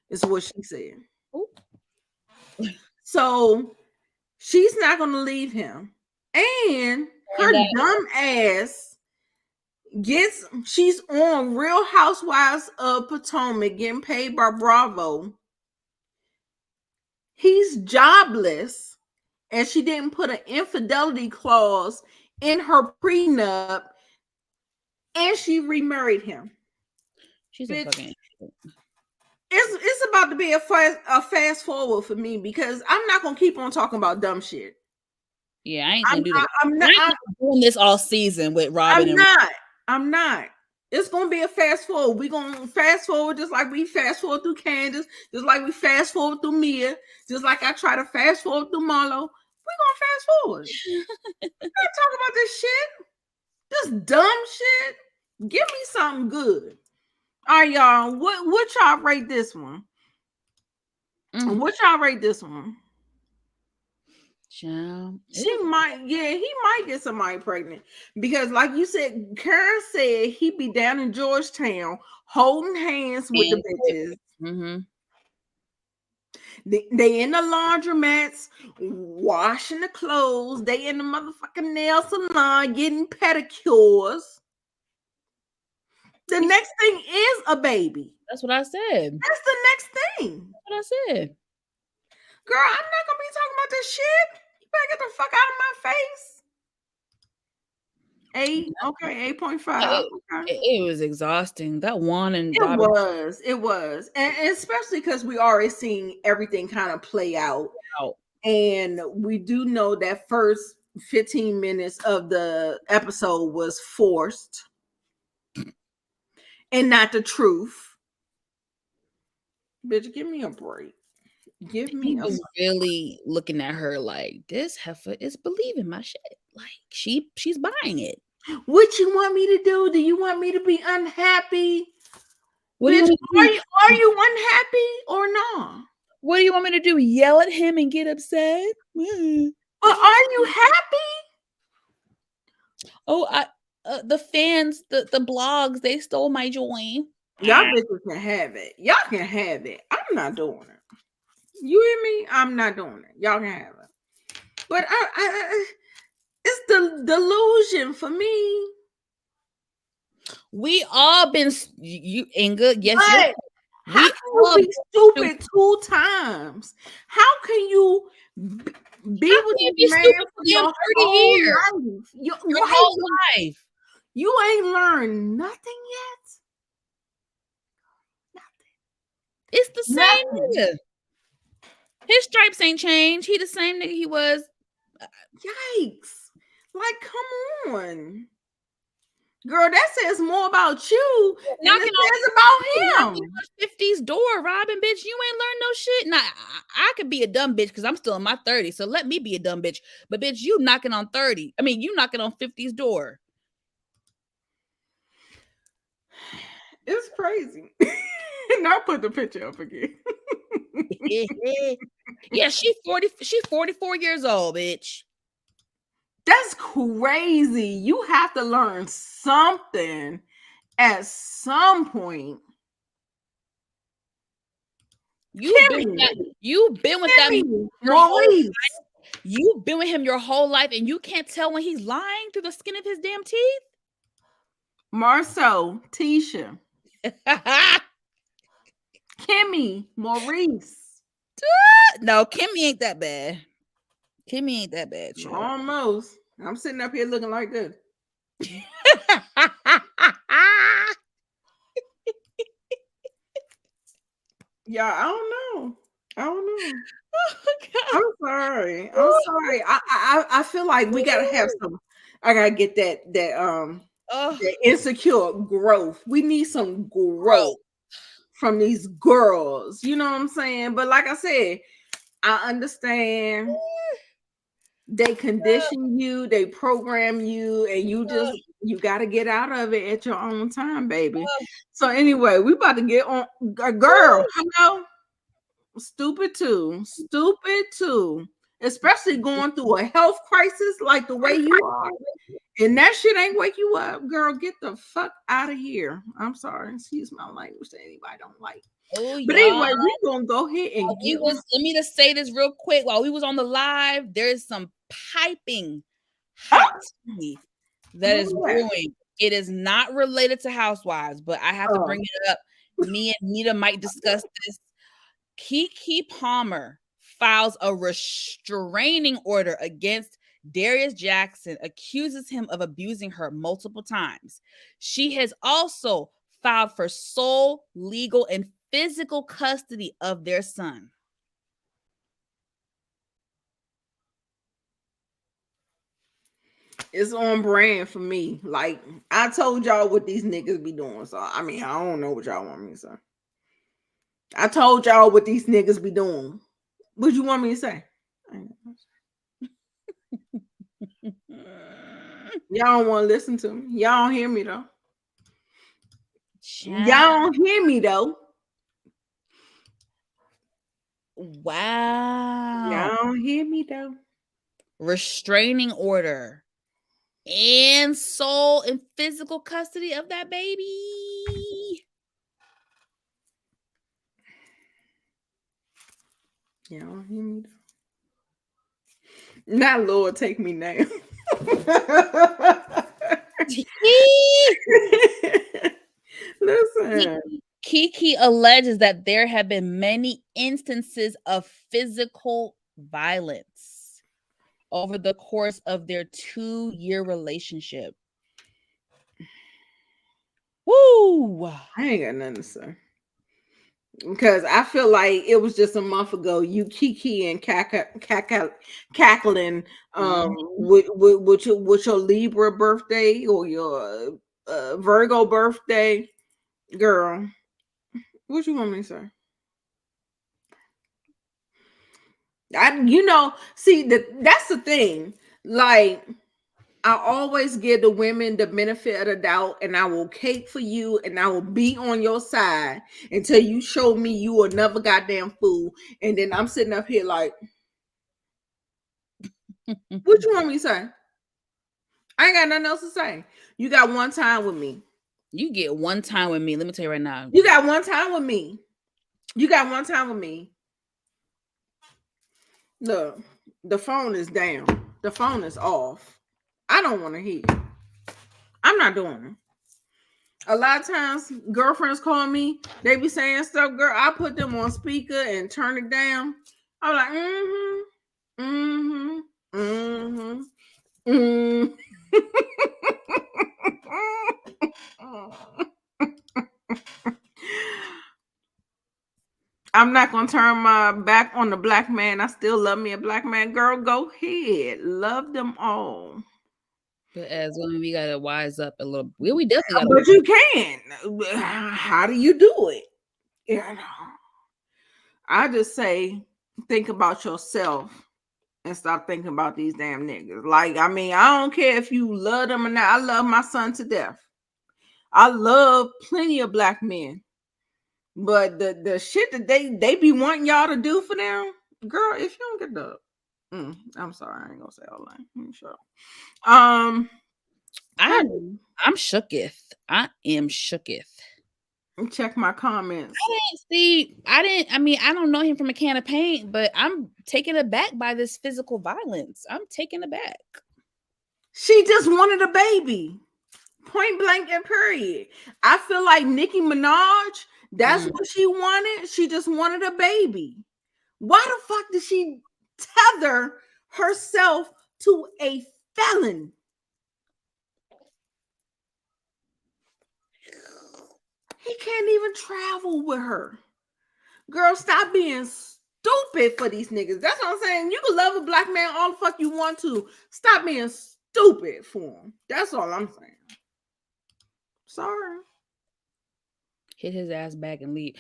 is what she said. Ooh. So she's not going to leave him. And her dumb ass she's on Real Housewives of Potomac getting paid by Bravo. He's jobless, and she didn't put an infidelity clause in her prenup, and she remarried him. She's a fucking. It's about to be a fast forward for me, because I'm not gonna keep on talking about dumb shit. Yeah, I ain't gonna do that. I'm not doing this all season with Robin. I'm not. It's gonna be a fast forward. We're gonna fast forward just like we fast forward through Candace, just like we fast forward through Mia, just like I try to fast forward through Marlo. We're gonna fast forward. We can't talk about this shit. This dumb shit. Give me something good. All right, y'all. What y'all rate this one? What y'all rate this one? He might get somebody pregnant, because like you said, Karen said he'd be down in Georgetown holding hands with the bitches. Mm-hmm. They in the laundromats washing the clothes. They in the motherfucking nail salon getting pedicures. The next thing is a baby. That's what I said. That's the next thing. That's what I said. Girl, I'm not gonna be talking about this shit. You better get the fuck out of my face. 8.5. Okay. It was exhausting. That one and it was, and especially because we already seen everything kind of play out. And we do know that first 15 minutes of the episode was forced and not the truth. Bitch, give me a break. He was really looking at her like, this heifer is believing my shit. Like she's buying it. What you want me to do? Do you want me to be unhappy? Bitch, are you unhappy or not? What do you want me to do? Yell at him and get upset? But are you happy? Oh, the fans, the blogs, they stole my joy. Y'all bitches can have it. Y'all can have it. I'm not doing it. You hear me? I'm not doing it. Y'all can have it. But it's the delusion for me. We all been you Inga. Yes, how can you be stupid 2 times? How can you be with this man for your 30 years? Your whole life. You ain't learned nothing yet. Nothing. It's the same nigga. His stripes ain't changed. He the same nigga he was. Yikes. Like, come on. Girl, that says more about you than it says about him. 50s door, Robin, bitch. You ain't learned no shit. Now, I could be a dumb bitch because I'm still in my 30s, so let me be a dumb bitch. But, bitch, you knocking on 30. I mean, you knocking on 50's door. It's crazy. And I'll put the picture up again. Yeah, she's 44 years old, bitch. That's crazy. You have to learn something at some point. You've been with that Maurice. You've been with him your whole life, and you can't tell when he's lying through the skin of his damn teeth. Marceau, Tisha, Kimmy, Maurice. No, Kimmy ain't that bad. Kimmy ain't that bad, child. Almost. I'm sitting up here looking like this. Yeah, I don't know. I'm sorry. I feel like we gotta have some. I gotta get that insecure growth. We need some growth from these girls. You know what I'm saying? But like I said, I understand. They condition you, they program you, and you got to get out of it at your own time, baby. So anyway, we about to get on a girl. Hello, stupid too, especially going through a health crisis like the way you are, and that shit ain't wake you up, girl. Get the fuck out of here. I'm sorry, excuse my language that anybody don't like. Oh, but anyway, we're gonna go ahead and let me just say this real quick. While we was on the live, there's some piping hot tea that is brewing. It is not related to Housewives, but I have to bring it up. Me and Nita might discuss this. Keke Palmer files a restraining order against Darius Jackson, accuses him of abusing her multiple times. She has also filed for sole legal and physical custody of their son. It's on brand for me. Like I told y'all what these niggas be doing. So I mean, I don't know what y'all want me to say. I told y'all what these niggas be doing. What you want me to say? Y'all don't want to listen to me. Y'all don't hear me though. Y'all don't hear me though. Wow. Y'all don't hear me though. Restraining order and sole and physical custody of that baby. Y'all don't hear me though. Not Lord, take me now. Listen. Keke alleges that there have been many instances of physical violence over the course of their 2-year relationship. Woo! I ain't got nothing to say. Because I feel like it was just a month ago, you Keke and cackling with your Libra birthday or your Virgo birthday, girl. What you want me to say? That's the thing. Like, I always give the women the benefit of the doubt, and I will cape for you, and I will be on your side until you show me you another goddamn fool. And then I'm sitting up here like, what you want me to say? I ain't got nothing else to say. You got one time with me. You get one time with me. Let me tell you right now. You got one time with me. Look, the phone is down. The phone is off. I don't want to hear. I'm not doing it. A lot of times, girlfriends call me. They be saying stuff, girl. I put them on speaker and turn it down. I'm like, I'm not gonna turn my back on the black man. I still love me a black man. Girl, go ahead. Love them all. But as women, we gotta wise up a little. We definitely gotta. But you can. How do you do it? I just say, think about yourself and stop thinking about these damn niggas. Like, I mean, I don't care if you love them or not. I love my son to death. I love plenty of black men. But the shit that they be wanting y'all to do for them, girl, if you don't get the I'm sorry, I ain't gonna say all that. Sure. I'm shooketh. I am shooketh. Check my comments. I don't know him from a can of paint, but I'm taken aback by this physical violence. I'm taken aback. She just wanted a baby. Point blank and period. I feel like Nicki Minaj, that's what she wanted. She just wanted a baby. Why the fuck did she tether herself to a felon. He can't even travel with her. Girl, stop being stupid for these niggas. That's what I'm saying. You can love a black man all the fuck you want to. Stop being stupid for him. That's all I'm saying. Sorry. Hit his ass back and leave.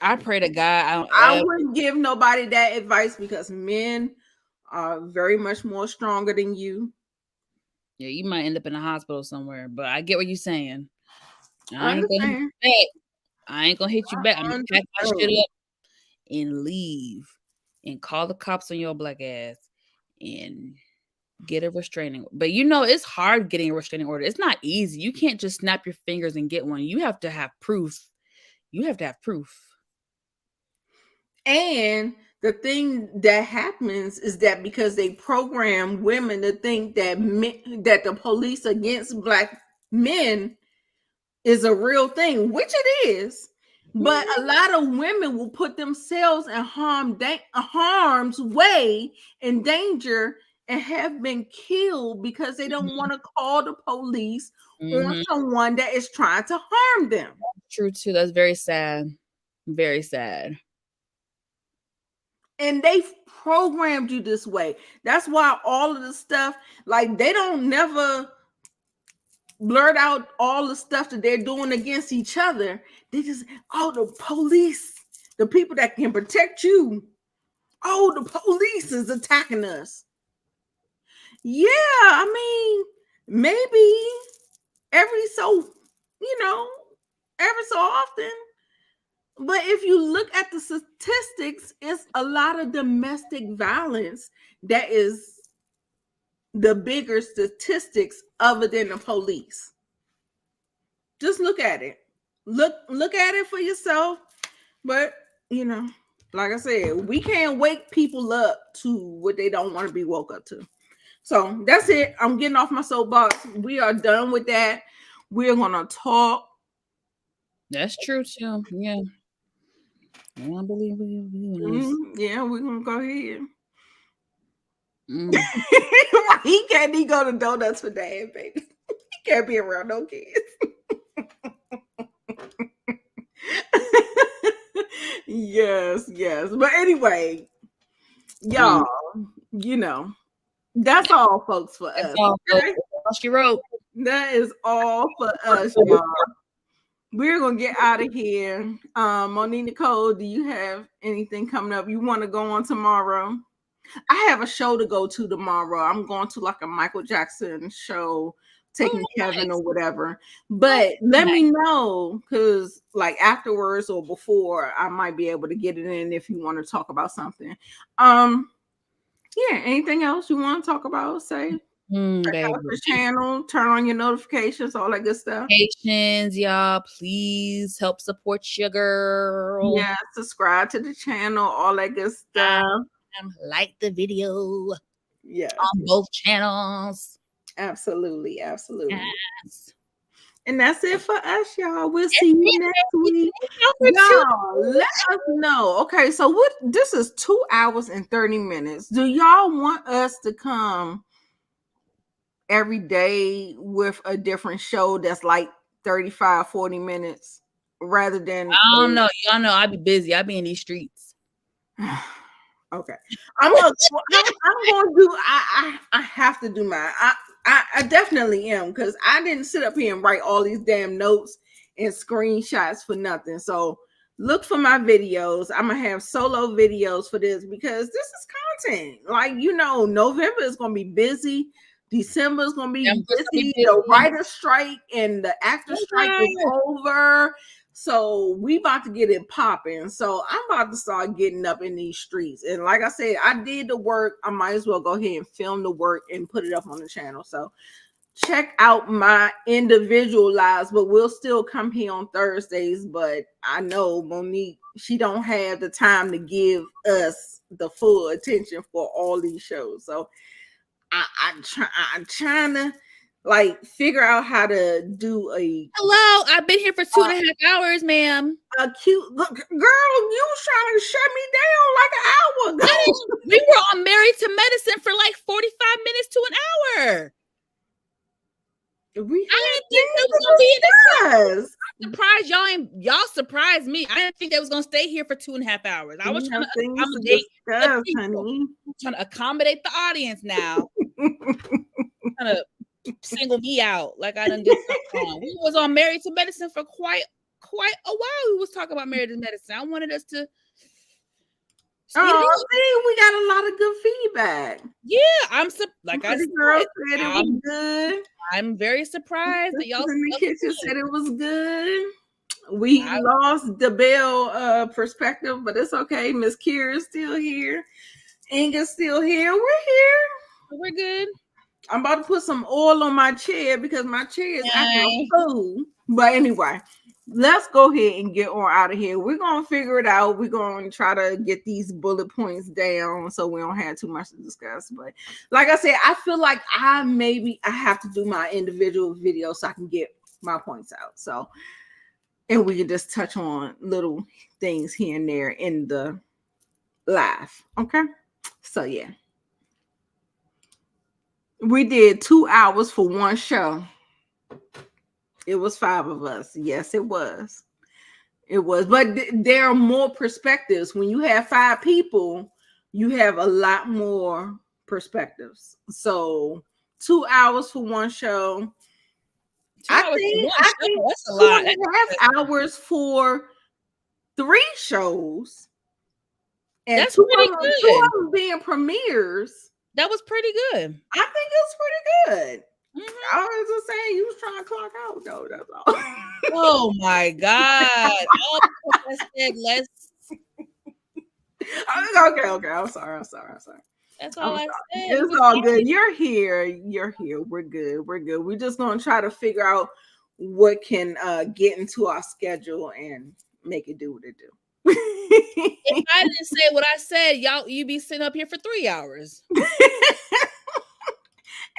I pray to God I wouldn't give nobody that advice because men are very much more stronger than you. Yeah, you might end up in a hospital somewhere, but I get what you're saying. I understand. I ain't gonna hit you back. I'm gonna pack my shit up and leave and call the cops on your black ass and get a restraining. But you know, it's hard getting a restraining order. It's not easy. You can't just snap your fingers and get one. You have to have proof. And the thing that happens is that because they program women to think that that the police against black men is a real thing, which it is. But a lot of women will put themselves in harm's way, in danger, and have been killed because they don't want to call the police on someone that is trying to harm them. True too. That's very sad. Very sad. And they've programmed you this way. That's why all of the stuff, like they don't never blurt out all the stuff that they're doing against each other. They just, the police, the people that can protect you. The police is attacking us. Yeah, I mean, maybe every so often. But if you look at the statistics, it's a lot of domestic violence that is the bigger statistics other than the police. Just look at it. Look at it for yourself. But, like I said, we can't wake people up to what they don't want to be woke up to. So that's it. I'm getting off my soapbox. We are done with that. We're going to talk. That's true, too. Yeah. I don't believe Yeah, we're going to go ahead. He can't go to donuts for dad, baby. He can't be around no kids. Yes. But anyway, y'all, that's all, folks, for us. Okay? She wrote. That is all for us, y'all. We're gonna get out of here. Monique Nicole, do you have anything coming up? You want to go on tomorrow? I have a show to go to tomorrow. I'm going to like a Michael Jackson show, taking Kevin or whatever. But let me know, because like afterwards or before, I might be able to get it in if you want to talk about something. Yeah, anything else you want to talk about? Say. Check out the channel, turn on your notifications, all that good stuff. Y'all, please help support your girl. Yeah, subscribe to the channel, all that good stuff. Like the video. Yeah, on both channels. Absolutely. Yes. And that's it for us, y'all. We'll see you next week. Y'all, let us know. Okay, so this is 2 hours and 30 minutes. Do y'all want us to come every day with a different show that's like 35-40 minutes rather than I don't know. Y'all know I be busy. I be in these streets. Okay. I'm gonna do I have to do mine. I definitely am, because I didn't sit up here and write all these damn notes and screenshots for nothing. So look for my videos. I'm gonna have solo videos for this because this is content. Like, November is gonna be busy. December is gonna be busy. The writer strike and the actor strike is over. So we about to get it popping. So I'm about to start getting up in these streets. And like I said, I did the work. I might as well go ahead and film the work and put it up on the channel. So check out my individual lives, but we'll still come here on Thursdays. But I know Monique, she don't have the time to give us the full attention for all these shows. So I'm trying to Like figure out how to do Hello, I've been here for 2.5 hours, ma'am. a cute look. Girl, you was trying to shut me down like an hour ago. We were on Married to Medicine for like 45 minutes to an hour. I didn't think that was gonna be in this. Surprised y'all surprised me. I didn't think they was gonna stay here for 2.5 hours. I was trying to accommodate the people. I'm trying to accommodate the audience now. Trying to single me out like I done did something wrong. We was on Married to Medicine for quite a while. We was talking about Married to Medicine. I wanted us to. We got a lot of good feedback. Yeah, like I said, girl said it was good. I'm very surprised that y'all in the kitchen said it was good. We lost the Bell perspective, but it's okay. Miss Kira's still here. Inga's still here. We're good. I'm about to put some oil on my chair because my chair is acting a fool. But anyway, let's go ahead and get on out of here. We're going to figure it out. We're going to try to get these bullet points down so we don't have too much to discuss. But like I said, I feel like I have to do my individual video so I can get my points out. So, and we can just touch on little things here and there in the live. Okay. So, yeah. We did 2 hours for one show. It was 5 of us. Yes, it was. It was. But there are more perspectives. When you have 5 people, you have a lot more perspectives. So 2 hours for one show. I think that's a lot. 2.5 hours for 3 shows. And that's pretty good. 2 of them being premieres. That was pretty good. I think it's pretty good. Mm-hmm. I was just saying you was trying to clock out though. That's all. Oh my God. I said let's. Okay. I'm sorry. That's all I said. It's all good. You're here. We're good. We're just gonna try to figure out what can get into our schedule and make it do what it do. If I didn't say what I said, you'd be sitting up here for 3 hours.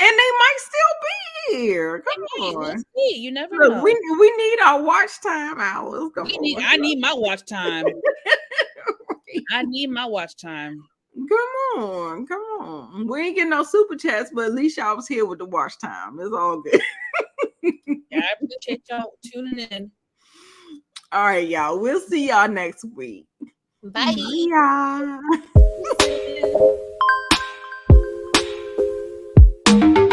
And they might still be here. Come on. Let's see. You never know. We need our watch time hours. I need my watch time. I need my watch time. Come on. We ain't getting no super chats, but at least y'all was here with the watch time. It's all good. Yeah, I appreciate y'all tuning in. All right, y'all. We'll see y'all next week. Bye. Bye.